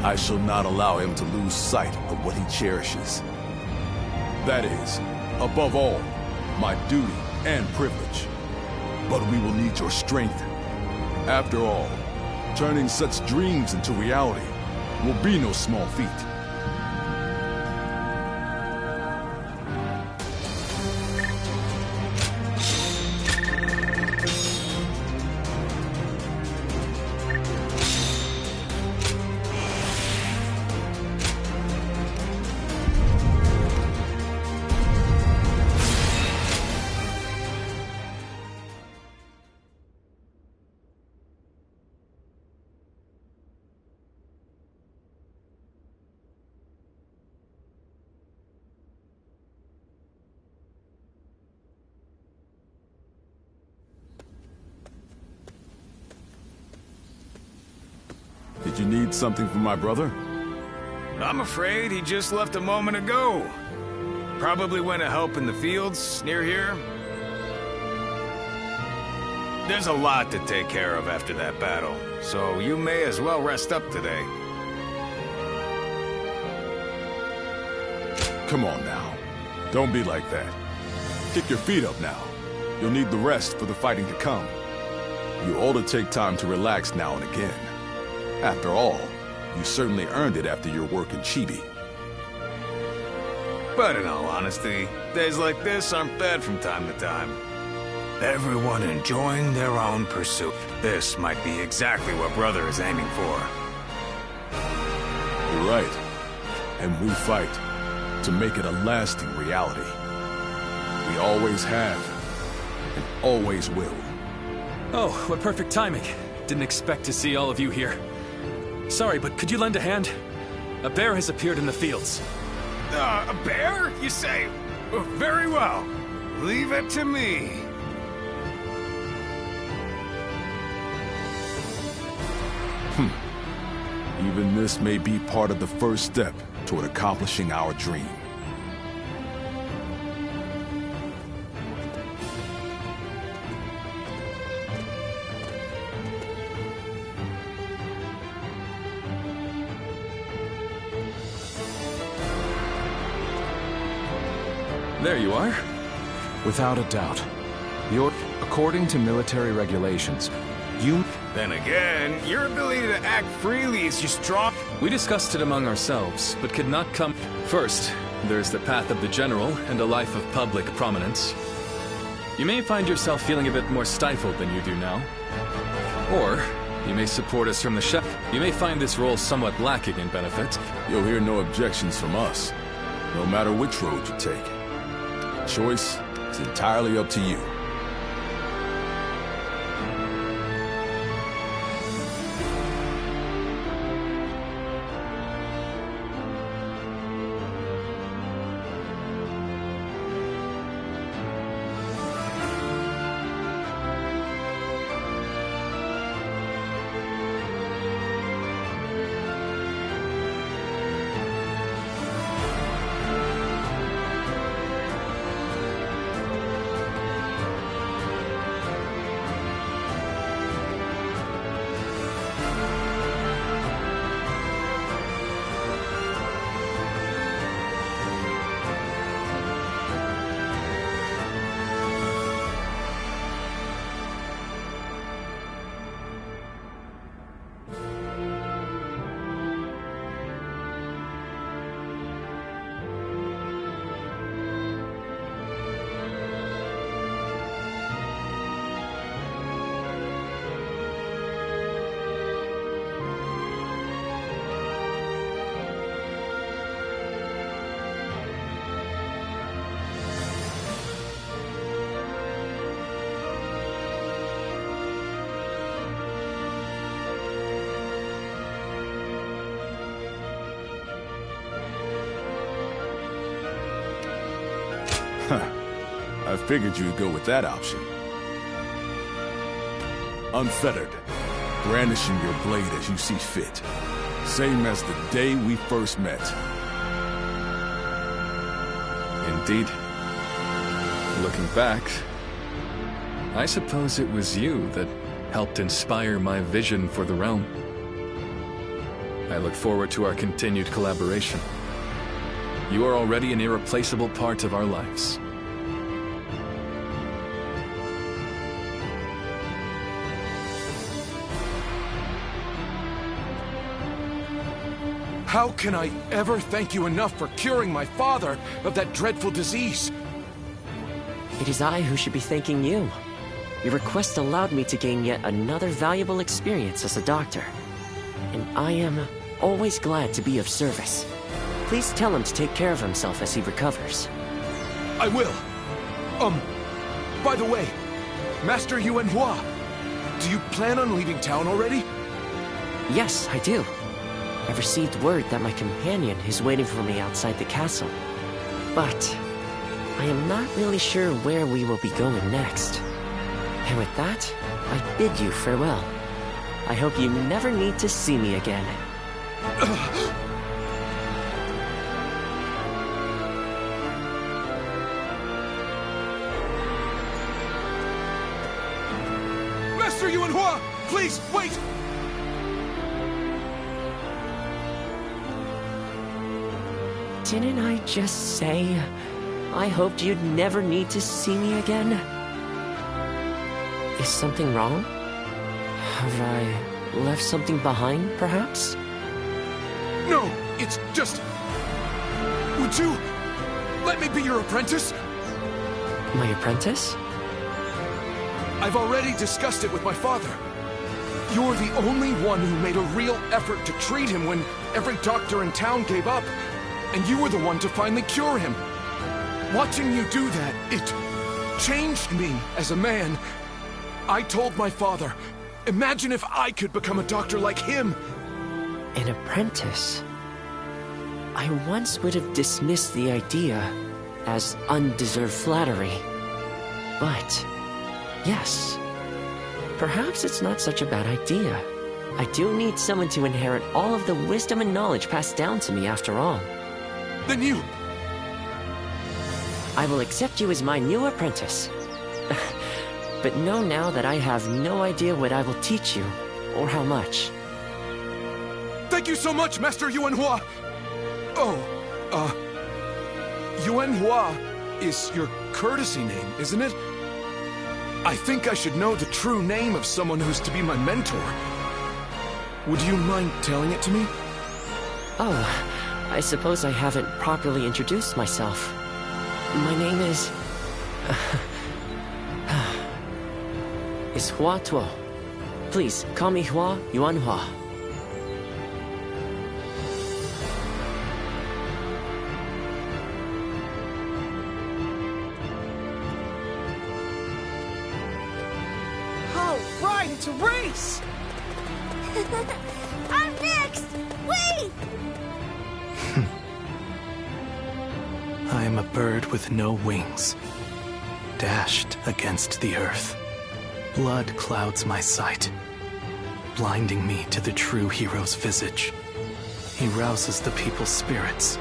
I shall not allow him to lose sight of what he cherishes. That is, above all, my duty and privilege. But we will need your strength. After all, turning such dreams into reality will be no small feat. Did you need something from my brother? I'm afraid he just left a moment ago. Probably went to help in the fields near here. There's a lot to take care of after that battle, so you may as well rest up today. Come on now. Don't be like that. Kick your feet up now. You'll need the rest for the fighting to come. You ought to take time to relax now and again. After all, you certainly earned it after your work in Chibi. But in all honesty, days like this aren't bad from time to time. Everyone enjoying their own pursuit. This might be exactly what Brother is aiming for. You're right. And we fight to make it a lasting reality. We always have, and always will. Oh, what perfect timing. Didn't expect to see all of you here. Sorry, but could you lend a hand? A bear has appeared in the fields. A bear, you say? Very well. Leave it to me. Even this may be part of the first step toward accomplishing our dream. There you are. Without a doubt. According to military regulations, you... Then again, your ability to act freely is just strong. We discussed it among ourselves, but could not come... First, there's the path of the general and a life of public prominence. You may find yourself feeling a bit more stifled than you do now. Or, you may support us from the chef. You may find this role somewhat lacking in benefit. You'll hear no objections from us, no matter which road you take. The choice is entirely up to you. I figured you'd go with that option. Unfettered, brandishing your blade as you see fit. Same as the day we first met. Indeed. Looking back, I suppose it was you that helped inspire my vision for the realm. I look forward to our continued collaboration. You are already an irreplaceable part of our lives. How can I ever thank you enough for curing my father of that dreadful disease? It is I who should be thanking you. Your request allowed me to gain yet another valuable experience as a doctor. And I am always glad to be of service. Please tell him to take care of himself as he recovers. I will. By the way, Master Wu and Wei, do you plan on leaving town already? Yes, I do. I've received word that my companion is waiting for me outside the castle. But I am not really sure where we will be going next. And with that, I bid you farewell. I hope you never need to see me again. Master Wu and Wei, please, wait! Didn't I just say I hoped you'd never need to see me again? Is something wrong? Have I left something behind, perhaps? No, it's just... Would you let me be your apprentice? My apprentice? I've already discussed it with my father. You're the only one who made a real effort to treat him when every doctor in town gave up. And you were the one to finally cure him. Watching you do that, it changed me as a man. I told my father, imagine if I could become a doctor like him. An apprentice? I once would have dismissed the idea as undeserved flattery. But, yes, perhaps it's not such a bad idea. I do need someone to inherit all of the wisdom and knowledge passed down to me after all. Then you... I will accept you as my new apprentice. But know now that I have no idea what I will teach you, or how much. Thank you so much, Master Wu and Wei! Wu and Wei is your courtesy name, isn't it? I think I should know the true name of someone who's to be my mentor. Would you mind telling it to me? Oh, I suppose I haven't properly introduced myself. My name is... is Hua Tuo. Please, call me Hua Yuan Hua. All right, it's a race! I'm next! Wait! I am a bird with no wings, dashed against the earth. Blood clouds my sight, blinding me to the true hero's visage. He rouses the people's spirits,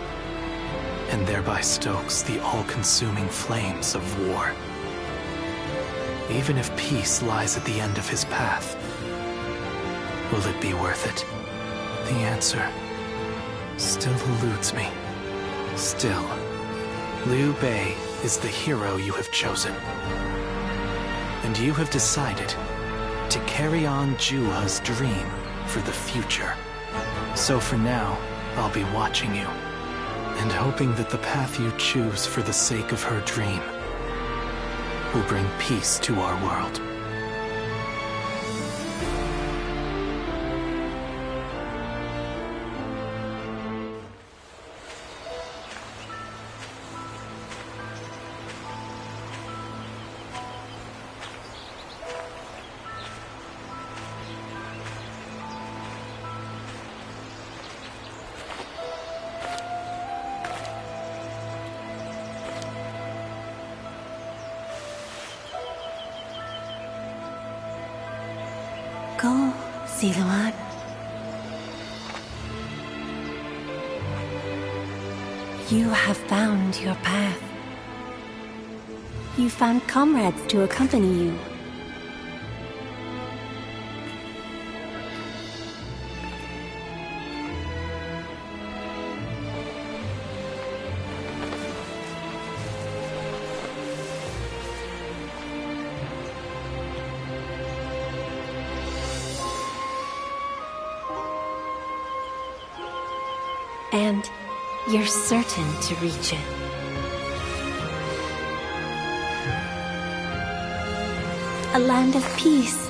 and thereby stokes the all-consuming flames of war. Even if peace lies at the end of his path, will it be worth it? The answer still eludes me. Still, Liu Bei is the hero you have chosen. And you have decided to carry on Juha's dream for the future. So for now, I'll be watching you, and hoping that the path you choose for the sake of her dream will bring peace to our world. Go, Siluan. You have found your path. You found comrades to accompany you. And you're certain to reach it. A land of peace.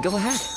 Go ahead.